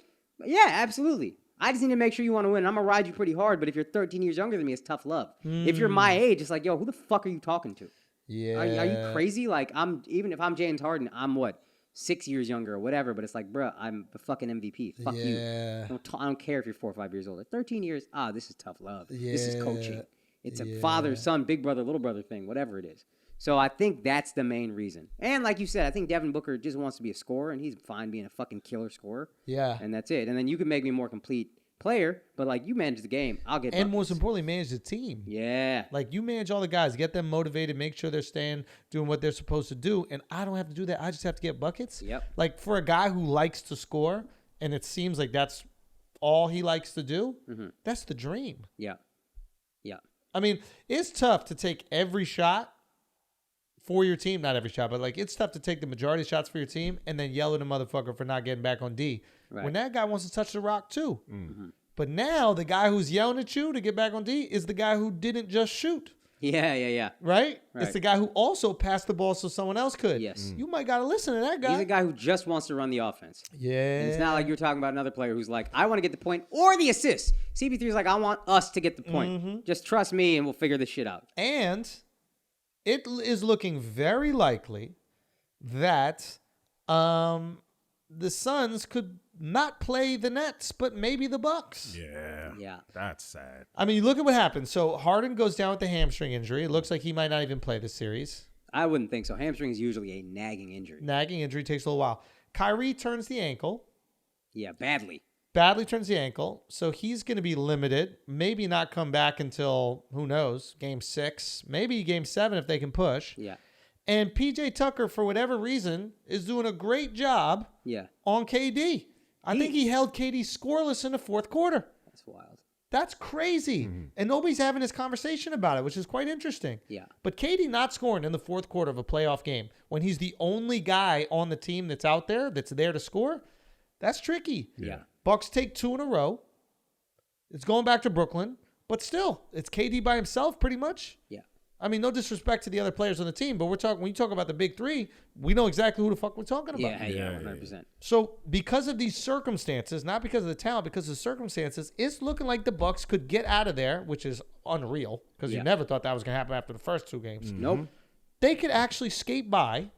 yeah, absolutely. I just need to make sure you want to win. I'm going to ride you pretty hard, but if you're 13 years younger than me, it's tough love. If you're my age, it's like, yo, who the fuck are you talking to? Yeah. Are you crazy? Like, even if I'm James Harden, I'm what, 6 years younger or whatever, but it's like, bruh, I'm the fucking MVP. Fuck you. I don't care if you're 4 or 5 years older. 13 years, this is tough love. This is coaching. It's a father, son, big brother, little brother thing, whatever it is. So I think that's the main reason. And like you said, I think Devin Booker just wants to be a scorer, and he's fine being a fucking killer scorer. Yeah. And that's it. And then you can make me a more complete player, but like you manage the game, I'll get And buckets. most importantly, manage the team. Yeah. Like you manage all the guys, get them motivated, make sure they're staying, doing what they're supposed to do. And I don't have to do that. I just have to get buckets. Yep. Like for a guy who likes to score, and it seems like that's all he likes to do, that's the dream. Yeah. Yeah. I mean, it's tough to take every shot for your team. Not every shot, but like it's tough to take the majority of shots for your team and then yell at a motherfucker for not getting back on D. Right. When that guy wants to touch the rock too. But now the guy who's yelling at you to get back on D is the guy who didn't just shoot. Yeah. Right? It's the guy who also passed the ball so someone else could. Yes. You might got to listen to that guy. He's a guy who just wants to run the offense. Yeah. And it's not like you're talking about another player who's like, I want to get the point or the assist. CP3 is like, I want us to get the point. Just trust me and we'll figure this shit out. And it is looking very likely that the Suns could not play the Nets, but maybe the Bucks. Yeah. That's sad. I mean, look at what happened. So Harden goes down with the hamstring injury. It looks like he might not even play the series. I wouldn't think so. Hamstring is usually a nagging injury. Nagging injury takes a little while. Kyrie turns the ankle. Yeah, badly. Badly turns the ankle. So he's going to be limited. Maybe not come back until, who knows, game 6. Maybe game 7 if they can push. Yeah. And PJ Tucker, for whatever reason, is doing a great job on KD. I think he held KD scoreless in the fourth quarter. That's wild. That's crazy. And nobody's having this conversation about it, which is quite interesting. Yeah. But KD not scoring in the fourth quarter of a playoff game when he's the only guy on the team that's out there, that's there to score, that's tricky. Yeah. Bucks take 2 in a row. It's going back to Brooklyn. But still, it's KD by himself pretty much. Yeah. I mean, no disrespect to the other players on the team, but when you talk about the big 3, we know exactly who the fuck we're talking about. Yeah, 100%. So because of these circumstances, not because of the talent, because of the circumstances, it's looking like the Bucks could get out of there, which is unreal because you never thought that was going to happen after the first 2 games. Nope. They could actually skate by,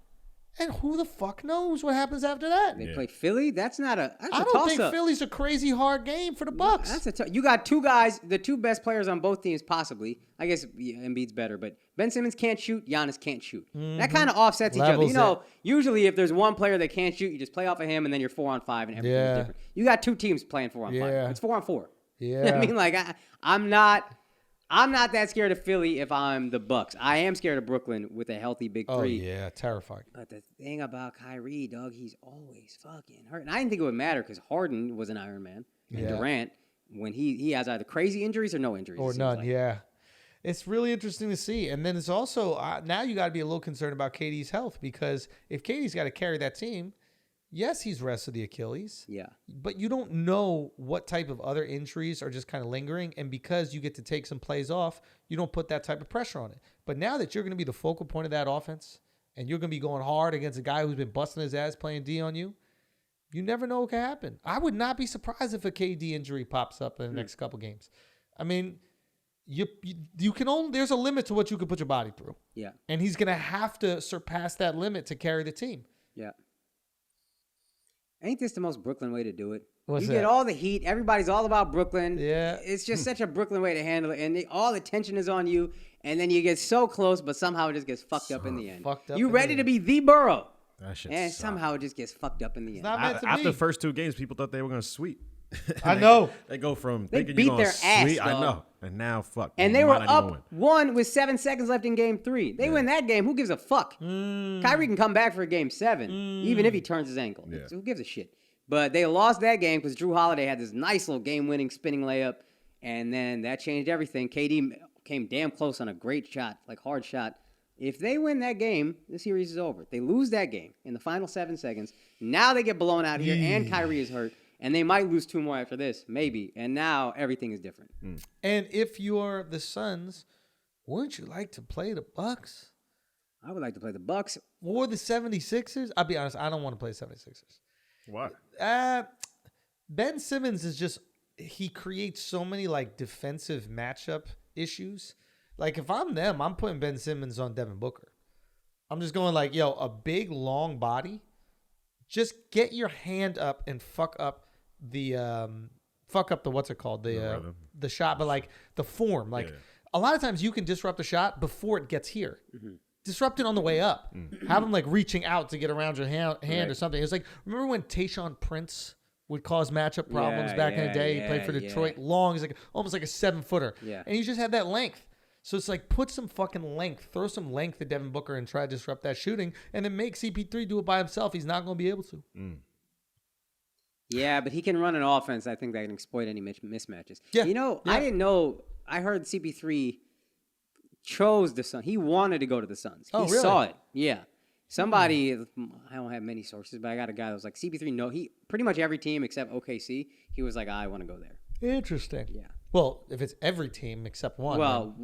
and who the fuck knows what happens after that? They play Philly. That's not a. That's I a don't think toss-up. Philly's a crazy hard game for the Bucks. That's you got 2 guys, the 2 best players on both teams, possibly. I guess Embiid's better, but Ben Simmons can't shoot. Giannis can't shoot. That kind of offsets each other. You know, usually if there's one player that can't shoot, you just play off of him, and then you're 4-on-5, and everything's different. You got 2 teams playing 4-on-5. It's 4-on-4. Yeah. I mean, like I'm not that scared of Philly if I'm the Bucks. I am scared of Brooklyn with a healthy big 3. Oh, yeah, terrifying. But the thing about Kyrie, dog, he's always fucking hurt. And I didn't think it would matter because Harden was an Iron Man. And Durant, when he has either crazy injuries or no injuries. Or none, It's really interesting to see. And then it's also, now you got to be a little concerned about KD's health because if KD's got to carry that team, yes, he's rested the Achilles. Yeah. But you don't know what type of other injuries are just kind of lingering. And because you get to take some plays off, you don't put that type of pressure on it. But now that you're going to be the focal point of that offense and you're going to be going hard against a guy who's been busting his ass playing D on you, you never know what can happen. I would not be surprised if a KD injury pops up in the next couple games. I mean, you can only, there's a limit to what you can put your body through. Yeah. And he's going to have to surpass that limit to carry the team. Yeah. Ain't this the most Brooklyn way to do it? What's you that? get all the heat. Everybody's all about Brooklyn. Yeah. It's just such a Brooklyn way to handle it. And all the tension is on you. And then you get so close, but somehow it just gets fucked up in the end. You ready to be the borough. That shit And sucks. somehow it just gets fucked up in the end. not meant to After be. the first 2 games, people thought they were going to sweep. I know. They go from They thinking beat you're going their to ass, sweep. I dog. know. And now, fuck. And you they were might not even up win. 1 with 7 seconds left in game 3. They win that game. Who gives a fuck? Kyrie can come back for game 7, even if he turns his ankle. Yeah. Who gives a shit? But they lost that game because Drew Holiday had this nice little game-winning spinning layup, and then that changed everything. KD came damn close on a great shot, like hard shot. If they win that game, the series is over. They lose that game in the final 7 seconds. Now they get blown out here, and Kyrie is hurt. And they might lose 2 more after this, maybe. And now everything is different. And if you're the Suns, wouldn't you like to play the Bucks? I would like to play the Bucks. Or the 76ers? I'll be honest, I don't want to play 76ers. Why? Ben Simmons is just, he creates so many like defensive matchup issues. Like if I'm them, I'm putting Ben Simmons on Devin Booker. I'm just going like, yo, a big long body. Just get your hand up and fuck up the what's it called? The shot, but like the form. Like a lot of times you can disrupt the shot before it gets here. Disrupt it on the way up. Have him like reaching out to get around your hand or something. It's like, remember when Tayshaun Prince would cause matchup problems back in the day? He played for Detroit. Long. He's like almost like a 7-footer. Yeah. And he just had that length. So it's like put some fucking length, throw some length at Devin Booker and try to disrupt that shooting, and then make CP3 do it by himself. He's not going to be able to. Yeah, but he can run an offense, I think, that can exploit any mismatches. Yeah. You know, I didn't know. I heard CP3 chose the Suns. He wanted to go to the Suns. He really? saw it. Yeah. Somebody, I don't have many sources, but I got a guy that was like, CP3, no. He pretty much every team except OKC, he was like, I want to go there. Interesting. Yeah. Well, if it's every team except one. Well,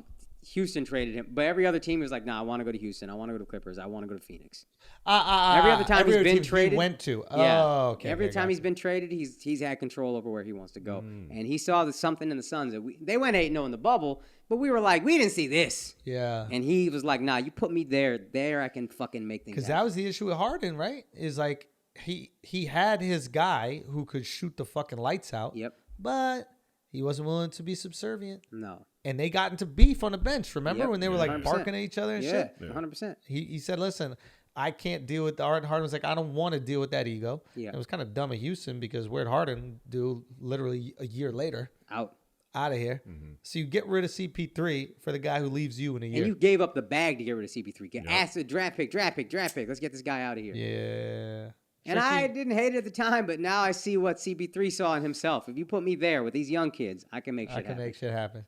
Houston traded him, but every other team was like, "Nah, I want to go to Houston. I want to go to Clippers. I want to go to Phoenix." Every other time he's been traded, he went to. Yeah. Oh, okay. Every time he's been traded, he's had control over where he wants to go, and he saw something in the Suns that they went 8-0 in the bubble, but we were like, we didn't see this. Yeah. And he was like, "Nah, you put me there. There, I can fucking make things." Because that was the issue with Harden, right? Is like he had his guy who could shoot the fucking lights out. Yep. But he wasn't willing to be subservient. No. And they got into beef on the bench. Remember when they were like 100%. barking at each other and shit? 100%. He said, listen, I can't deal with Harden. Harden was like, I don't want to deal with that ego. Yeah. It was kind of dumb of Houston because where'd Harden do literally a year later? Out of here. So you get rid of CP3 for the guy who leaves you in a year. And you gave up the bag to get rid of CP3. Ask the draft pick. Let's get this guy out of here. Yeah. And I didn't hate it at the time, but now I see what CP3 saw in himself. If you put me there with these young kids, I can make shit happen.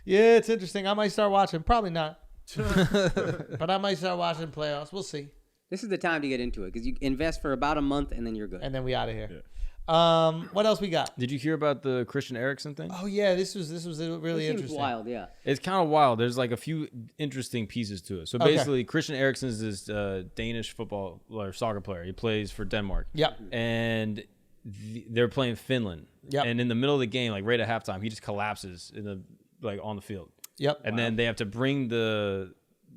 Yeah, it's interesting. I might start watching. Probably not. But I might start watching playoffs. We'll see. This is the time to get into it because you invest for about a month and then you're good. And then we out of here. Yeah. What else we got? Did you hear about the Christian Erikson thing? Oh yeah, this was really interesting. Wild, yeah. It's kind of wild. There's like a few interesting pieces to it. So basically, Christian Erikson is this Danish football or soccer player. He plays for Denmark. Yep. And they're playing Finland. Yep. And in the middle of the game, like right at halftime, he just collapses on the field. Yep. And then they have to bring the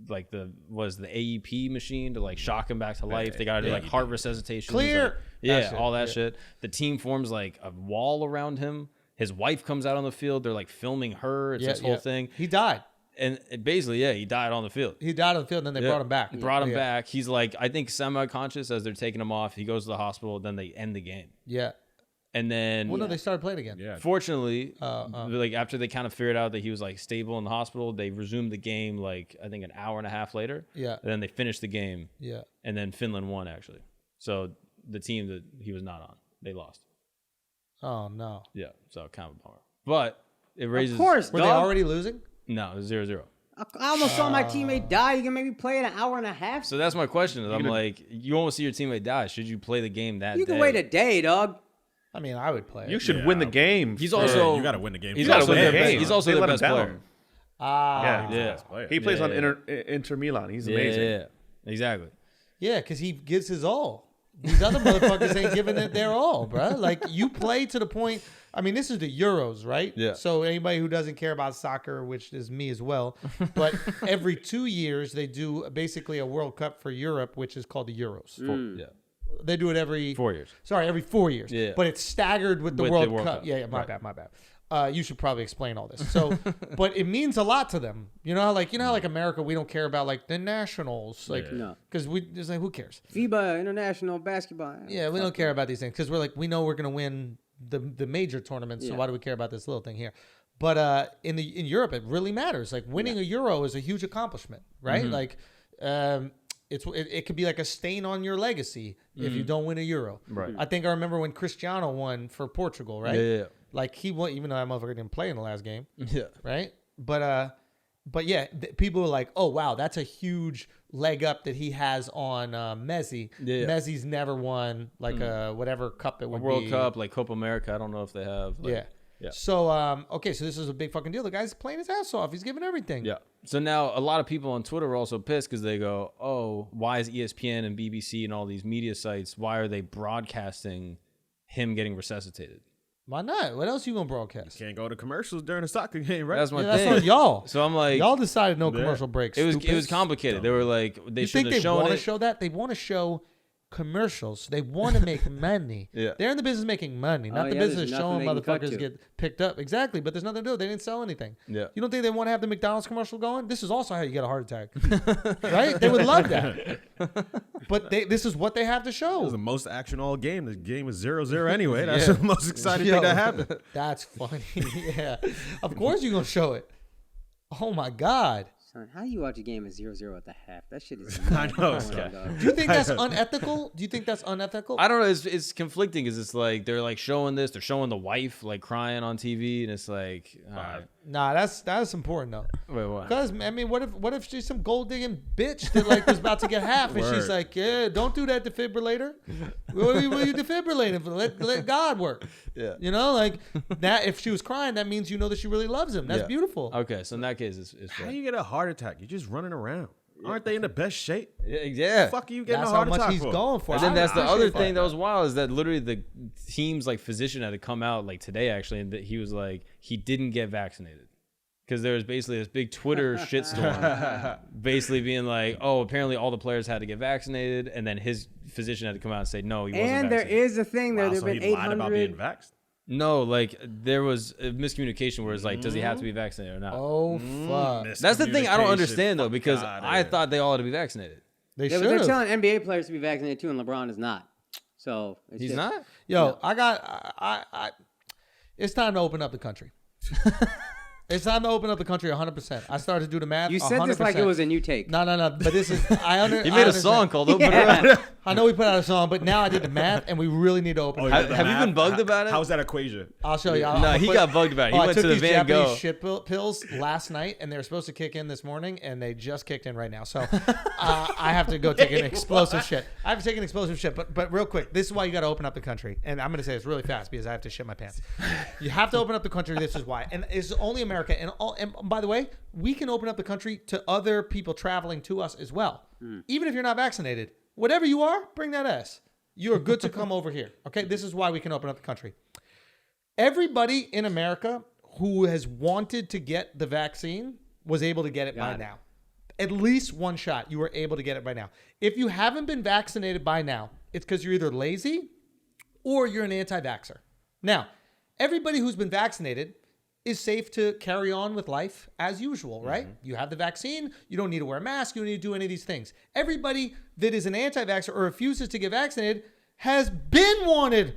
AEP machine to like shock him back to life. They gotta do like heart resuscitation. Clear. All that shit. The team forms like a wall around him. His wife comes out on the field. They're like filming her. It's this whole thing. He died. And basically, he died on the field. He died on the field, and then they brought him back. Brought him back. He's like, I think semi-conscious as they're taking him off. He goes to the hospital. Then they end the game. Yeah. And then, no, they started playing again. Yeah. Fortunately, like after they kind of figured out that he was like stable in the hospital, they resumed the game like I think an hour and a half later. Yeah. And then they finished the game. Yeah. And then Finland won actually. So the team that he was not on, they lost. Oh no. Yeah. So kind of a bummer. But it raises. Of course, Were they already losing? No, it was 0-0. I almost saw my teammate die. You can maybe play in an hour and a half. So that's my question. I'm like, you almost see your teammate die. Should you play the game that day? You can wait a day, dog. I mean, I would play. You should win the game. He's also you got to win the game. He's also win the their game. He's also They their let him best down. player. Yeah. He plays on Inter Milan. He's amazing. Yeah, exactly. Yeah, because he gives his all. These other motherfuckers ain't giving it their all, bro. Like, you play to the point. I mean, this is the Euros, right? Yeah. So anybody who doesn't care about soccer, which is me as well, but every 2 years they do basically a World Cup for Europe, which is called the Euros. Yeah. They do it every 4 years. Sorry, every 4 years. Yeah. But it's staggered with the World Cup. Cup. Yeah, my bad. You should probably explain all this. So, but it means a lot to them. You know, like America, we don't care about like the nationals, like No. because we just like who cares? FIBA International Basketball. Yeah, we don't care about these things because we're like we know we're gonna win the major tournaments. So why do we care about this little thing here? But in Europe, it really matters. Like winning a Euro is a huge accomplishment, right? Mm-hmm. Like it could be like a stain on your legacy if you don't win a Euro. Right. I think I remember when Cristiano won for Portugal, right? Yeah. Like he won, even though that motherfucker didn't play in the last game. Yeah. Right. But yeah, people are like, oh wow, that's a huge leg up that he has on Messi. Yeah. Messi's never won like whatever cup it would World be. Cup, like Copa America. I don't know if they have. Like, Yeah. Yeah. So okay, so this is a big fucking deal. The guy's playing his ass off. He's giving everything. Yeah. So now a lot of people on Twitter are also pissed because they go, oh, why is ESPN and BBC and all these media sites, why are they broadcasting him getting resuscitated? Why not? What else you gonna broadcast? Can't go to commercials during a soccer game, right? That's my Yeah, thing. that's on y'all. So I'm like, Y'all decided no commercial breaks. it was stupid. complicated. They were like, they You should think have they shown want to it. show that? They want to show commercials. They want to make money. Yeah. They're in the business of making money, not the yeah, business there's of showing nothing they can cut motherfuckers to. get picked up. Exactly, but there's nothing to do. They didn't sell anything. Yeah. You don't think they want to have the McDonald's commercial going? This is also how you get a heart attack, right? They would love that. But this is what they have to It show. was the most action all game. The game was 0-0 anyway. That's the most exciting thing that happened. That's funny. Yeah, of course you're gonna show it. Oh my God. Son, how do you watch a game at 0-0 at the half? That shit is. I know, nuts. Scott. Do you think that's unethical? Do you think that's unethical? I don't know. It's conflicting because it's like they're like showing this. They're showing the wife like crying on TV, and it's like, Nah, that's important though. wait, what? Because I mean, what if she's some gold digging bitch that like was about to get half, and she's Word. like, yeah, don't do that, defibrillator. What are you defibrillating for? Let God work. Yeah. You know, like that. If she was crying, that means you know that she really loves him. That's Yeah. beautiful. Okay, so in that case, it's How you get a heart attack? You're just running around. Aren't they in the best shape? yeah. The fuck are you getting That's a how heart much attack he's for? going for. And then I that's the appreciate other that. thing that was wild is that literally the team's like physician had to come out like today actually, and that he was like he didn't get vaccinated because there was basically this big Twitter shitstorm, basically being like, oh, apparently all the players had to get vaccinated, and then his physician had to come out and say no, he wasn't And vaccinated. there is a thing there. Wow, There've so been he lied about being 800. vaxxed? No, like there was a miscommunication where it's like, does he have to be vaccinated or not? Oh fuck! That's the thing I don't Miscommunication. understand though, because Fuck I outta thought they all had to be vaccinated. They Yeah, should but they're have. telling NBA players to be vaccinated too, and LeBron is not. So it's He's just- not? Yo, I it's time to open up the country. It's time to open up the country 100%. I started to do the math. You said this like it 100%. was a new take. No. But this is You made a song called "Open It Up." I know we put out a song, but now I did the math, and we really need to open it up. Have you been bugged about it? How's that equation? I'll show you. No, he got bugged about it. He I went took to the these Van Japanese Gogh. shit pills last night, and they were supposed to kick in this morning, and they just kicked in right now. So I have to go take an explosive shit. I have to take an explosive shit. But real quick, this is why you got to open up the country. And I'm going to say this really fast because I have to shit my pants. You have to open up the country. This is why. And it's only America. And by the way, we can open up the country to other people traveling to us as well. Even if you're not vaccinated, whatever you are, bring that ass. You're good to come over here. Okay, this is why we can open up the country. Everybody in America who has wanted to get the vaccine was able to get it by now. At least one shot, you were able to get it by now. If you haven't been vaccinated by now, it's because you're either lazy or you're an anti-vaxxer. Now, everybody who's been vaccinated is safe to carry on with life as usual, right? You have the vaccine. You don't need to wear a mask. You don't need to do any of these things. Everybody that is an anti-vaxxer or refuses to get vaccinated has been wanted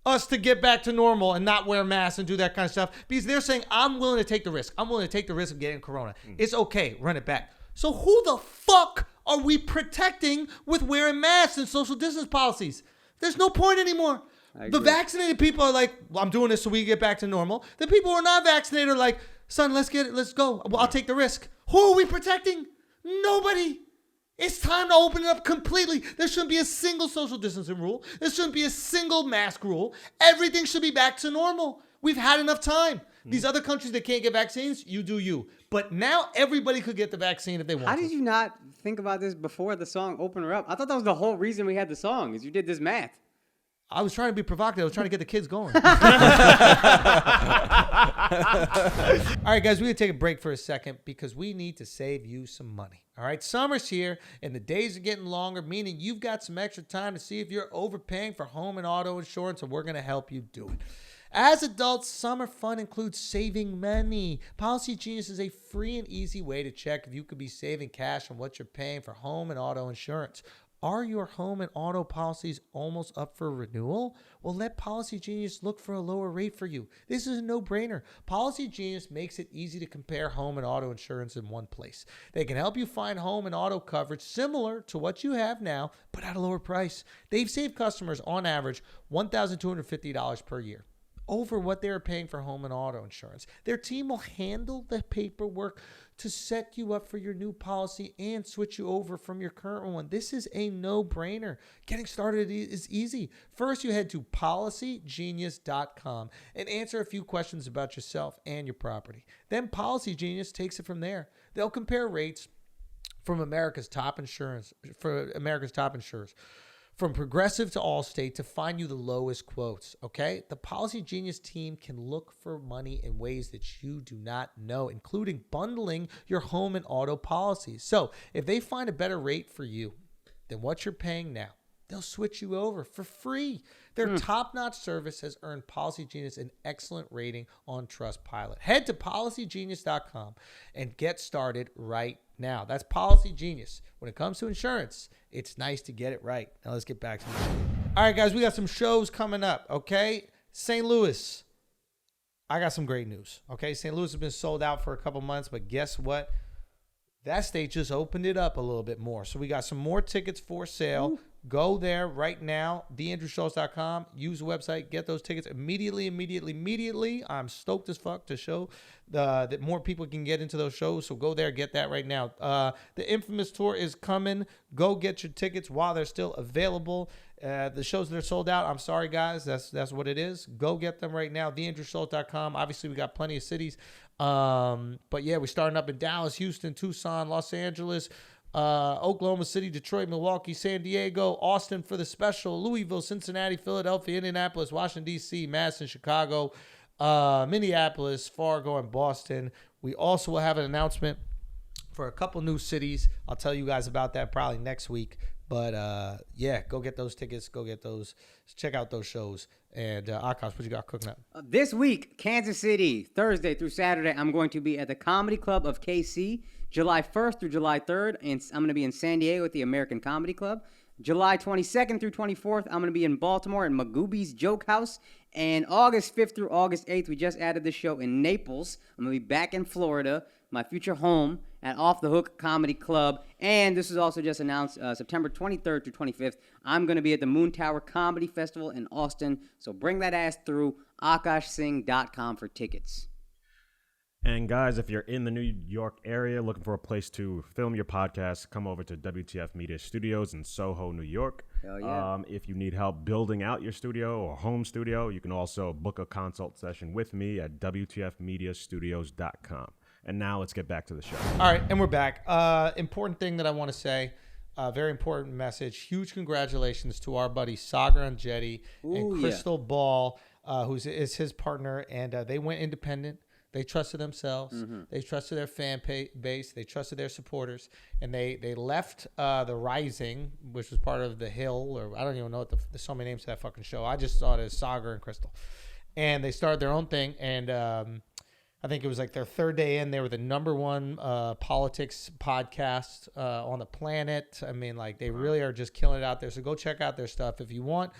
us to get back to normal and not wear masks and do that kind of stuff because they're saying, I'm willing to take the risk. I'm willing to take the risk of getting corona. It's okay. Run it back. So who the fuck are we protecting with wearing masks and social distance policies? There's no point anymore. The vaccinated people are like, well, I'm doing this so we get back to normal. The people who are not vaccinated are like, son, let's go. Well, I'll take the risk. Who are we protecting? Nobody. It's time to open it up completely. There shouldn't be a single social distancing rule. There shouldn't be a single mask rule. Everything should be back to normal. We've had enough time. These other countries that can't get vaccines, you do you. But now everybody could get the vaccine if they want How to. did you not think about this before the song "Open Her Up"? I thought that was the whole reason we had the song, is you did this math. I was trying to be provocative. I was trying to get the kids going. All right, guys, we're going to take a break for a second because we need to save you some money. All right, summer's here and the days are getting longer, meaning you've got some extra time to see if you're overpaying for home and auto insurance, and we're going to help you do it. As adults, summer fun includes saving money. Policy Genius is a free and easy way to check if you could be saving cash on what you're paying for home and auto insurance. Are your home and auto policies almost up for renewal? Well, let Policy Genius look for a lower rate for you. This is a no-brainer. Policy Genius makes it easy to compare home and auto insurance in one place. They can help you find home and auto coverage similar to what you have now, but at a lower price. They've saved customers, on average, $1,250 per year, over what they were paying for home and auto insurance. Their team will handle the paperwork to set you up for your new policy and switch you over from your current one. This is a no-brainer. Getting started is easy. First, you head to policygenius.com and answer a few questions about yourself and your property. Then Policy Genius takes it from there. They'll compare rates from America's top insurers, from Progressive to Allstate, to find you the lowest quotes, okay? The Policy Genius team can look for money in ways that you do not know, including bundling your home and auto policies. So if they find a better rate for you than what you're paying now, they'll switch you over for free. Their top-notch service has earned Policy Genius an excellent rating on Trustpilot. Head to policygenius.com and get started right now. That's Policy Genius. When it comes to insurance, it's nice to get it right. Now let's get back to it. All right, guys, we got some shows coming up, okay? St. Louis, I got some great news, okay? St. Louis has been sold out for a couple months, but guess what? That state just opened it up a little bit more. So we got some more tickets for sale. Ooh. Go there right now, theandrewschultz.com. Use the website. Get those tickets immediately. I'm stoked as fuck to show that more people can get into those shows. So go there, get that right now. The Infamous Tour is coming. Go get your tickets while they're still available. The shows that are sold out, I'm sorry, guys. That's what it is. Go get them right now, theandrewschultz.com. Obviously, we got plenty of cities. But yeah, we're starting up in Dallas, Houston, Tucson, Los Angeles, Oklahoma City, Detroit, Milwaukee, San Diego, Austin for the special, Louisville, Cincinnati, Philadelphia, Indianapolis, Washington, D.C., Madison, Chicago, Minneapolis, Fargo, and Boston. We also will have an announcement for a couple new cities. I'll tell you guys about that probably next week. But yeah, go get those tickets. Go get those. Check out those shows. And Akaash, what you got cooking up? This week, Kansas City, Thursday through Saturday, I'm going to be at the Comedy Club of KC, July 1st through July 3rd. And I'm going to be in San Diego at the American Comedy Club. July 22nd through 24th, I'm going to be in Baltimore at Magooby's Joke House. And August 5th through August 8th, we just added the show in Naples. I'm going to be back in Florida, my future home, at Off the Hook Comedy Club. And this was also just announced September 23rd through 25th. I'm going to be at the Moon Tower Comedy Festival in Austin. So bring that ass through AkaashSingh.com for tickets. And guys, if you're in the New York area looking for a place to film your podcast, come over to WTF Media Studios in Soho, New York. Hell yeah. If you need help building out your studio or home studio, you can also book a consult session with me at WTFmediastudios.com. And now let's get back to the show. All right, and we're back. Important thing that I want to say, very important message. Huge congratulations to our buddy Saagar and Jetty and Crystal Ball, who's is his partner, and they went independent. They trusted themselves. Mm-hmm. They trusted their fan base. They trusted their supporters. And they left The Rising, which was part of The Hill, or I don't even know what there's so many names to that fucking show. I just saw it as Saagar and Crystal. And they started their own thing. And I think it was like their third day in. They were the #1 politics podcast on the planet. I mean, like, they really are just killing it out there. So go check out their stuff. If you want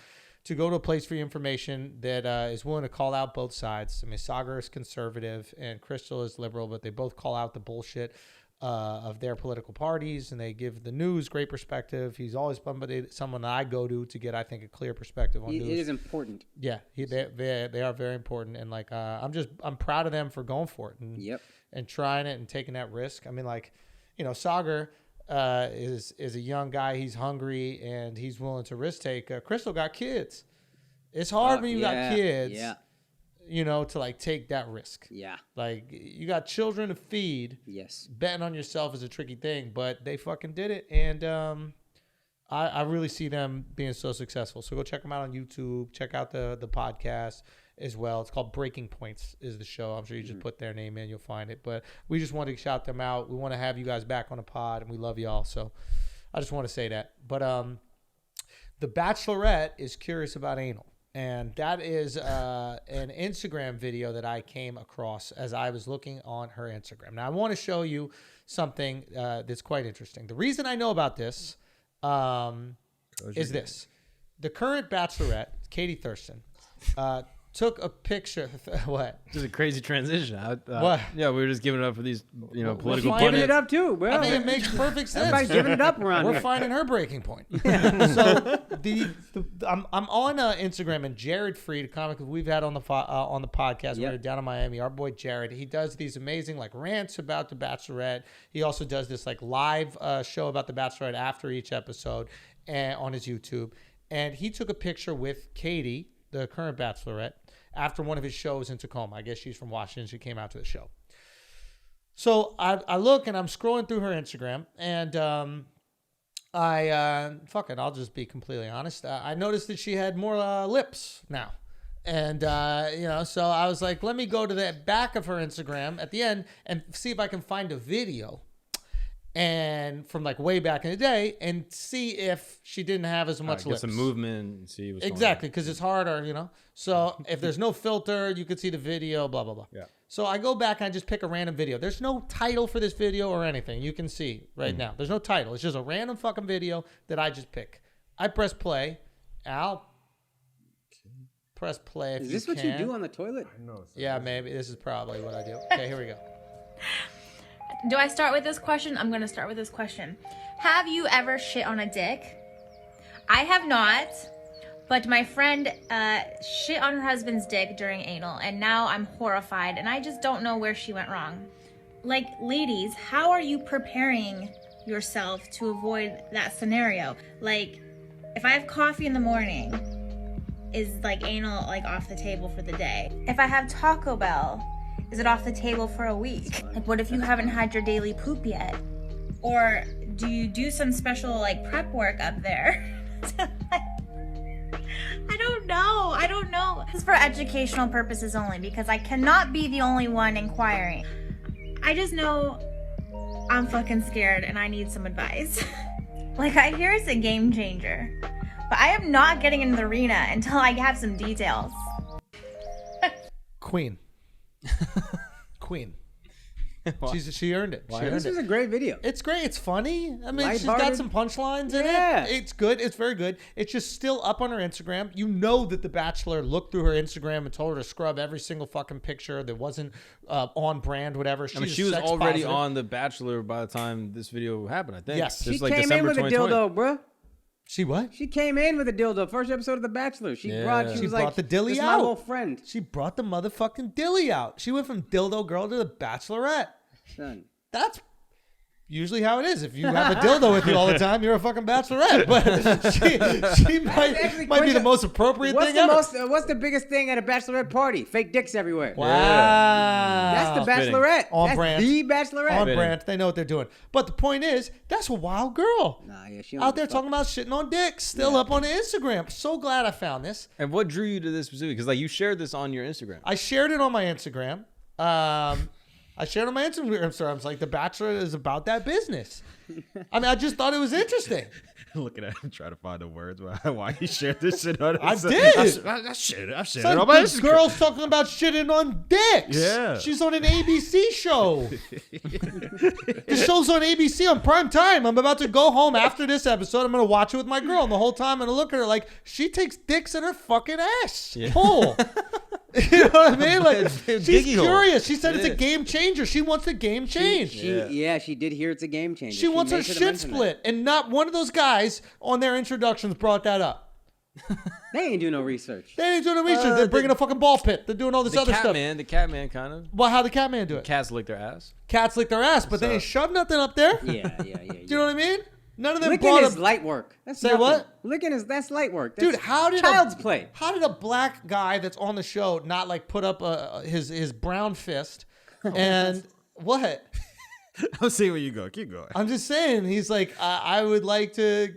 to go to a place for your information that is willing to call out both sides. I mean, Saagar is conservative and Crystal is liberal, but they both call out the bullshit of their political parties, and they give the news great perspective. He's always someone that I go to get, I think, a clear perspective on news. It is important. Yeah, they are very important, and like I'm proud of them for going for it and trying it and taking that risk. I mean, like, you know, Saagar is a young guy. He's hungry and he's willing to risk take. Crystal got kids. It's hard when you got kids, you know, to like take that risk. Yeah. Like, you got children to feed. Yes. Betting on yourself is a tricky thing, but they fucking did it. And I really see them being so successful. So go check them out on YouTube. Check out the podcast as well. It's called Breaking Points is the show. I'm sure you just put their name in, you'll find it. But we just wanted to shout them out. We want to have you guys back on the pod, and we love y'all. So I just want to say that. But the Bachelorette is curious about anal. And that is an Instagram video that I came across as I was looking on her Instagram. Now, I want to show you something that's quite interesting. The reason I know about this is this. The current Bachelorette, Katie Thurston, took a picture. What? Just a crazy transition. What? Yeah, we were just giving it up for these, political pundits. Giving it up too. Well, I mean, it makes perfect sense. Everybody's giving it up around We're here. finding her breaking point. So I'm on Instagram, and Jared Freed, a comic that we've had on the podcast, when we were down in Miami. Our boy Jared, he does these amazing like rants about the Bachelorette. He also does this like live show about the Bachelorette after each episode, and on his YouTube. And he took a picture with Katie, the current Bachelorette, after one of his shows in Tacoma. I guess she's from Washington. She came out to the show. So I look, and I'm scrolling through her Instagram, and I'll just be completely honest. I noticed that she had more lips now. And, so I was like, let me go to the back of her Instagram at the end and see if I can find a video and from like way back in the day, and see if she didn't have as much lips. Get some movement and see what's exactly, because it's harder, So if there's no filter, you could see the video, blah, blah, blah. Yeah. So I go back and I just pick a random video. There's no title for this video or anything. You can see right now. There's no title. It's just a random fucking video that I just pick. I press play. Al, press play if you can. Is this what you do on the toilet? I know. Yeah, maybe. This is probably what I do. Okay, here we go. Do I start with this question? I'm going to start with this question. Have you ever shit on a dick? I have not, but my friend shit on her husband's dick during anal, and now I'm horrified, and I just don't know where she went wrong. Like, ladies, how are you preparing yourself to avoid that scenario? Like, if I have coffee in the morning, is like anal like off the table for the day? If I have Taco Bell, is it off the table for a week? Like, what if you haven't had your daily poop yet? Or do you do some special like prep work up there? I don't know. This is for educational purposes only, because I cannot be the only one inquiring. I just know I'm fucking scared and I need some advice. Like, I hear it's a game changer, but I am not getting into the arena until I have some details. Queen. She earned it. This is a great video. It's great. It's funny. I mean, she's Lighthearted. got some punchlines in it. It's good. It's very good. It's just still up on her Instagram. You know that The Bachelor looked through her Instagram and told her to scrub every single fucking picture that wasn't on brand, whatever. I mean, she was already on The Bachelor by the time this video happened, I think. Yes. She came in with a dildo, bruh. She what? She came in with a dildo. First episode of The Bachelor. She brought the dilly this is out. my little friend. She brought the motherfucking dilly out. She went from dildo girl to The Bachelorette. Son. That's usually how it is. If you have a dildo with you all the time, you're a fucking bachelorette. But she might be the most appropriate thing ever. What's the biggest thing at a bachelorette party? Fake dicks everywhere. Wow. That's the Bachelorette. On brand. The Bachelorette. On brand. They know what they're doing. But the point is, that's a wild girl. Nah, yeah, she out there talking about shitting on dicks. Still up on the Instagram. So glad I found this. And what drew you to this specifically? Because like you shared this on your Instagram. I shared it on my Instagram. I shared on my Instagram story. I was like, The Bachelor is about that business. I mean, I just thought it was interesting. Looking at him trying to find the words why he shared this shit on I his- did. I shared it. I shared it Son, on my this Instagram. girl's talking about shitting on dicks. Yeah. She's on an ABC show. The show's on ABC on prime time. I'm about to go home after this episode. I'm going to watch it with my girl. And the whole time I'm going to look at her like, she takes dicks in her fucking ass. Hole. You know what I mean? Like, she's curious. She said it's a game changer. She wants the game change. She did hear it's a game changer. She wants her made sure to shit mention split. And not one of those guys on their introductions brought that up. They ain't doing no research. They ain't doing no research. They're bringing a fucking ball pit. They're doing all this other stuff. The Catman kind of. Well, how the Catman do it? Cats lick their ass. Cats lick their ass, but they ain't shove nothing up there. Yeah. Do you know what I mean? None of them Licking brought is up. light work. That's Say nothing. what? Licking that's light work. That's Dude, how did child's play? How did a black guy that's on the show not like put up his brown fist and what? I'm seeing where you go. Keep going. I'm just saying. He's like, I would like to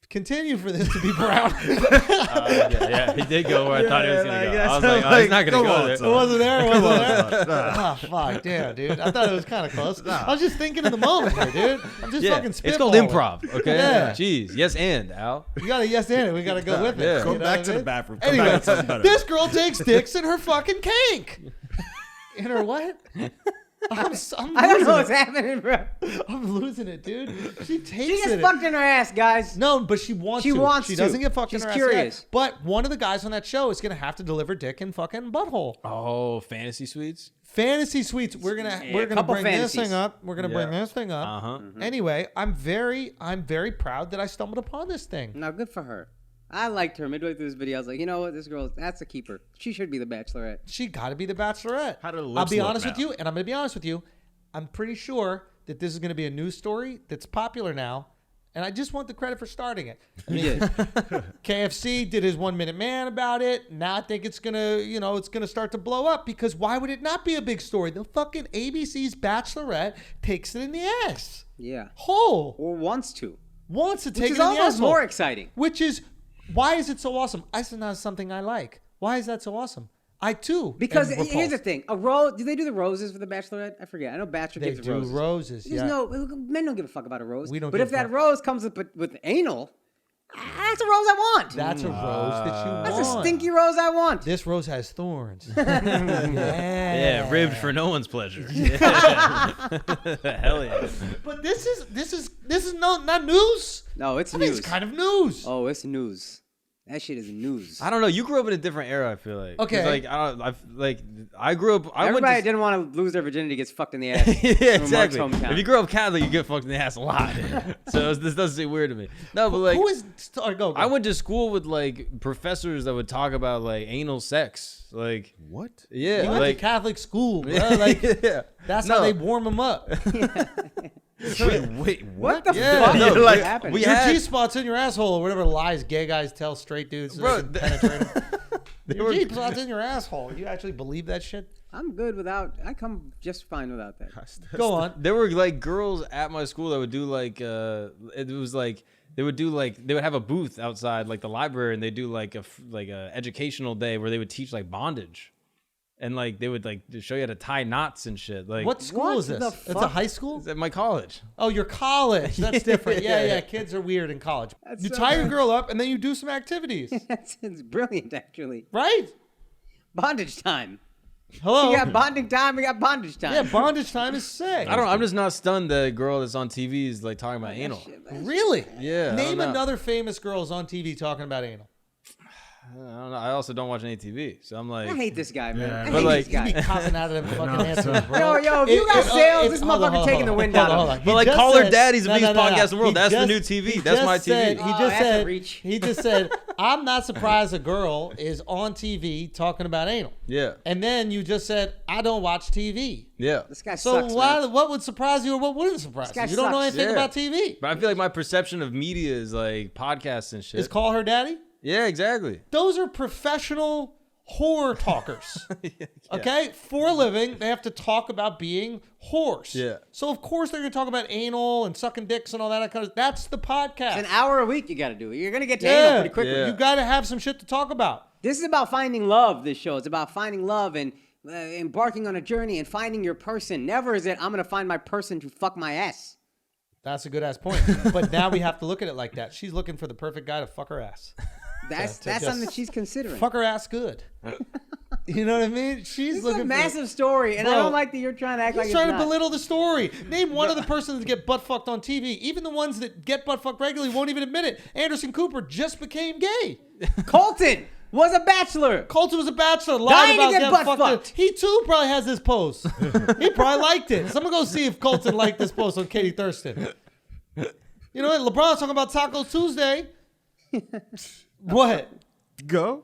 continue for this to be brown. Yeah, he did go where I thought he was gonna go. I was like, oh, he's not gonna go there. It wasn't there. It wasn't there. Oh fuck, damn, dude. I thought it was kind of close. I was just thinking in the moment here, dude. I'm just fucking spitballing. It's called improv, okay? Yeah. Jeez, yes and Al. You got to yes and it. We got to go with it. Yeah. Go You know back what to I the mean? bathroom. Come Anyway, back to something better. this girl takes dicks in her fucking cake. In her what? I'm I don't know losing what's it. happening, bro. I'm losing it, dude. She takes She gets it. fucked in her ass, guys. No, but she wants to. She wants She to. doesn't get fucked She's in her curious. ass yet. But one of the guys on that show is going to have to deliver dick in fucking butthole. Oh, fantasy suites. Fantasy suites. We're gonna couple bring this fantasies. thing up. We're gonna bring this thing up. Anyway, I'm very proud that I stumbled upon this thing. Now, good for her. I liked her midway through this video. I was like, you know what? This girl, that's a keeper. She should be the Bachelorette. She got to be the Bachelorette. How do the I'll lips be look honest with now? you, and I'm gonna be honest with you. I'm pretty sure that this is gonna be a news story that's popular now, and I just want the credit for starting it. I mean, KFC did his 1 Minute Man about it. Now I think it's gonna start to blow up because why would it not be a big story? The fucking ABC's Bachelorette takes it in the ass. Yeah. Whole Or wants to. wants to Which take is it in the almost asshole. more exciting. Which is why is it so awesome? That's not something I like. Why is that so awesome? I too. Because am here's the repulsed. thing. A rose. Do they do the roses for the Bachelorette? I forget. I know Bachelor They gives do roses. roses. There's Yeah. no men don't give a fuck about a rose. We don't But give if a that fuck. rose comes with anal, that's a rose I want. That's a rose that you want. That's a stinky rose I want. This rose has thorns. Yeah, ribbed for no one's pleasure. Yeah. Hell yeah. But this is not news. No, it's I think news. it's kind of news. Oh, it's news. That shit is news. I don't know. You grew up in a different era. I feel like. 'Cause, Okay. Like I grew up. Everybody went to, didn't want to lose their virginity gets fucked in the ass. yeah, from Mark's exactly. hometown. If you grow up Catholic, you get fucked in the ass a lot. So this doesn't seem weird to me. No, but like Who is? Go. I went to school with like professors that would talk about like anal sex. Like What? yeah, You went like to Catholic school, bro. Like yeah. that's No. how they warm them up. Wait, what the Yeah. fuck? No, What like, happened? we Your had- G-spot's in your asshole, or whatever lies gay guys tell straight dudes. So Bro, they can penetrate 'em. They Your were- G-spot's in your asshole. You actually believe that shit? I'm good without. I come just fine without that. Go on. There were like girls at my school that would do like it was like they would have a booth outside like the library and they do like a educational day where they would teach like bondage. and like they would like show you how to tie knots and shit. Like What school is this? the It's a fuck? high school? It's at my college. Oh, your college. That's different. Yeah, Yeah. Kids are weird in college. That's You so tie your bad. girl up and then you do some activities. It's brilliant, actually. Right? Bondage time. Hello? We got bonding time. We got bondage time. Yeah, bondage time is sick. I'm just not stunned the girl that's on TV is like talking about anal. Really? Yeah. I Name don't know. another famous girls on TV talking about anal. I don't know. I also don't watch any TV, so I'm like. I hate this guy, man. Yeah. I But, hate like, this guy. You be copping out of them fucking No, answers, bro. Yo, if you got sales, this hold on, motherfucker hold on, taking the hold on, wind hold out on, of hold him. on. But He like, just Call Her said- Daddy's the no, biggest no, no, podcast in the world. He That's the just- new TV. he That's my just said- TV. He Oh, just that's a said, reach. he just said, I'm not surprised a girl is on TV talking about anal. Yeah. And then you just said, I don't watch TV. Yeah. This guy So sucks, man. what would surprise you or what wouldn't surprise guy you? You don't know sucks. anything Yeah. about TV. But I feel like my perception of media is like podcasts and shit. Is Call Her Daddy? Yeah, exactly. Those are professional horror talkers. Yeah. Okay? For a living, they have to talk about being whores. Yeah. So, of course, they're going to talk about anal and sucking dicks and all that kind of That's the podcast. It's an hour a week you got to do it. You're going to get to anal pretty quickly. Yeah. You got to have some shit to talk about. This is about finding love, this show. It's about finding love and embarking on a journey and finding your person. Never is it, I'm going to find my person to fuck my ass. That's a good ass point. But now we have to look at it like that. She's looking for the perfect guy to fuck her ass. That's just something that she's considering. Fuck her ass good. You know what I mean? She's This is looking a massive story, and I Bro, don't like that you're trying to act like He's it's trying to not. belittle the story. Name one of the persons that get butt fucked on TV. Even the ones that get butt fucked regularly won't even admit it. Anderson Cooper just became gay. Colton was a bachelor. Colton was a bachelor. Lied Dying to about get getting butt fucked. He too probably has this post. He probably liked it. Someone go see if Colton liked this post on Katie Thurston. You know what? LeBron's talking about Taco Tuesday. What? Go.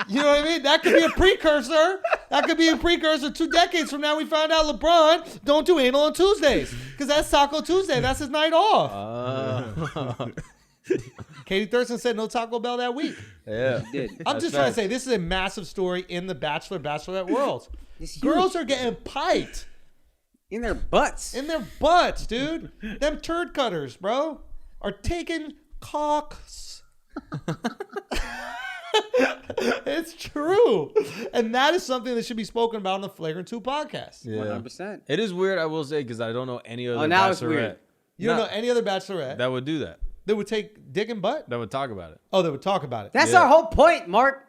You know what I mean? That could be a precursor. That could be a precursor. 2 decades from now, we find out LeBron don't do anal on Tuesdays because that's Taco Tuesday. That's his night off. Katie Thurston said no Taco Bell that week. Yeah. I'm just trying to say this is a massive story in the Bachelorette world. It's huge. Girls are getting piped In their butts. in their butts, dude. Them turd cutters, bro, are taking cocks. It's true. And that is something that should be spoken about on the Flagrant 2 podcast. Yeah. 100%. It is weird, I will say, because I don't know any other now it's Bachelorette weird. You don't know any other Bachelorette that would do that. that would take dick and butt? That would talk about it. Oh, they would talk about it. That's Yeah. our whole point, Mark.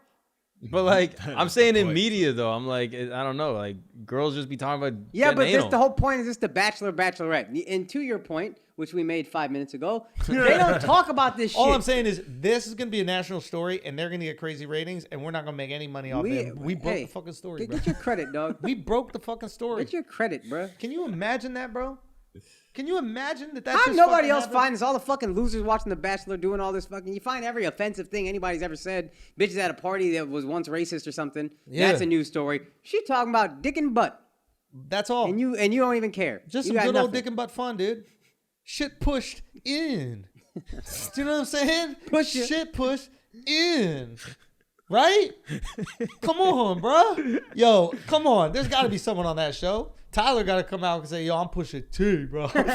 But like, I'm saying in media though, I'm like, I don't know, like girls just be talking about Yeah, but getting anal. the whole point is just the Bachelor, Bachelorette. And to your point, which we made 5 minutes ago, they don't talk about this shit. All I'm saying is this is going to be a national story, and they're going to get crazy ratings, and we're not going to make any money off it. We broke hey, the fucking story, bro. Get your credit, dog. We broke the fucking story. Get your credit, bro. Can you imagine that, bro? Can you imagine that? That's How just nobody fucking else happened? finds all the fucking losers watching The Bachelor doing all this fucking. You find every offensive thing anybody's ever said. Bitches at a party that was once racist or something. Yeah. That's a news story. She talking about dick and butt, That's all. and you don't even care. Just You some got good old nothing. dick and butt fun, dude. Shit pushed in. Do you know what I'm saying? Push it. Shit pushed in. Right? Come on, bro. Yo, come on. There's got to be someone on that show. Tyler got to come out and say, yo, I'm pushing T, bro. There's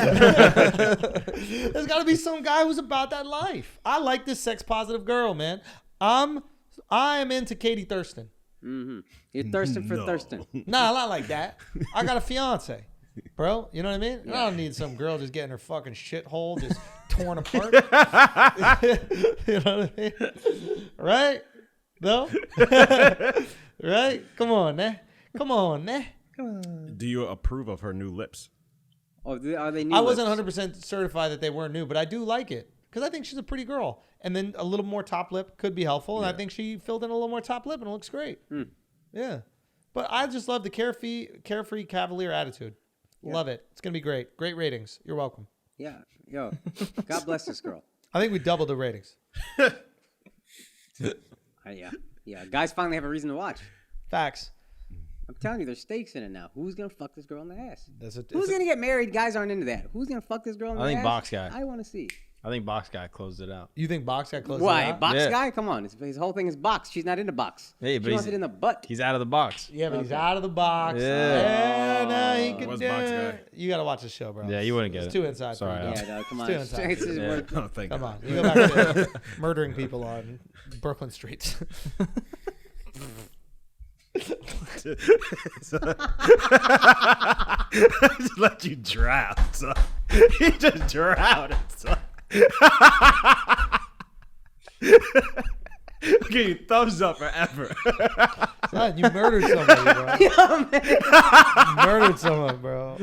got to be some guy who's about that life. I like this sex positive girl, man. I am into Katie Thurston. Mm-hmm. You're thirsting for Thurston. Nah, not like that. I got a fiance, bro. You know what I mean? I don't need some girl just getting her fucking shithole just torn apart. You know what I mean? Right? No? Right? Come on, man. Come on, man. Do you approve of her new lips? Oh, are they new? I wasn't lips? 100% certified that they weren't new, but I do like it because I think she's a pretty girl. And then a little more top lip could be helpful. And I think she filled in a little more top lip and it looks great. Yeah. But I just love the carefree cavalier attitude. Love it. It's going to be great. Great ratings. You're welcome. Yeah. Yo, God bless this girl. I think we doubled the ratings. Yeah. Guys finally have a reason to watch. Facts. I'm telling you, there's stakes in it now. Who's gonna fuck this girl in the ass? That's Who's gonna get married? Guys aren't into that. Who's gonna fuck this girl in the ass? I think Box Guy. I want to see. I think Box Guy closed it out. You think Box got close? Why? Box Yeah. Guy? Come on. His whole thing is box. She's not into box. Hey, She but wants it in the butt. He's out of the box. Yeah, but he's out of the box. Yeah. No, he can What's do Box it. Guy? You got to watch the show, bro. Yeah, you wouldn't get It's it. too inside. Sorry, for you. Yeah, no, come on. It's too inside. This is Yeah. work. Oh, thank Come God. on. You go back to murdering people on Brooklyn streets. just let you drown, son. He just drowned, son. Okay, thumbs up forever. Son, you murdered somebody, bro. You murdered someone, bro.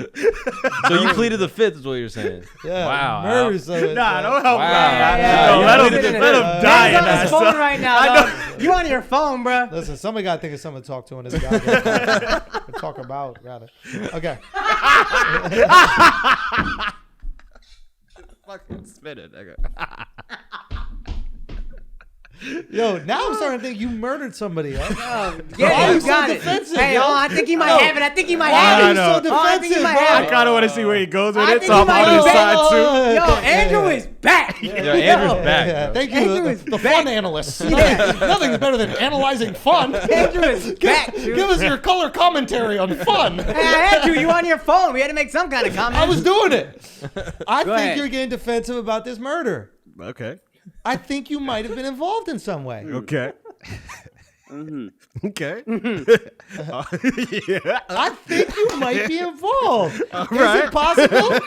So you pleaded the fifth, is what you're saying? Yeah. Wow. Murdered someone. Nah, don't help Wow. Let him die in Hands on that, his phone son. right now, dog. You on your phone, bro. Listen, somebody got to think of something to talk to in this goddamn or talk about, rather. Okay. Fucking spit it, nigga. Yo, now I'm starting to think you murdered somebody. Huh? Yeah, you you got so it. defensive, Hey, yo? oh, I think he might have it. I think he might Why have are it. you so I defensive, I think he might bro? have I kind of want to see where he goes with I it, think so he I'm might on his be side back. too. Yo, Andrew is back. Yeah, Andrew's back. Yeah, Bro. thank you, Andrew the is fun back. analysts. Yeah. Nothing's better than analyzing fun. Andrew is back, dude. Give us your color commentary on fun. Hey, Andrew, you on your phone. We had to make some kind of comment. I was doing it. I think ahead. you're getting defensive about this murder. Okay. I think you might have been involved in some way. Okay. Okay. Yeah. I think you might be involved. right. Is it possible?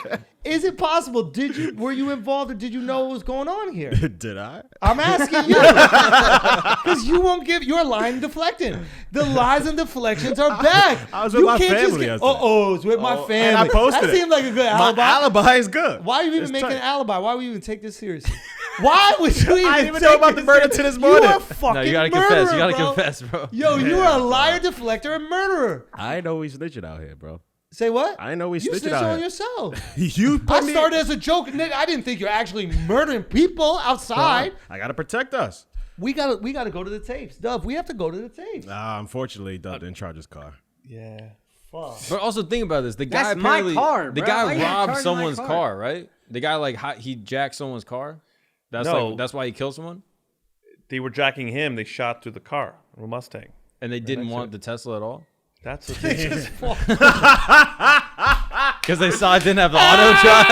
Is it possible? Were you involved, or did you know what was going on here? Did I? I'm asking you because you won't give. You're lying, deflecting. The lies and deflections are back. I was with my family Just yesterday. it's with my family. And I posted that it. seemed like a good My alibi. alibi is good. Why are you even It's making tight. an alibi? Why would you even take this seriously? Why would you even? I didn't even take know about the this murder seriously? till this morning. You are fucking No, you gotta murderer, confess. You gotta bro. confess, bro. Yo, you are a liar, deflector, and murderer. I know we snitching out here, bro. Say what? I know we You snitching snitched out on here. yourself. You I put me. started as a joke, nigga. I didn't think you're actually murdering people outside. I gotta protect us. We gotta go to the tapes, Dub. We have to go to the tapes. Unfortunately, Dub didn't charge his car. Yeah. Fuck. But also think about this. The guy That's my apparently car, the bro. Why guy you robbed charging someone's my car. car? Right? The guy he jacked someone's car. That's No. that's why he killed someone. They were jacking him. They shot through the car, a Mustang. And they didn't that's want it. the Tesla at all. That's what they did. Because they saw it didn't have the auto drive.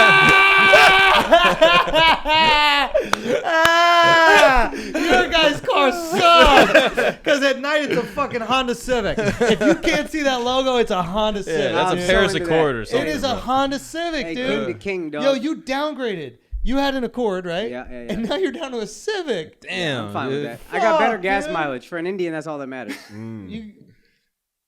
Your guy's car sucks. Because at night it's a fucking Honda Civic. If you can't see that logo, it's a Honda Civic. Yeah, that's I'm a so Paris into Accord that. or something. It is a Honda Civic, Hey, dude. King the King, dog. Yo, you downgraded. You had an Accord, right? Yeah. And now you're down to a Civic. Damn. I'm fine dude. with that. I got better Fuck, gas dude. mileage. For an Indian, that's all that matters.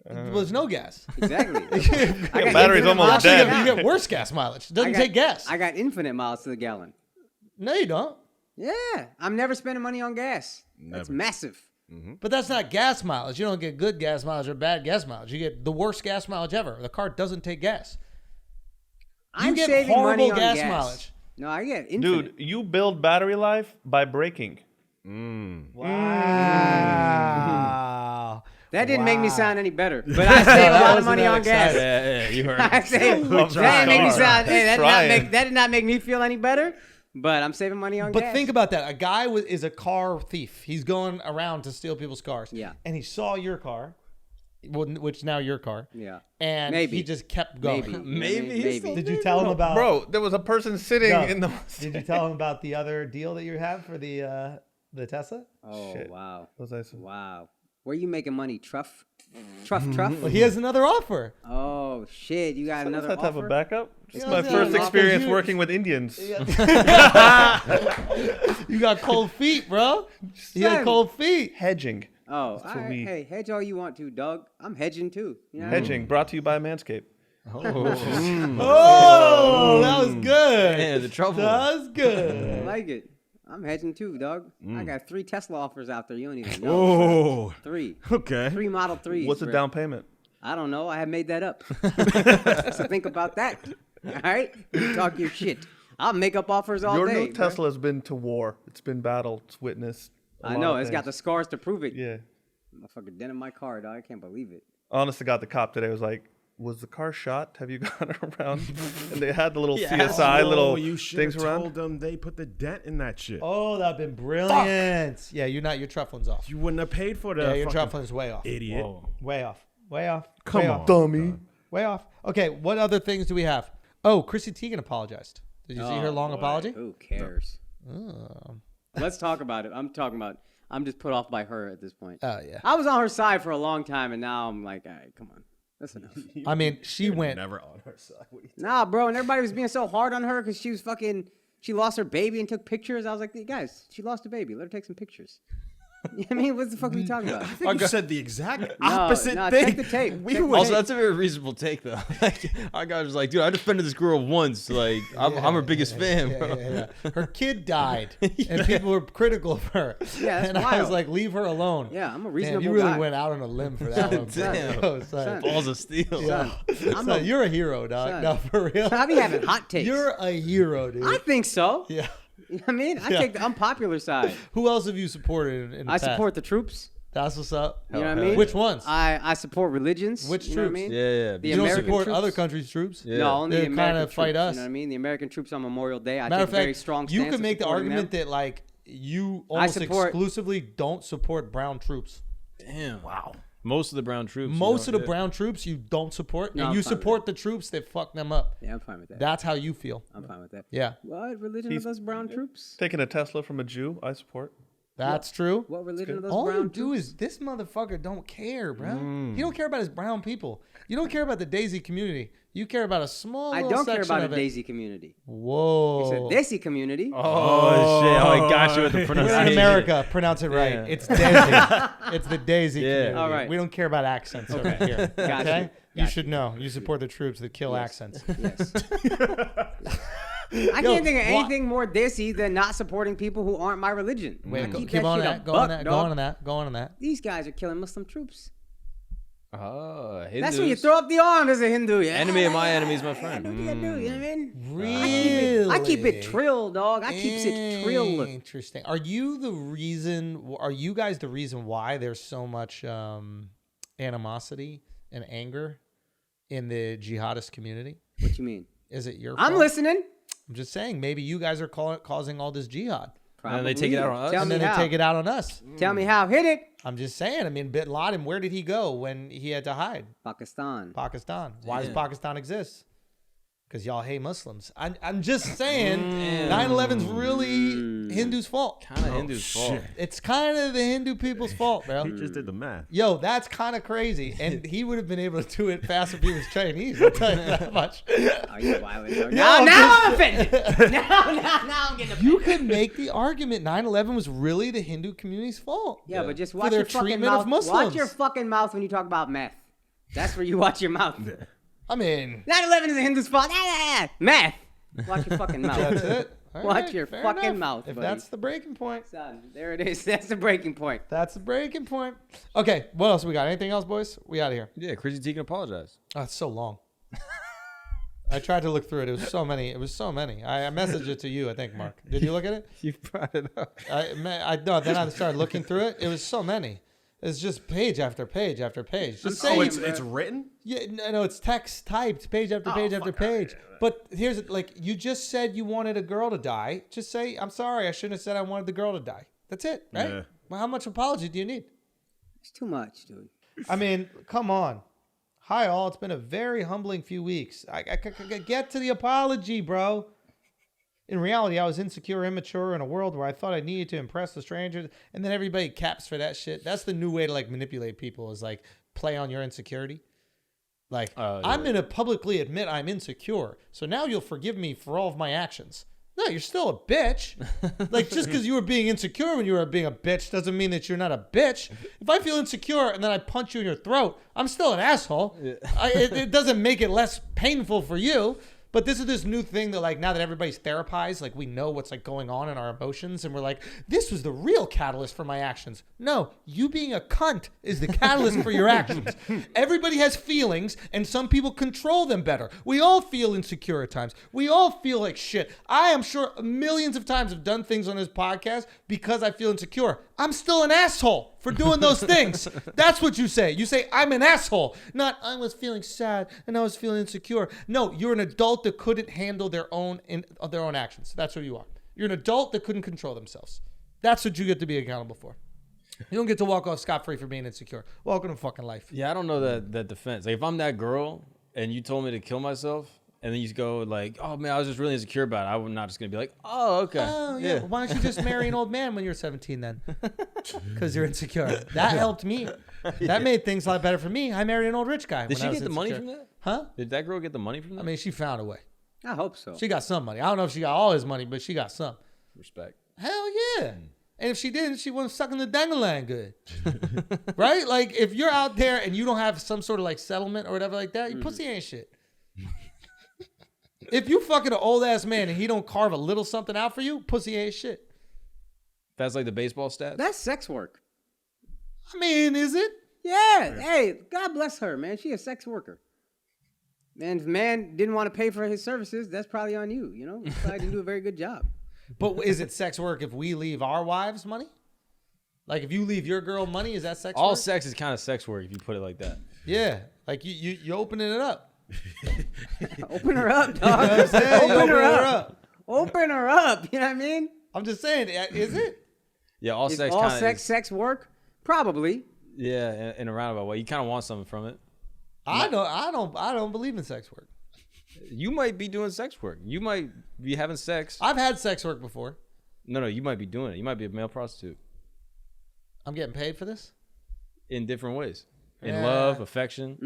Well, there's no gas. Exactly. I The got battery's infinite almost miles to the dead. You gallon. get worse gas mileage. It doesn't I got- take gas. I got infinite miles to the gallon. No, you don't. Yeah. I'm never spending money on gas. That's Never. massive. But that's not gas mileage. You don't get good gas mileage or bad gas mileage. You get the worst gas mileage ever. The car doesn't take gas. You I'm get saving horrible money on gas gas mileage. No, I get infinite. Dude, you build battery life by braking. Wow. That didn't make me sound any better. But I saved a lot of money on gas. Yeah, you heard. I saved. That didn't make me sound. Hey, that did not make me feel any better. But I'm saving money on gas. But think about that. A guy is a car thief. He's going around to steal people's cars. Yeah. And he saw your car, which is now your car. Yeah. And Maybe. he just kept going. Maybe. Did you tell him about? Bro, there was a person sitting No. in the. Did you tell him about the other deal that you have for the Tesla? Oh, Shit. wow. What was I saying? Wow. Where you making money? Truff? Well, he has another offer. Oh, shit. You got another Does that have a offer? backup? It's Yeah, my it's first an offer. experience You- working with Indians. You got cold feet, bro. You got Son. cold feet. Hedging. Oh, all what right. we- Hey, hedge all you want to, dog. I'm hedging too. You know what I mean? Hedging. Brought to you by Manscaped. Oh, that was good. Man, the trouble. That was I good. like it. I'm hedging too, dog. I got 3 Tesla offers out there. You don't even know. Oh, 3. okay. 3 Model 3s. What's the bro. down payment? I don't know. I have made that up. So think about that. All right? You talk your shit. I'll make up offers all Your day. new Tesla's been to war. It's been battled. It's witnessed. a I lot know. of It's got the things. scars to prove it. Yeah. Motherfucker dent in my car, dog. I can't believe it. Honest to God, the cop today was like, "Was the car shot? Have you gone around?" And they had the little Yeah. CSI little you should things have around. told them they put the dent in that shit. Oh, that'd been brilliant. Yeah, your Trufflin's off. You wouldn't have paid for that. Yeah, your fucking Trufflin's way off. idiot. Way off. Way off. Come way on, off. Dummy. Way off. Okay, what other things do we have? Oh, Chrissy Teigen apologized. Did you see her long apology? Who cares? Let's talk about it. I'm talking about. I'm just put off by her at this point. Oh yeah. I was on her side for a long time, and now I'm like, all right, come on, that's enough. I mean, she went. Never on her side. What are you Nah, bro, and everybody was being so hard on her because she lost her baby and took pictures. I was like, hey, guys, she lost a baby. Let her take some pictures. You know what I mean, what the fuck are we talking about? I think you said the exact opposite no, thing. check the tape. Also, that's a very reasonable take, though. Like, our guy was like, dude, I defended this girl once. Like, I'm her biggest fan, bro. Yeah. Her kid died, and people were critical of her. Yeah, that's and I wild. was like, leave her alone. Yeah, I'm a Damn, reasonable you really guy. went out on a limb for that one. Damn. Bro. Son. Balls of steel. Yeah. I'm Son, a- you're a hero, dog. Son. No, for real. I be having hot takes. You're a hero, dude. I think so. Yeah. You know what I mean? I Yeah. take the unpopular side. Who else have you supported in the I past? support the troops. That's what's up. You know what I mean? Which ones? I support religions. Which you know what I troops? mean? Yeah. The You don't American support troops. other countries' troops? Yeah. No, only They the American kinda fight troops, us. You know what I mean? The American troops on Memorial Day. I Matter take of a very fact, strong you stance could of make the supporting argument them. that like you almost support- exclusively don't support brown troops. Damn. Wow. Most of the brown troops. you Most of don't- the brown troops you don't support, No, and I'm you fine with support the troops that fuck them up. Yeah, I'm fine with that. That's how you feel. I'm fine with that. Yeah, What religion are those brown troops? Taking a Tesla from a Jew, I support. that's true. What religion are those All brown you do troops? is this motherfucker don't care, bro. He don't care about his brown people. You don't care about the Daisy community. You care about a small. I little don't care section about of a it. Daisy community. Whoa. It's a Desi community. Oh, shit. Oh, I got you with the We're in pronunciation. America. Pronounce it right. Yeah. It's Daisy. It's the Daisy Yeah. community. All right. We don't care about accents over here. Gotcha. Okay? You Gotcha. should know. You support the troops that kill accents. Yes. I can't think of anything more Desi than not supporting people who aren't my religion. Wait, I go, keep keep on shit that. a Go buck, on that. Go dog. on that. Go on that. These guys are killing Muslim troops. Oh, That's Hindus. when you throw up the arm as a Hindu. Yeah, Enemy of my enemy is my friend. Do what you gotta do, you know what I mean? Really? I keep it trill, dog. I keeps it trill. Interesting. Are you the reason? Are you guys the reason why there's so much animosity and anger in the jihadist community? What you mean? Is it your? I'm fault? listening. I'm just saying. Maybe you guys are causing all this jihad, And then they take it out on us? Tell and me then how. they take it out on us. Tell me how. Hit it. I'm just saying. I mean, Bin Laden, where did he go when he had to hide? Pakistan. Pakistan. Why does Yeah. Pakistan exist? Because y'all hate Muslims. I'm just saying 9/11's really Hindu's fault. Kind of Hindu's fault. It's kind of the Hindu people's fault, bro. He just did the math. Yo, that's kind of crazy. And he would have been able to do it fast if he was Chinese. I'll tell you that much. Are you violent? dog? Yo, Now I'm offended. now I'm getting offended. You could make the argument 9/11 was really the Hindu community's fault. Yeah, but just For watch their your fucking treatment mouth. of Muslims. Watch your fucking mouth when you talk about meth. That's where you watch your mouth. I mean, 9/11 is a Hindu's fault. Meth. Watch your fucking mouth. that's it. All Watch right, your fair fucking enough. mouth, If buddy. that's the breaking point. Son, there it is. That's the breaking point. That's the breaking point. Okay, what else we got? Anything else, boys? We out of here. Yeah, Chrissy Teigen apologized. Oh, it's so long. I tried to look through it. It was so many. I messaged it to you, I think, Mark. Did you look at it? You brought it up. No, then I started looking through it. It was so many. It's just page after page after page. Just Oh, say it's written? Yeah, no, it's text typed, page after page after page. But here's like, you just said you wanted a girl to die. Just say, I'm sorry, I shouldn't have said I wanted the girl to die. That's it, right? Yeah. Well, how much apology do you need? It's too much, dude. I mean, come on. Hi, all. It's been a very humbling few weeks. I get to the apology, bro. In reality, I was insecure, immature in a world where I thought I needed to impress the strangers, and then everybody caps for that shit. That's the new way to like manipulate people, is like play on your insecurity. Like, I'm going to publicly admit I'm insecure, so now you'll forgive me for all of my actions. No, you're still a bitch. Like, just because you were being insecure when you were being a bitch doesn't mean that you're not a bitch. If I feel insecure and then I punch you in your throat, I'm still an asshole. Yeah. It doesn't make it less painful for you. But this is this new thing that, like, now that everybody's therapized, like, we know what's, like, going on in our emotions, and we're like, this was the real catalyst for my actions. No, you being a cunt is the catalyst for your actions. Everybody has feelings, and some people control them better. We all feel insecure at times. We all feel like shit. I am sure millions of times have done things on this podcast because I feel insecure. I'm still an asshole for doing those things. That's what you say. You say, I'm an asshole. Not, I was feeling sad and I was feeling insecure. No, you're an adult that couldn't handle their own actions. That's who you are. You're an adult that couldn't control themselves. That's what you get to be accountable for. You don't get to walk off scot-free for being insecure. Welcome to fucking life. Yeah, I don't know that defense. Like, if I'm that girl and you told me to kill myself and then you go like, oh man, I was just really insecure about it. I'm not just gonna be like, oh okay, Oh yeah. Why don't you just marry an old man when you're 17 then? Because you're insecure. That helped me. That made things a lot better for me. I married an old rich guy. Did when she I was get the money insecure. from that? Huh? Did that girl get the money from that? I mean, she found a way. I hope so. She got some money. I don't know if she got all his money, but she got some. Respect. Hell yeah. And if she didn't, she wasn't sucking the dangling good. Right? Like, if you're out there and you don't have some sort of like settlement or whatever like that, your pussy ain't shit. If you fucking an old ass man and he don't carve a little something out for you, pussy ain't shit. That's like the baseball stats. That's sex work. I mean, is it? Yeah. Hey, God bless her, man. She a sex worker. And if man didn't want to pay for his services, that's probably on you. You know, you probably didn't do a very good job. But is it sex work if we leave our wives money? Like if you leave your girl money, is that sex All work? sex is kind of sex work if you put it like that. Yeah. Like you opening it up. Open her up, dog. You know what I'm saying? Open her up. Open her up. You know what I mean? I'm just saying, is it? Yeah, all Is sex. all kinda sex is, sex work? Probably. Yeah, in a roundabout way. You kind of want something from it. I don't believe in sex work. You might be doing sex work. You might be having sex. I've had sex work before. No, you might be doing it. You might be a male prostitute I'm getting paid for this? in different ways. In Yeah. love, affection.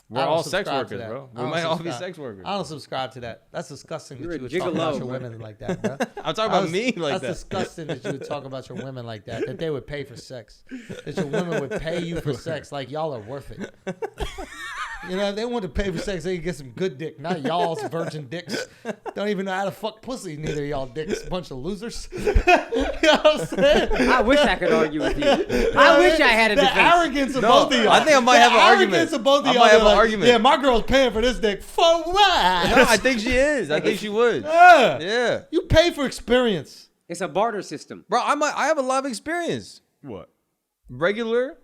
We're I don't all sex subscribe to workers, that. bro. I We don't might all be subscribe. sex workers. I don't subscribe to that. That's disgusting You're that a you would talk about gigolo, your bro. women like that, bro. I'm talking about me like that's that. disgusting that you would talk about your women like that. That they would pay for sex. That your women would pay you for sex. Like y'all are worth it. You know, if they want to pay for sex, they could get some good dick. Not y'all's virgin dicks. Don't even know how to fuck pussy. Neither of y'all dicks. Bunch of losers. You know what I'm saying? I wish I could argue with you. I wish I had a the defense. arrogance of both of y'all. I think I might have an argument. The arrogance of both of I y'all. might have They're an like, argument. Yeah, my girl's paying for this dick. For what? No, I think she is. I think she would. Yeah. Yeah. You pay for experience. It's a barter system. Bro, I have a lot of experience. What? Regular,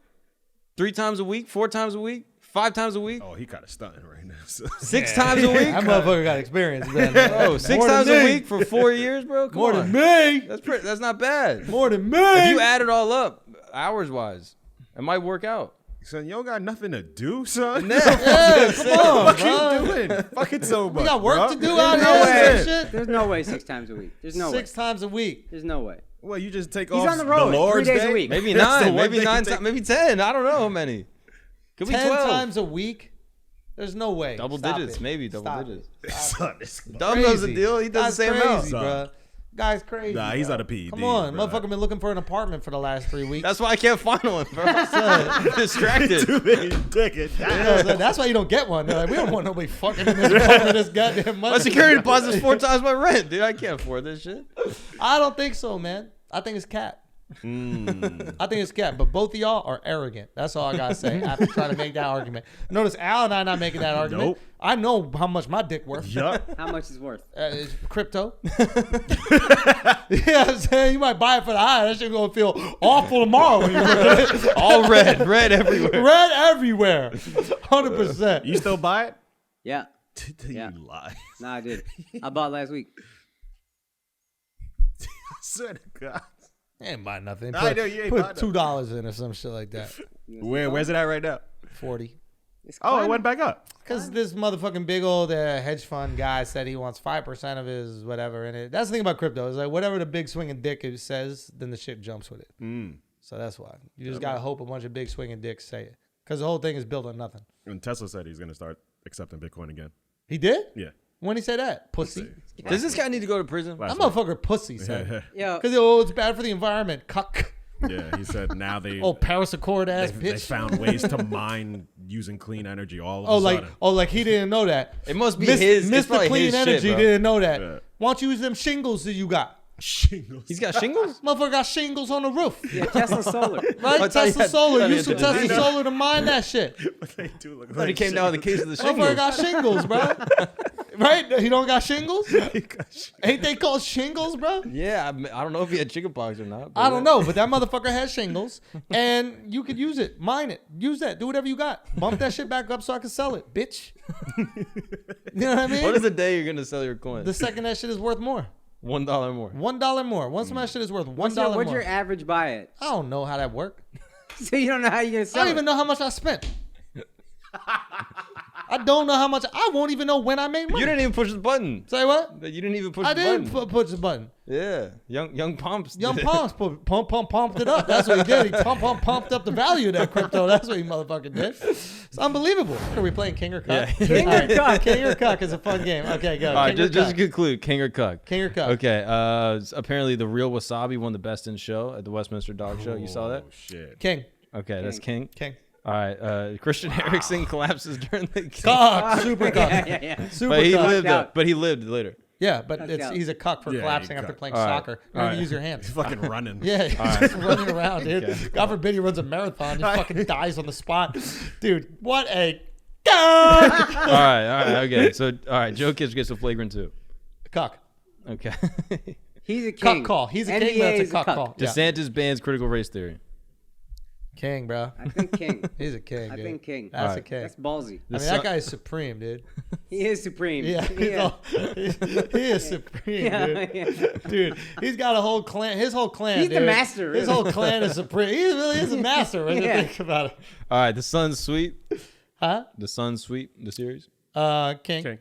3 times a week, 4 times a week, 5 times a week, Oh, he kind of stunting right now. 6 times a week. That motherfucker got experience, man. Bro, 6 More than times a me. week for 4 years, bro. Come More on. than me. That's not bad. More than me. If you add it all up, hours wise, it might work out. Son, you don't got nothing to do, son. Yeah, come on, What bro. you doing? Fucking so much. We got work bro. to do out no here. way. and shit. There's no way 6 times a week. There's no way. 6 times a week. There's no way. Well, you just take He's off on the road 3 Lord's days Day? a week. Maybe That's the 9, one maybe day 9, you take- maybe 10. I don't know how many. Could be 10 12. times a week. There's no way. Double Stop digits, it. maybe double Stop digits. it. Son, it's Dumb knows the deal. He does the same amount. crazy, bro. Guy's crazy. Nah, he's bro. on a PED. Come on, bro. motherfucker been looking for an apartment for the last 3 weeks. That's why I can't find one, bro. I'm distracted. Too many tickets. You know what I'm saying? That's why you don't get one. They're like, we don't want nobody fucking in this apartment this goddamn money. My security deposit is 4 times my rent, dude. I can't afford this shit. I don't think so, man. I think it's cap. I think it's cap. But both of y'all are arrogant. That's all I gotta say. After trying to make that argument. Notice Al and I are not making that argument. Nope. I know how much my dick worth. Yup. How much is worth? It's crypto. You know what I'm saying? You might buy it for the high. That shit gonna feel awful tomorrow when you look at it. All red everywhere. Red everywhere. 100%. You still buy it? Yeah. You lie. Nah, I did. I bought last week. I swear to God. I ain't buying nothing. I know you ain't buying Put $2 in or some shit like that. Where's it at right now? 40. It's Oh, it climbing. went back up. Because this motherfucking big old hedge fund guy said he wants 5% of his whatever in it. That's the thing about crypto. It's like whatever the big swinging dick says, then the shit jumps with it. So that's why. You just got to hope a bunch of big swinging dicks say it. Because the whole thing is built on nothing. And Tesla said he's going to start accepting Bitcoin again. He did? Yeah. When he say that? Pussy. Does this guy need to go to prison? That motherfucker pussy said. Yo, Because it's bad for the environment. Cuck. Yeah, he said now they Oh, Paris Accord ass they bitch. found ways to mine using clean energy all of a sudden. like he didn't know that. It must be his. It's Mr. probably Clean his Energy shit, bro. didn't know that. Yeah. Why don't you use them shingles that you got? Shingles. He's got shingles? Motherfucker got shingles on the roof. yeah, Tesla Solar. Right? I thought he Tesla had- Solar. thought he Use some had the Tesla disease. Solar to mine that shit. They do look But like he came down with the case of the Motherfucker shingles. got shingles, bro. Right? He don't got shingles? Ain't they called shingles, bro? Yeah, I don't know if he had chickenpox or not. but I don't know, but that motherfucker has shingles, and you could use it, mine it, use that, do whatever you got. Bump that shit back up so I can sell it, bitch. You know what I mean? What is the day you're gonna sell your coin? The second that shit is worth more. $1 more. $1 more. Once my shit is worth $1 What's more. your average buy it? I don't know how that work. So you don't know how you're gonna I sell don't it. even know how much I spent. I don't know how much. I won't even know when I made money. You didn't even push the button. Say what? You didn't even push I the button. didn't push the button. Yeah, young Pumps. Young did. Pumps pumped it up. That's what he did. He pumped up the value of that crypto. That's what he motherfucking did. It's unbelievable. Are we playing King or Cuck? Yeah. King or Cuck. King or Cuck is a fun game. Okay, go. All right, King or just to Cuck. conclude, King or Cuck. King or Cuck. Okay. Apparently, the real Wasabi won the Best in Show at the Westminster Dog Show. You saw that? Oh shit. King. Okay, that's King. King. All right. Christian Erikson collapses during the game. Cuck. Super Cuck. Yeah. Super But he Cuck. lived. But he lived later. Yeah, but Cucked out. he's a cuck for Yeah, collapsing he after cucked. playing All right. soccer. You don't All even right. use your hands. He's fucking running. Yeah, he's just running around, dude. Okay. God forbid he runs a marathon and fucking dies on the spot. Dude, what a cuck. All right. Okay. So, all right. Jokic gets a flagrant 2. Cuck. Okay. He's a king. Cuck call. He's a NBA king, but it's is a cuck call. Yeah. DeSantis bans critical race theory. King, bro. I think king. He's a king, I dude. think king. That's a Alright. king. That's ballsy. I mean, that guy is supreme, dude. He is supreme. Yeah, he is supreme, dude. Yeah. Dude, he's got a whole clan. His whole clan, He's the dude. master, His really. whole clan is supreme. He really is a master when Yeah. you think about it. All right. The Suns sweep. Huh? The Suns sweep the series. King. Okay.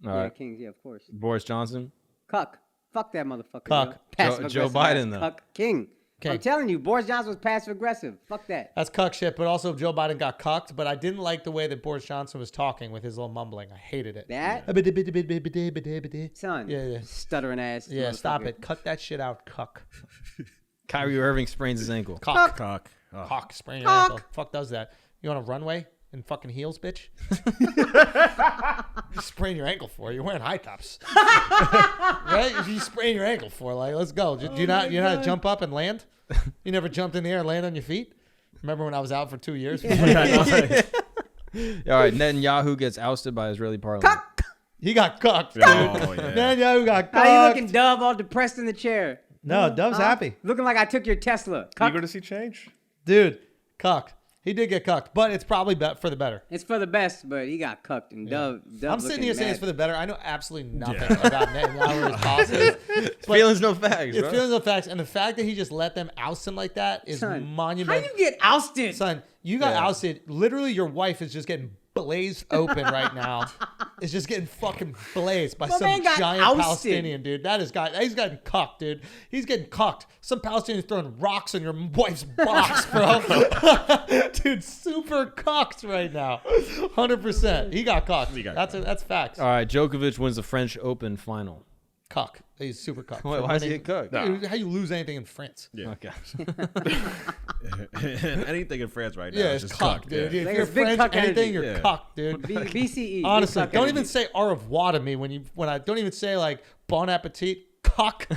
All Yeah, right. kings. Yeah, of course. Boris Johnson. Cuck. Fuck that motherfucker. Cuck. yo. Passive Joe aggressive Biden, ass though. Cuck. King. King. I'm telling you, Boris Johnson was passive aggressive. Fuck that. That's cuck shit, but also Joe Biden got cucked, but I didn't like the way that Boris Johnson was talking with his little mumbling. I hated it. That Yeah, son. yeah. Stuttering ass. Yeah, stop motherfucker. it. Cut that shit out, cuck. Kyrie Irving sprains his ankle. Cock. Cock. Oh. Cock. Sprain your ankle. Fuck does that? You on a runway in fucking heels, bitch? You sprain your ankle for? You're wearing high tops. Right? If you sprain your ankle for, like, let's go. Do you not jump up and land? You never jumped in the air and land on your feet? Remember when I was out for 2 years? All right. Netanyahu gets ousted by Israeli parliament. He got cucked, dude. Oh, yeah. Netanyahu got How you looking, cucked. Dove, all depressed in the chair? No, Dove's happy. Looking like I took your Tesla. Cuck. Eager to see change? Dude, cucked. He did get cucked, but it's probably for the better. It's for the best, but he got cucked. And Dove I'm sitting here saying mad. it's for the better. I know absolutely nothing about Netanyahu or his policies. But Feelings, no facts. it's Bro. feelings of facts, and the fact that he just let them oust him like that is Son, monumental. How you get ousted? Son, you got ousted. Literally, your wife is just getting blazed open right now. It's just getting fucking blazed by My some man got giant ousted. Palestinian dude. He's getting cucked, dude. He's getting cucked. Some Palestinians throwing rocks on your wife's box, bro. Dude, super cucked right now. 100%. He got cucked. That's facts. All right. Djokovic wins the French Open final. Cuck. He's super cucked. Wait, why does he get cooked? Dude, how you lose anything in France? Yeah. Okay. Anything in France right now Yeah, is it's just cucked, cucked. dude. Yeah. If Like, you're it's big French, cuck anything, energy. you're Yeah. cucked, dude. BCE. big Honestly, cuck don't energy. even say au revoir to me when I don't even say like bon appetit, cock.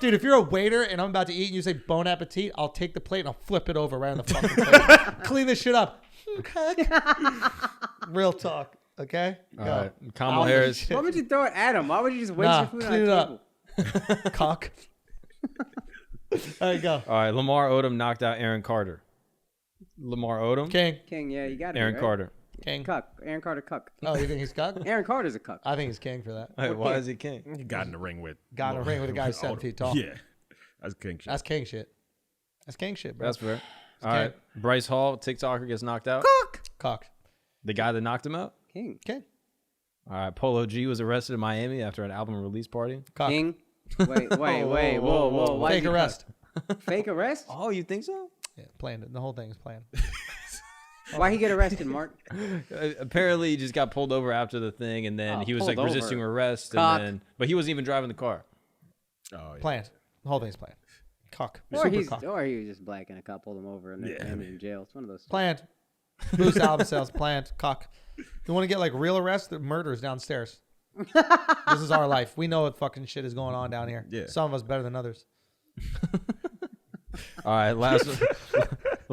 Dude, if you're a waiter and I'm about to eat and you say bon appetit, I'll take the plate and I'll flip it over right on the fucking plate. Clean this shit up. Real talk, okay? All Go. right. Kamala Harris. Why would you throw it at him? Why would you just waste Nah, your food clean on it the up. table? Cock. There you go. All right. Lamar Odom knocked out Aaron Carter. Lamar Odom. King. King, yeah, you got it. Aaron right? Carter. King. Cuck. Aaron Carter cuck. Oh, you think he's cuck? Aaron Carter's a cuck. I think he's king for that. Wait, why is he king? He got in the ring with. Got in a ring with a guy who's 7 feet tall. Yeah. That's king shit. That's king shit. That's king shit, bro. That's fair. All king. right. Bryce Hall, TikToker, gets knocked out. Cock. The guy that knocked him out. King. King. All right. Polo G was arrested in Miami after an album release party. Cock. King. Wait, whoa. Why Fake you arrest. cuck? Fake arrest? Oh, you think so? Yeah, planned it. The whole thing is planned. Why he get arrested, Mark? Apparently, he just got pulled over after the thing, and then Oh, he was pulled like resisting over. arrest, Cock. but he wasn't even driving the car. Oh, yeah. Planned. The whole thing's planned. Cock. Or Super he cock. was just black and a cop pulled him over and Yeah, ended in jail. It's one of those. Planned. Boost album sales. Planned. Cock. You want to get like real arrests? The murders downstairs. This is our life. We know what fucking shit is going on down here. Yeah. Some of us better than others. All right, last.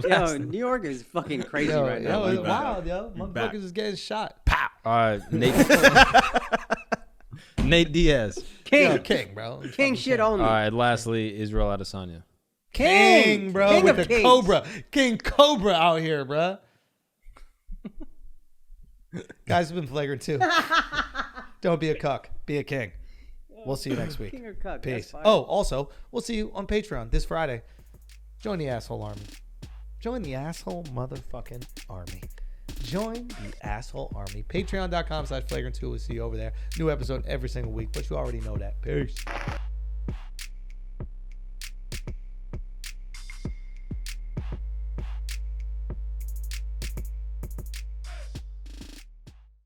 Yo, New York is fucking crazy right now. Yo, it's Yo, wild, yo. back. Motherfuckers is getting shot. All right, Nate Diaz. King. Yo, king, bro. King shit only. All right, lastly, Israel Adesanya. King, bro, King with of the kings. Cobra. King Cobra out here, bro. Guys have been flagrant too. Don't be a cuck. Be a king. We'll see you next week. King or cuck. Peace. That's fire. Oh, also, we'll see you on Patreon this Friday. Join the asshole army. Join the asshole motherfucking army. Join the asshole army. Patreon.com/flagrant2. We'll see you over there. New episode every single week, but you already know that. Peace.